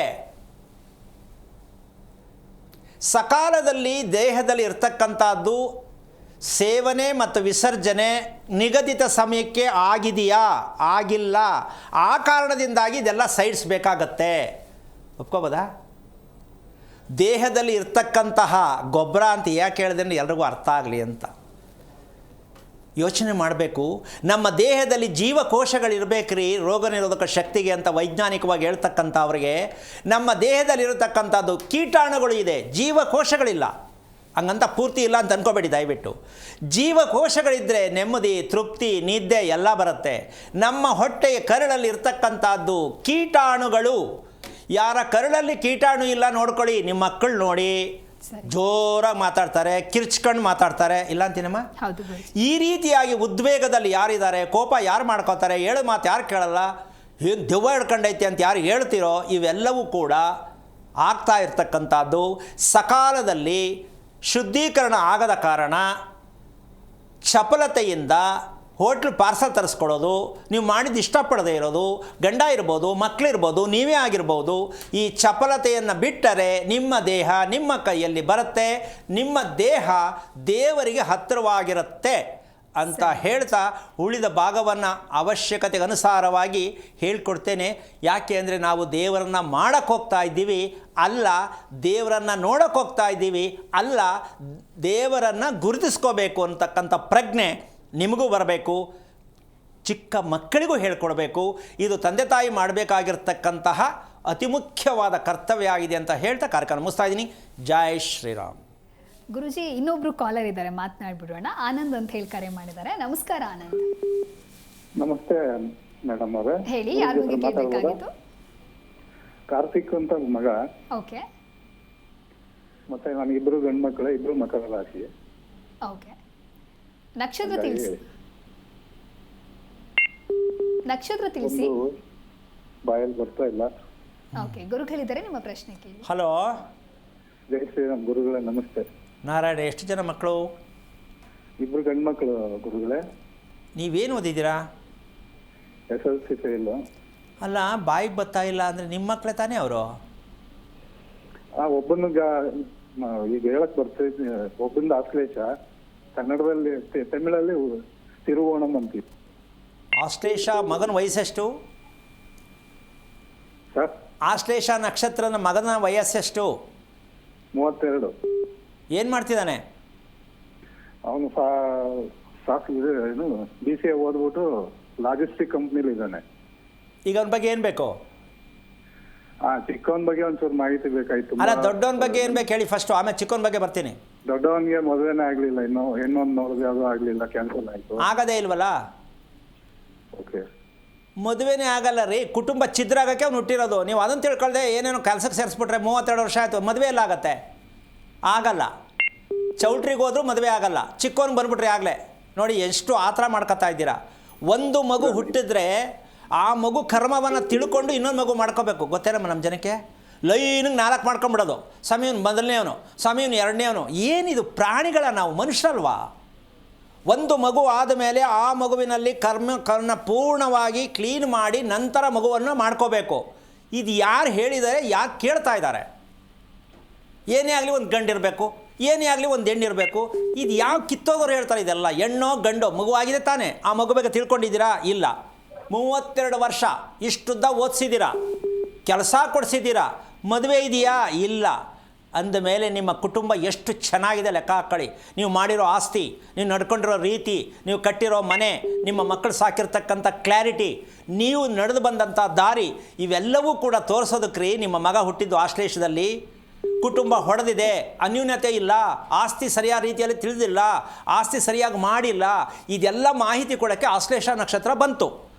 ಸಕಾಲದಲ್ಲಿ ದೇಹದಲ್ಲಿ ಇರ್ತಕ್ಕಂಥದ್ದು ಸೇವನೆ ಮತ್ತು ವಿಸರ್ಜನೆ ನಿಗದಿತ ಸಮಯಕ್ಕೆ ಆಗಿದೆಯಾ, ಆಗಿಲ್ಲ, ಆ ಕಾರಣದಿಂದಾಗಿ ಇದೆಲ್ಲ ಸೈಡ್ಸ್ ಬೇಕಾಗತ್ತೆ. ಒಪ್ಕೋಬೋದಾ? ದೇಹದಲ್ಲಿ ಇರ್ತಕ್ಕಂತಹ ಗೊಬ್ಬರ ಅಂತ ಯಾಕೆ ಹೇಳಿದ್ರೆ ಎಲ್ರಿಗೂ ಅರ್ಥ ಆಗಲಿ ಅಂತ ಯೋಚನೆ ಮಾಡಬೇಕು. ನಮ್ಮ ದೇಹದಲ್ಲಿ ಜೀವಕೋಶಗಳಿರಬೇಕ್ರಿ ರೋಗ ನಿರೋಧಕ ಶಕ್ತಿಗೆ ಅಂತ ವೈಜ್ಞಾನಿಕವಾಗಿ ಹೇಳ್ತಕ್ಕಂಥವ್ರಿಗೆ. ನಮ್ಮ ದೇಹದಲ್ಲಿರತಕ್ಕಂಥದ್ದು ಕೀಟಾಣುಗಳು ಇದೆ, ಜೀವಕೋಶಗಳಿಲ್ಲ. ಹಂಗಂತ ಪೂರ್ತಿ ಇಲ್ಲ ಅಂತ ಅನ್ಕೋಬೇಡಿ ದಯವಿಟ್ಟು. ಜೀವಕೋಶಗಳಿದ್ದರೆ ನೆಮ್ಮದಿ, ತೃಪ್ತಿ, ನಿದ್ದೆ ಎಲ್ಲ ಬರುತ್ತೆ. ನಮ್ಮ ಹೊಟ್ಟೆಯ ಕರಳಲ್ಲಿ ಇರ್ತಕ್ಕಂಥದ್ದು ಕೀಟಾಣುಗಳು. ಯಾರ ಕರಳಲ್ಲಿ ಕೀಟಾಣು ಇಲ್ಲ ನೋಡ್ಕೊಳ್ಳಿ, ನಿಮ್ಮ ಮಕ್ಕಳು ನೋಡಿ ಜೋರಾಗಿ ಮಾತಾಡ್ತಾರೆ, ಕಿರ್ಚ್ಕೊಂಡು ಮಾತಾಡ್ತಾರೆ, ಇಲ್ಲ ಅಂತೀನಮ್ಮ. ಈ ರೀತಿಯಾಗಿ ಉದ್ವೇಗದಲ್ಲಿ ಯಾರಿದ್ದಾರೆ, ಕೋಪ ಯಾರು ಮಾಡ್ಕೋತಾರೆ, ಹೇಳು ಮಾತು ಯಾರು ಕೇಳಲ್ಲ, ಏನು ದೆವ್ವ ಹಿಡ್ಕೊಂಡೈತೆ ಅಂತ ಯಾರು ಹೇಳ್ತೀರೋ ಇವೆಲ್ಲವೂ ಕೂಡ ಆಗ್ತಾ ಇರ್ತಕ್ಕಂಥದ್ದು ಸಕಾಲದಲ್ಲಿ ಶುದ್ಧೀಕರಣ ಆಗದ ಕಾರಣ ಚಪಲತೆಯಿಂದ ಹೋಟ್ಲ್ ಪಾರ್ಸಲ್ ತರಿಸ್ಕೊಳ್ಳೋದು, ನೀವು ಮಾಡಿದ್ದು ಇಷ್ಟಪಡದೇ ಇರೋದು, ಗಂಡ ಇರ್ಬೋದು, ಮಕ್ಕಳಿರ್ಬೋದು, ನೀವೇ ಆಗಿರ್ಬೋದು, ಈ ಚಪಲತೆಯನ್ನು ಬಿಟ್ಟರೆ ನಿಮ್ಮ ದೇಹ ನಿಮ್ಮ ಕೈಯಲ್ಲಿ ಬರುತ್ತೆ, ನಿಮ್ಮ ದೇಹ ದೇವರಿಗೆ ಹತ್ತಿರವಾಗಿರುತ್ತೆ ಅಂತ ಹೇಳ್ತಾ ಉಳಿದ ಭಾಗವನ್ನು ಅವಶ್ಯಕತೆಗೆ ಅನುಸಾರವಾಗಿ ಹೇಳ್ಕೊಡ್ತೇನೆ. ಯಾಕೆ ಅಂದರೆ ನಾವು ದೇವರನ್ನು ಮಾಡೋಕ್ಕೆ ಹೋಗ್ತಾ ಇದ್ದೀವಿ ಅಲ್ಲ, ದೇವರನ್ನು ನೋಡೋಕ್ಕೆ ಹೋಗ್ತಾ ಇದ್ದೀವಿ ಅಲ್ಲ, ದೇವರನ್ನು ಗುರುತಿಸ್ಕೋಬೇಕು ಅಂತಕ್ಕಂಥ ಪ್ರಜ್ಞೆ ನಿಮಗೂ ಬರಬೇಕು, ಚಿಕ್ಕ ಮಕ್ಕಳಿಗೂ ಹೇಳ್ಕೊಡ್ಬೇಕು. ಇದು ತಂದೆ ತಾಯಿ ಮಾಡಬೇಕಾಗಿರ್ತಕ್ಕಂತಹ ಅತಿ ಮುಖ್ಯವಾದ ಕರ್ತವ್ಯ ಆಗಿದೆ ಅಂತ ಹೇಳ್ತಾ ಕಾರ್ಯಕ್ರಮ ಮುಗಿಸ್ತಾ ಇದ್ದೀನಿ. ಜೈ ಶ್ರೀರಾಮ್. ಗುರುಜಿ, ಇನ್ನೊಬ್ರು ಕಾಲರ್ ಇದ್ದಾರೆ, ಮಾತನಾಡ್ಬಿಡೋಣ. ಆನಂದ್ ಅಂತ ಹೇಳಿ ಕರೆ ಮಾಡಿದ್ದಾರೆ. ನಮಸ್ಕಾರ ಆನಂದ್. ನಮಸ್ತೆ ಮೇಡಮ್ ಅವರೇ. ಹೇಳಿ, ಯಾರ ಬಗ್ಗೆ ಕೇಳಬೇಕಾಗಿತ್ತು? ಕಾರ್ತಿಕ್ ಅಂತ ಮಗ. ಓಕೆ ಮತ್ತೆ ನಾನು ಇಬ್ರು ಗಂಡು ಮಕ್ಕಳು, ಇಬ್ರು ಮಕ್ಕಳ ರಾಶಿ. ಓಕೆ, ನಕ್ಷತ್ರ ತಿಳಿಸಿ. ನಕ್ಷತ್ರ ತಿಳಿಸಿ. ಒಂದು ಬಾಯಲ್ಲಿ ಬರ್ತಾ ಇಲ್ಲ. ಓಕೆ, ಗುರುಗಳಿದ್ದಾರೆ, ನಿಮ್ಮ ಪ್ರಶ್ನೆ ಕೇಳಿ. ಹಲೋ, ಜೈ ಶ್ರೀರಾಮ್ ಗುರುಗಳೇ, ನಮಸ್ತೆ. ನಾರಾಯಣ, ಎಷ್ಟು ಜನ ಮಕ್ಕಳು? ಇಬ್ರು ಗಂಡು ಮಕ್ಕಳು ಗುರುಗಳೇ. ನೀವೇನು ಓದಿದ್ದೀರಾ? SLC fail. ಅಲ್ಲ, ಬಾಯಿಗೆ ಬರ್ತಾ ಇಲ್ಲ ಅಂದರೆ ನಿಮ್ಮ ಮಕ್ಕಳೇ ತಾನೇ ಅವರು? ಒಬ್ಬನ ಈಗ ಹೇಳಕ್ ಬರ್ತಿದ್ದೆ, ಒಬ್ಬಂದ ಆಶ್ಲೇಷ, ಕನ್ನಡದಲ್ಲಿ ತಮಿಳಲ್ಲಿ ತಿರುವೋಣಂ ಅಂತೀವಿ. ಆಶ್ಲೇಷ ಮಗನ ವಯಸ್ಸೆಷ್ಟು? ಸರ್, ಆಶ್ಲೇಷ ನಕ್ಷತ್ರದ ಮಗನ ವಯಸ್ಸೆಷ್ಟು? 32. ಏನು ಮಾಡ್ತಿದ್ದಾನೆ? ಅವನು ಏನು BCA ಓದ್ಬಿಟ್ಟು ಲಾಜಿಸ್ಟಿಕ್ ಕಂಪ್ನಿಲಿ ಇದ್ದಾನೆ. ಈಗ ಅವನ ಬಗ್ಗೆ ಏನು ಬೇಕು? ಚಿಕ್ಕವನ ಬಗ್ಗೆ ಒಂಚೂರು ಮಾಹಿತಿ ಬೇಕಾಯ್ತು. ಅಲ್ಲ, ದೊಡ್ಡವನ ಬಗ್ಗೆ ಏನು ಬೇಕು ಹೇಳಿ ಫಸ್ಟು, ಆಮೇಲೆ ಚಿಕ್ಕವನ ಬಗ್ಗೆ ಬರ್ತೀನಿ. ದೊಡ್ಡವನಿಗೆ ಮದುವೆನೇ ಆಗ್ಲಿಲ್ಲ, ಇನ್ನು ಹೆಣ್ಣೊಂದು ನೋಡಿದ್ರೆ ಅದು ಆಗ್ಲಿಲ್ಲ, ಕ್ಯಾನ್ಸಲ್ ಆಯ್ತು. ಆಗದೇ ಇಲ್ವಲ್ಲ? ಓಕೆ. ಮದುವೆನೇ ಆಗಲ್ಲ ರೀ, ಕುಟುಂಬ ಛಿದ್ರ ಆಗೋಕ್ಕೆ ಅವ್ನು ಹುಟ್ಟಿರೋದು. ನೀವು ಅದನ್ನು ತಿಳ್ಕೊಳ್ದೆ ಏನೇನೋ ಕೆಲಸಕ್ಕೆ ಸೇರಿಸ್ಬಿಟ್ರೆ 32 ವರ್ಷ ಆಯಿತು, ಮದುವೆ ಎಲ್ಲ ಆಗತ್ತೆ? ಆಗಲ್ಲ. ಚೌಟ್ರಿಗೆ ಹೋದ್ರೂ ಮದುವೆ ಆಗಲ್ಲ. ಚಿಕ್ಕವನು ಬಂದ್ಬಿಟ್ರೆ ಆಗಲೇ ನೋಡಿ ಎಷ್ಟು ಆತರ ಮಾಡ್ಕೊತಾ ಇದ್ದೀರಾ. ಒಂದು ಮಗು ಹುಟ್ಟಿದ್ರೆ ಆ ಮಗು ಕರ್ಮವನ್ನು ತಿಳ್ಕೊಂಡು ಇನ್ನೊಂದು ಮಗು ಮಾಡ್ಕೋಬೇಕು. ಗೊತ್ತೇನಮ್ಮ ನಮ್ಮ ಜನಕ್ಕೆ? ಲೈನಿಗೆ 4 ಮಾಡ್ಕೊಂಬಿಡೋದು. ಸಮಯವನು ಮೊದಲನೇವನು, ಸಮಯವನು ಎರಡನೇವನು. ಏನಿದು ಪ್ರಾಣಿಗಳ ನಾವು, ಮನುಷ್ಯರಲ್ವಾ? ಒಂದು ಮಗು ಆದಮೇಲೆ ಆ ಮಗುವಿನಲ್ಲಿ ಕರ್ಮ ಪೂರ್ಣವಾಗಿ ಕ್ಲೀನ್ ಮಾಡಿ ನಂತರ ಮಗುವನ್ನು ಮಾಡ್ಕೋಬೇಕು. ಇದು ಯಾರು ಹೇಳಿದ್ದಾರೆ? ಯಾಕೆ ಕೇಳ್ತಾ ಇದ್ದಾರೆ? ಏನೇ ಆಗಲಿ ಒಂದು ಗಂಡಿರಬೇಕು, ಏನೇ ಆಗಲಿ ಒಂದು ಹೆಣ್ಣಿರಬೇಕು. ಇದು ಯಾವ ಕಿತ್ತೋದವ್ರು ಹೇಳ್ತಾರೆ ಇದೆಲ್ಲ? ಹೆಣ್ಣೋ ಗಂಡೋ ಮಗುವಾಗಿದೆ ತಾನೇ? ಆ ಮಗು ಬಗ್ಗೆ ತಿಳ್ಕೊಂಡಿದ್ದೀರಾ? ಇಲ್ಲ. 32 ವರ್ಷ ಇಷ್ಟುದ್ದ ಓದಿಸಿದ್ದೀರಾ, ಕೆಲಸ ಕೊಡಿಸಿದ್ದೀರಾ, ಮದುವೆ ಇದೆಯಾ? ಇಲ್ಲ. ಅಂದಮೇಲೆ ನಿಮ್ಮ ಕುಟುಂಬ ಎಷ್ಟು ಚೆನ್ನಾಗಿದೆ ಲೆಕ್ಕ ಹಾಕ್ಕೊಳ್ಳಿ. ನೀವು ಮಾಡಿರೋ ಆಸ್ತಿ, ನೀವು ನಡ್ಕೊಂಡಿರೋ ರೀತಿ, ನೀವು ಕಟ್ಟಿರೋ ಮನೆ, ನಿಮ್ಮ ಮಕ್ಕಳು ಸಾಕಿರ್ತಕ್ಕಂಥ ಕ್ಲಾರಿಟಿ, ನೀವು ನಡೆದು ಬಂದಂಥ ದಾರಿ, ಇವೆಲ್ಲವೂ ಕೂಡ ತೋರಿಸೋದಕ್ಕೆ ನಿಮ್ಮ ಮಗ ಹುಟ್ಟಿದ್ದು ಆಶ್ಲೇಷದಲ್ಲಿ. ಕುಟುಂಬ ಹೊಡೆದಿದೆ, ಅನ್ಯೂನ್ಯತೆ ಇಲ್ಲ, ಆಸ್ತಿ ಸರಿಯಾದ ರೀತಿಯಲ್ಲಿ ತಿಳಿದಿಲ್ಲ, ಆಸ್ತಿ ಸರಿಯಾಗಿ ಮಾಡಿಲ್ಲ, ಇದೆಲ್ಲ ಮಾಹಿತಿ ಕೊಡೋಕ್ಕೆ ಆಶ್ಲೇಷ ನಕ್ಷತ್ರ ಬಂತು.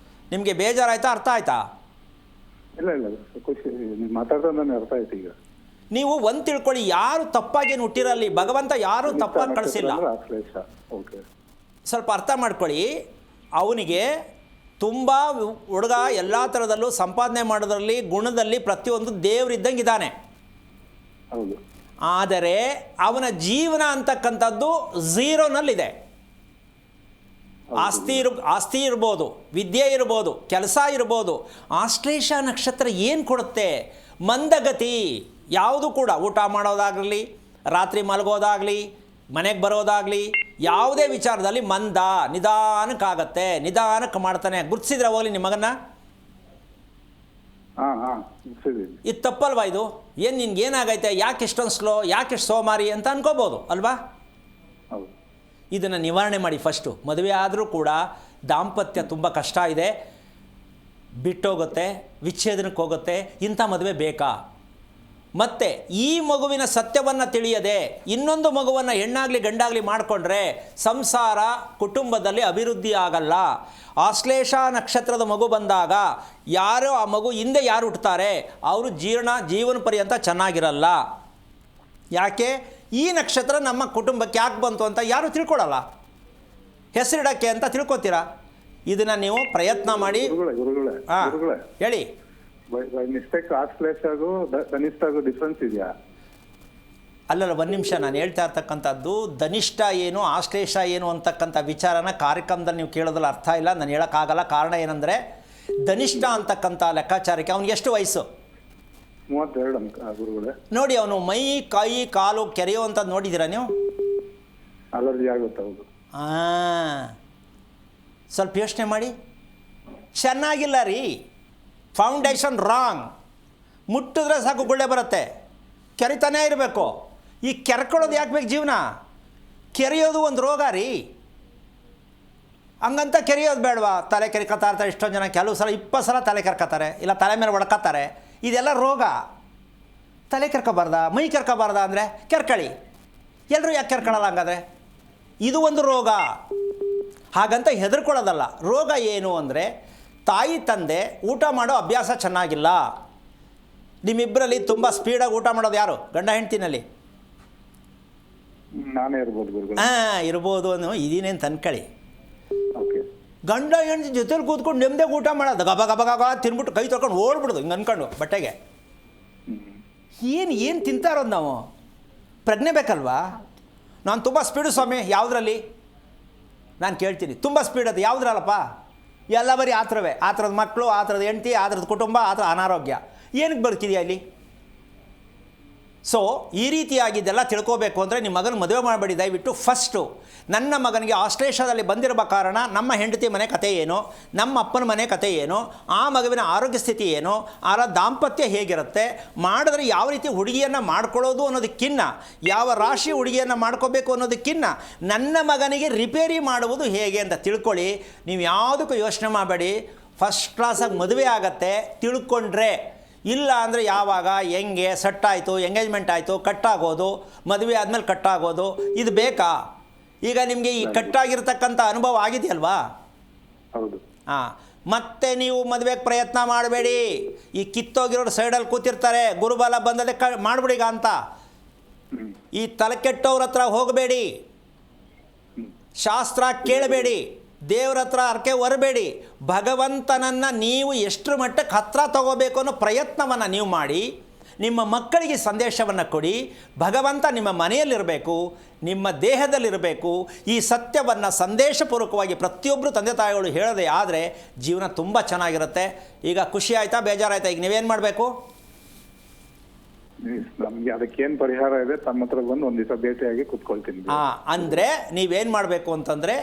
ನಿಮಗೆ ಬೇಜಾರಾಯ್ತಾ? ಅರ್ಥ ಆಯ್ತಾ? ಇಲ್ಲ ಇಲ್ಲ, ಖುಷಿ ಮಾತಾಡ್ತಾ ಅರ್ಥ ಆಯ್ತು. ಈಗ ನೀವು ಒಂದು ತಿಳ್ಕೊಳ್ಳಿ, ಯಾರು ತಪ್ಪಾಗೇನು ಹುಟ್ಟಿರಲ್ಲಿ, ಭಗವಂತ ಯಾರೂ ತಪ್ಪಾಗಿ ಕಳಿಸಿಲ್ಲ. ಸ್ವಲ್ಪ ಅರ್ಥ ಮಾಡ್ಕೊಳ್ಳಿ. ಅವನಿಗೆ ತುಂಬ ಹುಡುಗ ಎಲ್ಲ ಥರದಲ್ಲೂ ಸಂಪಾದನೆ ಮಾಡೋದ್ರಲ್ಲಿ, ಗುಣದಲ್ಲಿ ಪ್ರತಿಯೊಂದು ದೇವರಿದ್ದಂಗೆ ಇದ್ದಾನೆ. ಹೌದು. ಆದರೆ ಅವನ ಜೀವನ ಅಂತಕ್ಕಂಥದ್ದು ಝೀರೋನಲ್ಲಿದೆ. ಆಸ್ತಿ ಇರ್ಬೋದು, ವಿದ್ಯೆ ಇರ್ಬೋದು, ಕೆಲಸ ಇರ್ಬೋದು. ಆಶ್ಲೇಷ ನಕ್ಷತ್ರ ಏನು ಕೊಡುತ್ತೆ? ಮಂದಗತಿ. ಯಾವುದು ಕೂಡ ಊಟ ಮಾಡೋದಾಗಲಿ, ರಾತ್ರಿ ಮಲಗೋದಾಗಲಿ, ಮನೆಗೆ ಬರೋದಾಗಲಿ, ಯಾವುದೇ ವಿಚಾರದಲ್ಲಿ ಮಂದ, ನಿಧಾನಕ್ಕಾಗತ್ತೆ, ನಿಧಾನಕ್ಕೆ ಮಾಡ್ತಾನೆ. ಗುರ್ತಿಸಿದ್ರೆ ಹೋಗಲಿ ನಿಮ್ಮ ಮಗನ್ನ? ಇದು ತಪ್ಪಲ್ವಾ? ಇದು ಏನು ನಿನ್ಗೇನಾಗೈತೆ, ಯಾಕೆ ಇಷ್ಟೊಂದು ಸ್ಲೋ, ಯಾಕೆ ಇಷ್ಟು ಸೋಮಾರಿ ಅಂತ ಅನ್ಕೋಬೋದು ಅಲ್ವಾ? ಇದನ್ನು ನಿವಾರಣೆ ಮಾಡಿ ಫಸ್ಟು. ಮದುವೆ ಆದರೂ ಕೂಡ ದಾಂಪತ್ಯ ತುಂಬ ಕಷ್ಟ ಇದೆ, ಬಿಟ್ಟೋಗುತ್ತೆ, ವಿಚ್ಛೇದನಕ್ಕೆ ಹೋಗುತ್ತೆ. ಇಂಥ ಮದುವೆ ಬೇಕಾ? ಮತ್ತು ಈ ಮಗುವಿನ ಸತ್ಯವನ್ನು ತಿಳಿಯದೆ ಇನ್ನೊಂದು ಮಗುವನ್ನು ಹೆಣ್ಣಾಗಲಿ ಗಂಡಾಗಲಿ ಮಾಡಿಕೊಂಡ್ರೆ ಸಂಸಾರ ಕುಟುಂಬದಲ್ಲಿ ಅಭಿವೃದ್ಧಿ ಆಗಲ್ಲ. ಆಶ್ಲೇಷ ನಕ್ಷತ್ರದ ಮಗು ಬಂದಾಗ ಯಾರೋ ಆ ಮಗು ಹಿಂದೆ ಯಾರು ಹುಟ್ಟುತ್ತಾರೆ ಅವರು ಜೀವನ ಪರ್ಯಂತ ಚೆನ್ನಾಗಿರಲ್ಲ. ಯಾಕೆ? ಈ ನಕ್ಷತ್ರ ನಮ್ಮ ಕುಟುಂಬಕ್ಕೆ ಯಾಕೆ ಬಂತು ಅಂತ ಯಾರು ತಿಳ್ಕೊಳ್ಳಲ್ಲ. ಹೆಸರಿಡೋಕ್ಕೆ ಅಂತ ತಿಳ್ಕೊತೀರಾ? ಇದನ್ನು ನೀವು ಪ್ರಯತ್ನ ಮಾಡಿ. ಗುರುಗಳೇ ಹಾಂ ಹೇಳಿ. ಬೈ ಮಿಸ್ಟೇಕ್ ಆಶ್ಲೇಷ ಆಗು ಧನಿಷ್ಠ ಆಗು ಡಿಫ್ರೆನ್ಸ್ ಇದೆಯಾ? ಅಲ್ಲಲ್ಲ, ಒಂದು ನಿಮಿಷ. ನಾನು ಹೇಳ್ತಾ ಇರ್ತಕ್ಕಂಥದ್ದು ಧನಿಷ್ಠ ಏನು ಆಶ್ಲೇಷ ಏನು ಅಂತಕ್ಕಂಥ ವಿಚಾರನ ಕಾರ್ಯಕ್ರಮದಲ್ಲಿ ನೀವು ಕೇಳೋದ್ರಲ್ಲಿ ಅರ್ಥ ಇಲ್ಲ, ನಾನು ಹೇಳೋಕ್ಕಾಗಲ್ಲ. ಕಾರಣ ಏನಂದರೆ ಧನಿಷ್ಠ ಅಂತಕ್ಕಂಥ ಲೆಕ್ಕಾಚಾರಕ್ಕೆ ಅವ್ನಿಗೆ ಎಷ್ಟು ವಯಸ್ಸು? 32 ಗುರುಗಳೇ. ನೋಡಿ, ಅವನು ಮೈ ಕೈ ಕಾಲು ಕೆರೆಯುವಂಥದ್ದು ನೋಡಿದ್ದೀರಾ ನೀವು? ಅಲರ್ಜಿ ಆಗುತ್ತೆ. ಹೌದು. ಸ್ವಲ್ಪ ಯೋಚನೆ ಮಾಡಿ. ಚೆನ್ನಾಗಿಲ್ಲ ರೀ, ಫೌಂಡೇಶನ್ ರಾಂಗ್. ಮುಟ್ಟಿದ್ರೆ ಸಾಕು ಗುಳ್ಳೆ ಬರುತ್ತೆ, ಕೆರಿತಾನೇ ಇರಬೇಕು. ಈ ಕೆರ್ಕೊಳ್ಳೋದು ಯಾಕೆ ಬೇಕು? ಜೀವನ ಕೆರೆಯೋದು ಒಂದು ರೋಗ ರೀ. ಹಂಗಂತ ಕೆರೆಯೋದು ಬೇಡವಾ? ತಲೆ ಕೆರ್ಕೊತಾ ಇರ್ತಾರೆ ಎಷ್ಟೊಂದು ಜನ. ಕೆಲವು ಸಲ 20 ಸಲ ತಲೆ ಕೆರ್ಕೊತಾರೆ, ಇಲ್ಲ ತಲೆ ಮೇಲೆ ಹೊಡ್ಕೊತಾರೆ. ಇದೆಲ್ಲ ರೋಗ. ತಲೆ ಕೆರ್ಕೋಬಾರ್ದ, ಮೈ ಕೆರ್ಕೋಬಾರ್ದ ಅಂದರೆ ಕೆರ್ಕಳಿ. ಎಲ್ಲರೂ ಯಾಕೆ ಕೆರ್ಕೊಳ್ಳಲ್ಲ ಹಂಗಾದ್ರೆ? ಇದು ಒಂದು ರೋಗ. ಹಾಗಂತ ಹೆದರ್ಕೊಳ್ಳೋದಲ್ಲ. ರೋಗ ಏನು ಅಂದರೆ ತಾಯಿ ತಂದೆ ಊಟ ಮಾಡೋ ಅಭ್ಯಾಸ ಚೆನ್ನಾಗಿಲ್ಲ. ನಿಮ್ಮಿಬ್ಬರಲ್ಲಿ ತುಂಬ ಸ್ಪೀಡಾಗಿ ಊಟ ಮಾಡೋದು ಯಾರು? ಗಂಡ ಹೆಂಡ್ತಿನಲ್ಲಿ? ನಾನೇ ಇರ್ಬೋದು ಗುರುಗಳು. ಇರ್ಬೋದು ಅನ್ನೋ ಇದೀನೇನು ತನ್ಕಳಿ. ಓಕೆ. ಗಂಡ ಹೆಂಡ್ತಿ ಜೊತೆಲಿ ಕೂತ್ಕೊಂಡು ನೆಮ್ಮದಿಯಾಗಿ ಊಟ ಮಾಡೋದು, ಗಬ ಗಬ ಗಬ ತಿನ್ಬಿಟ್ಟು ಕೈ ತೊಳ್ಕೊಂಡು ಓಡ್ಬಿಡೋದು ಹಿಂಗೆ ಅನ್ಕೊಂಡು ಬಟ್ಟೆಗೆ. ಏನು ತಿಂತಾ ಇರೋದು ನಾವು? ಪ್ರಜ್ಞೆ ಬೇಕಲ್ವಾ? ನಾನು ತುಂಬ ಸ್ಪೀಡು ಸ್ವಾಮಿ, ಯಾವುದ್ರಲ್ಲಿ? ನಾನು ಕೇಳ್ತೀನಿ, ತುಂಬ ಸ್ಪೀಡ್ ಅದು ಯಾವುದ್ರಲ್ಲಪ್ಪ? ಎಲ್ಲ ಬರೀ ಆತ್ರವೇ. ಆತ್ರದ ಮಕ್ಕಳು, ಆತ್ರದ ಹೆಂಡ್ತಿ, ಆತ್ರದ ಕುಟುಂಬ, ಆತರ ಅನಾರೋಗ್ಯ. ಏನಕ್ಕೆ ಬರ್ತಿದೆಯಾ ಇಲ್ಲಿ? ಸೊ ಈ ರೀತಿಯಾಗಿದ್ದೆಲ್ಲ ತಿಳ್ಕೋಬೇಕು ಅಂದರೆ ನಿಮ್ಮ ಮಗನ ಮದುವೆ ಮಾಡಬೇಡಿ ದಯವಿಟ್ಟು. ಫಸ್ಟು ನನ್ನ ಮಗನಿಗೆ ಆಸ್ಟ್ರೇಲಿಯಾದಲ್ಲಿ ಬಂದಿರುವ ಕಾರಣ ನಮ್ಮ ಹೆಂಡತಿ ಮನೆ ಕತೆ ಏನು, ನಮ್ಮ ಅಪ್ಪನ ಮನೆ ಕತೆ ಏನು, ಆ ಮಗುವಿನ ಆರೋಗ್ಯ ಸ್ಥಿತಿ ಏನು, ಅವರ ದಾಂಪತ್ಯ ಹೇಗಿರುತ್ತೆ, ಮಾಡಿದ್ರೆ ಯಾವ ರೀತಿ ಹುಡುಗಿಯನ್ನು ಮಾಡ್ಕೊಳ್ಳೋದು ಅನ್ನೋದಕ್ಕಿನ್ನ, ಯಾವ ರಾಶಿ ಹುಡುಗಿಯನ್ನು ಮಾಡ್ಕೋಬೇಕು ಅನ್ನೋದಕ್ಕಿನ್ನ ನನ್ನ ಮಗನಿಗೆ ರಿಪೇರಿ ಮಾಡುವುದು ಹೇಗೆ ಅಂತ ತಿಳ್ಕೊಳ್ಳಿ. ನೀವು ಯಾವುದಕ್ಕೂ ಯೋಚನೆ ಮಾಡಬೇಡಿ. ಫಸ್ಟ್ ಕ್ಲಾಸಾಗಿ ಮದುವೆ ಆಗತ್ತೆ ತಿಳ್ಕೊಂಡ್ರೆ. ಇಲ್ಲ ಅಂದರೆ ಯಾವಾಗ ಹೆಂಗೆ ಸೆಟ್ ಆಯಿತು, ಎಂಗೇಜ್ಮೆಂಟ್ ಆಯಿತು, ಕಟ್ಟಾಗೋದು, ಮದುವೆ ಆದಮೇಲೆ ಕಟ್ಟಾಗೋದು, ಇದು ಬೇಕಾ? ಈಗ ನಿಮಗೆ ಈ ಕಟ್ಟಾಗಿರ್ತಕ್ಕಂಥ ಅನುಭವ ಆಗಿದೆಯಲ್ವಾ? ಹೌದು. ಹಾಂ, ಮತ್ತೆ ನೀವು ಮದುವೆಗೆ ಪ್ರಯತ್ನ ಮಾಡಬೇಡಿ. ಈ ಕಿತ್ತೋಗಿರೋರು ಸೈಡಲ್ಲಿ ಕೂತಿರ್ತಾರೆ, ಗುರುಬಲ ಬಂದದೆ ಮಾಡಿಬಿಡಿಗ ಅಂತ. ಈ ತಲೆ ಕೆಟ್ಟವ್ರ ಹತ್ರ ಹೋಗಬೇಡಿ, ಶಾಸ್ತ್ರ ಕೇಳಬೇಡಿ, ದೇವ್ರ ಹತ್ರ ಹರಕೆ ಹೊರಬೇಡಿ. ಭಗವಂತನನ್ನು ನೀವು ಎಷ್ಟರ ಮಟ್ಟಕ್ಕೆ ಹತ್ರ ತಗೋಬೇಕು ಅನ್ನೋ ಪ್ರಯತ್ನವನ್ನು ನೀವು ಮಾಡಿ. ನಿಮ್ಮ ಮಕ್ಕಳಿಗೆ ಸಂದೇಶವನ್ನು ಕೊಡಿ. ಭಗವಂತ ನಿಮ್ಮ ಮನೆಯಲ್ಲಿರಬೇಕು, ನಿಮ್ಮ ದೇಹದಲ್ಲಿರಬೇಕು. ಈ ಸತ್ಯವನ್ನು ಸಂದೇಶಪೂರ್ವಕವಾಗಿ ಪ್ರತಿಯೊಬ್ಬರು ತಂದೆ ತಾಯಿಗಳು ಹೇಳೋದೇ ಆದರೆ ಜೀವನ ತುಂಬ ಚೆನ್ನಾಗಿರುತ್ತೆ. ಈಗ ಖುಷಿ ಆಯಿತಾ, ಬೇಜಾರಾಯಿತಾ? ಈಗ ನೀವೇನು ಮಾಡಬೇಕು? ನಮ್ಗೆ ಅದಕ್ಕೇನು ಪರಿಹಾರ ಇದೆ ತಮ್ಮ ಹತ್ರ ಬಂದು ಒಂದು ದಿವಸ ಭೇಟಿಯಾಗಿ ಕೂತ್ಕೊಳ್ತೀನಿ. ಅಂದರೆ ನೀವೇನು ಮಾಡಬೇಕು ಅಂತಂದರೆ,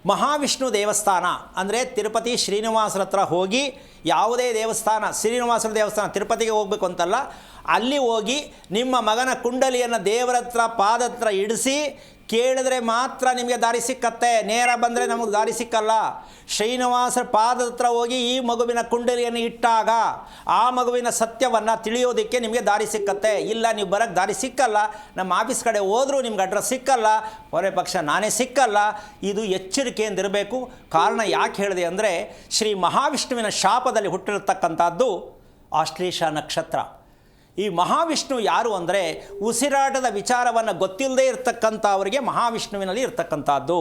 ಮಹಾವಿಷ್ಣು ದೇವಸ್ಥಾನ ಅಂದರೆ ತಿರುಪತಿ ಶ್ರೀನಿವಾಸರ ಹತ್ರ ಹೋಗಿ, ಯಾವುದೇ ದೇವಸ್ಥಾನ, ಶ್ರೀನಿವಾಸರ ದೇವಸ್ಥಾನ ತಿರುಪತಿಗೆ ಹೋಗಬೇಕು ಅಂತಲ್ಲ, ಅಲ್ಲಿ ಹೋಗಿ ನಿಮ್ಮ ಮಗನ ಕುಂಡಲಿಯನ್ನು ದೇವರ ಹತ್ರ ಪಾದ ಹತ್ರ ಇಡಿಸಿ ಕೇಳಿದ್ರೆ ಮಾತ್ರ ನಿಮಗೆ ದಾರಿ ಸಿಕ್ಕತ್ತೆ. ನೇರ ಬಂದರೆ ನಮಗೆ ದಾರಿ ಸಿಕ್ಕಲ್ಲ. ಶ್ರೀನಿವಾಸರ ಪಾದದ ಹತ್ರ ಹೋಗಿ ಈ ಮಗುವಿನ ಕುಂಡಲಿಯನ್ನು ಇಟ್ಟಾಗ ಆ ಮಗುವಿನ ಸತ್ಯವನ್ನು ತಿಳಿಯೋದಕ್ಕೆ ನಿಮಗೆ ದಾರಿ ಸಿಕ್ಕತ್ತೆ. ಇಲ್ಲ ನೀವು ಬರೋಕ್ಕೆ ದಾರಿ ಸಿಕ್ಕಲ್ಲ, ನಮ್ಮ ಆಫೀಸ್ ಕಡೆ ಹೋದರೂ ನಿಮ್ಗೆ ಅಡ್ರೆಸ್ ಸಿಕ್ಕಲ್ಲ, ಹೊರೆ ಪಕ್ಷ ನಾನೇ ಸಿಕ್ಕಲ್ಲ. ಇದು ಎಚ್ಚರಿಕೆಯಿಂದಿರಬೇಕು. ಕಾರಣ ಯಾಕೆ ಹೇಳಿದೆ ಅಂದರೆ, ಶ್ರೀ ಮಹಾವಿಷ್ಣುವಿನ ಶಾಪದಲ್ಲಿ ಹುಟ್ಟಿರತಕ್ಕಂಥದ್ದು ಆಶ್ಲೇಷ ನಕ್ಷತ್ರ. ಈ ಮಹಾವಿಷ್ಣು ಯಾರು ಅಂದರೆ, ಉಸಿರಾಟದ ವಿಚಾರವನ್ನು ಗೊತ್ತಿಲ್ಲದೆ ಇರತಕ್ಕಂಥವರಿಗೆ ಮಹಾವಿಷ್ಣುವಿನಲ್ಲಿ ಇರ್ತಕ್ಕಂಥದ್ದು.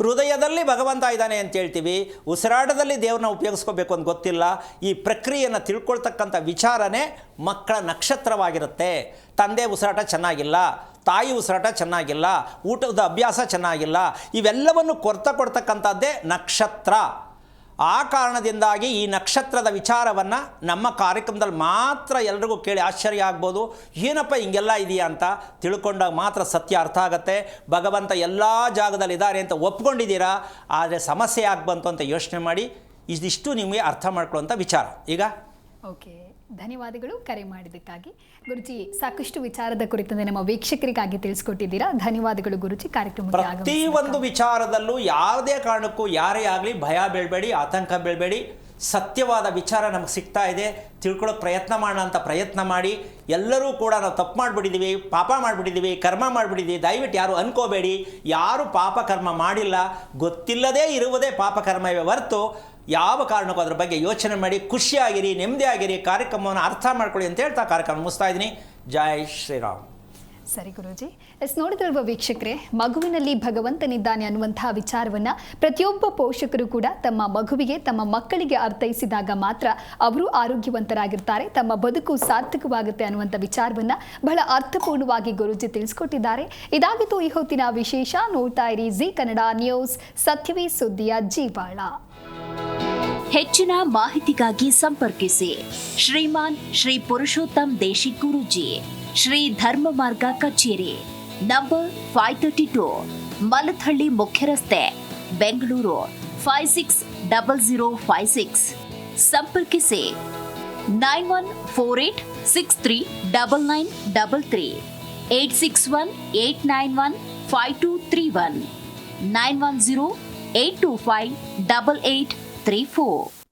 ಹೃದಯದಲ್ಲಿ ಭಗವಂತ ಇದ್ದಾನೆ ಅಂತ ಹೇಳ್ತೀವಿ, ಉಸಿರಾಟದಲ್ಲಿ ದೇವ್ರನ್ನ ಉಪಯೋಗಿಸ್ಕೋಬೇಕು ಅಂತ ಗೊತ್ತಿಲ್ಲ. ಈ ಪ್ರಕ್ರಿಯೆಯನ್ನು ತಿಳ್ಕೊಳ್ತಕ್ಕಂಥ ವಿಚಾರನೇ ಮಕ್ಕಳ ನಕ್ಷತ್ರವಾಗಿರುತ್ತೆ. ತಂದೆ ಉಸಿರಾಟ ಚೆನ್ನಾಗಿಲ್ಲ, ತಾಯಿ ಉಸಿರಾಟ ಚೆನ್ನಾಗಿಲ್ಲ, ಊಟದ ಅಭ್ಯಾಸ ಚೆನ್ನಾಗಿಲ್ಲ, ಇವೆಲ್ಲವನ್ನು ಕೊಡ್ತಕ್ಕಂಥದ್ದೇ ನಕ್ಷತ್ರ. ಆ ಕಾರಣದಿಂದಾಗಿ ಈ ನಕ್ಷತ್ರದ ವಿಚಾರವನ್ನು ನಮ್ಮ ಕಾರ್ಯಕ್ರಮದಲ್ಲಿ ಮಾತ್ರ ಎಲ್ರಿಗೂ ಕೇಳಿ ಆಶ್ಚರ್ಯ ಆಗ್ಬೋದು. ಏನಪ್ಪ ಹಿಂಗೆಲ್ಲ ಇದೆಯಾ ಅಂತ ತಿಳ್ಕೊಂಡಾಗ ಮಾತ್ರ ಸತ್ಯ ಅರ್ಥ ಆಗುತ್ತೆ. ಭಗವಂತ ಎಲ್ಲ ಜಾಗದಲ್ಲಿ ಇದ್ದಾರೆ ಅಂತ ಒಪ್ಕೊಂಡಿದ್ದೀರಾ, ಆದರೆ ಸಮಸ್ಯೆ ಯಾಕೆ ಬಂತು ಅಂತ ಯೋಚನೆ ಮಾಡಿ. ಇದಿಷ್ಟು ನಿಮಗೆ ಅರ್ಥ ಮಾಡ್ಕೊಳ್ಳುವಂಥ ವಿಚಾರ. ಈಗ ಓಕೆ, ಧನ್ಯವಾದಗಳು ಕರೆ ಮಾಡಿದ್ದಕ್ಕಾಗಿ. ಗುರುಜಿ, ಸಾಕಷ್ಟು ವಿಚಾರದ ಕುರಿತಂತೆ ನಮ್ಮ ವೀಕ್ಷಕರಿಗಾಗಿ ತಿಳಿಸ್ಕೊಟ್ಟಿದ್ದೀರಾ. ಧನ್ಯವಾದಗಳು ಗುರುಜಿ. ಕಾರ್ಯಕ್ರಮಕ್ಕೆ ಪ್ರತಿಯೊಂದು ವಿಚಾರದಲ್ಲೂ ಯಾವುದೇ ಕಾರಣಕ್ಕೂ ಯಾರೇ ಆಗಲಿ ಭಯ ಬೀಳಬೇಡಿ, ಆತಂಕ ಬೀಳಬೇಡಿ. ಸತ್ಯವಾದ ವಿಚಾರ ನಮಗೆ ಸಿಗ್ತಾ ಇದೆ, ತಿಳ್ಕೊಳ್ಳೋಕೆ ಪ್ರಯತ್ನ ಮಾಡೋಣ ಅಂತ ಪ್ರಯತ್ನ ಮಾಡಿ. ಎಲ್ಲರೂ ಕೂಡ ನಾವು ತಪ್ಪು ಮಾಡಿಬಿಟ್ಟಿದ್ದೀವಿ, ಪಾಪ ಮಾಡಿಬಿಟ್ಟಿದ್ದೀವಿ, ಕರ್ಮ ಮಾಡಿಬಿಟ್ಟಿದ್ದೀವಿ. ದಯವಿಟ್ಟು ಯಾರು ಅನ್ಕೋಬೇಡಿ, ಯಾರು ಪಾಪ ಕರ್ಮ ಮಾಡಿಲ್ಲ. ಗೊತ್ತಿಲ್ಲದೇ ಇರುವುದೇ ಪಾಪ ಕರ್ಮವೇ ಹೊರತು ಯಾವ ಕಾರಣಕ್ಕೂ ಅದ್ರ ಬಗ್ಗೆ ಯೋಚನೆ ಮಾಡಿ ಖುಷಿಯಾಗಿರಿ, ನೆಮ್ಮದಿಯಾಗಿರಿ, ಕಾರ್ಯಕ್ರಮವನ್ನು ಅರ್ಥ ಮಾಡ್ಕೊಳ್ಳಿ ಅಂತ ಹೇಳ್ತಾ ಕಾರ್ಯಕ್ರಮ ಮುಗಿಸ್ತಾ ಇದ್ದೀನಿ. ಜೈ ಶ್ರೀರಾಮ್. ಸರಿ ಗುರೂಜಿ. ನೋಡಿದ್ರಲ್ವ ವೀಕ್ಷಕರೇ, ಮಗುವಿನಲ್ಲಿ ಭಗವಂತನಿದ್ದಾನೆ ಅನ್ನುವಂತಹ ವಿಚಾರವನ್ನ ಪ್ರತಿಯೊಬ್ಬ ಪೋಷಕರು ಕೂಡ ತಮ್ಮ ಮಗುವಿಗೆ, ತಮ್ಮ ಮಕ್ಕಳಿಗೆ ಅರ್ಥೈಸಿದಾಗ ಮಾತ್ರ ಅವರು ಆರೋಗ್ಯವಂತರಾಗಿರ್ತಾರೆ, ತಮ್ಮ ಬದುಕು ಸಾರ್ಥಕವಾಗುತ್ತೆ ಅನ್ನುವಂಥ ವಿಚಾರವನ್ನ ಬಹಳ ಅರ್ಥಪೂರ್ಣವಾಗಿ ಗುರೂಜಿ ತಿಳಿಸ್ಕೊಟ್ಟಿದ್ದಾರೆ. ಇದಾಗಿತ್ತು ಈ ಹೊತ್ತಿನ ವಿಶೇಷ. ನೋಡ್ತಾ ಇರಿ ಜಿ ಕನ್ನಡ ನ್ಯೂಸ್, ಸತ್ಯವೇ ಸುದ್ದಿಯ ಜೀವಾಳ. ಹೆಚ್ಚಿನ ಮಾಹಿತಿಗಾಗಿ ಸಂಪರ್ಕಿಸಿ ಶ್ರೀಮಾನ್ ಶ್ರೀ ಪುರುಷೋತ್ತಮ್ ದೇಶಿ ಗುರೂಜಿ, ಶ್ರೀ ಧರ್ಮ ಮಾರ್ಗ ಕಚೇರಿ, ನಂಬರ್ 532, ಮಲಥಳ್ಳಿ ಮುಖ್ಯ ರಸ್ತೆ, ಬೆಂಗಳೂರು 560056. ಸಂಪರ್ಕಿಸಿ 9148639933, 8618915231, 91082588834.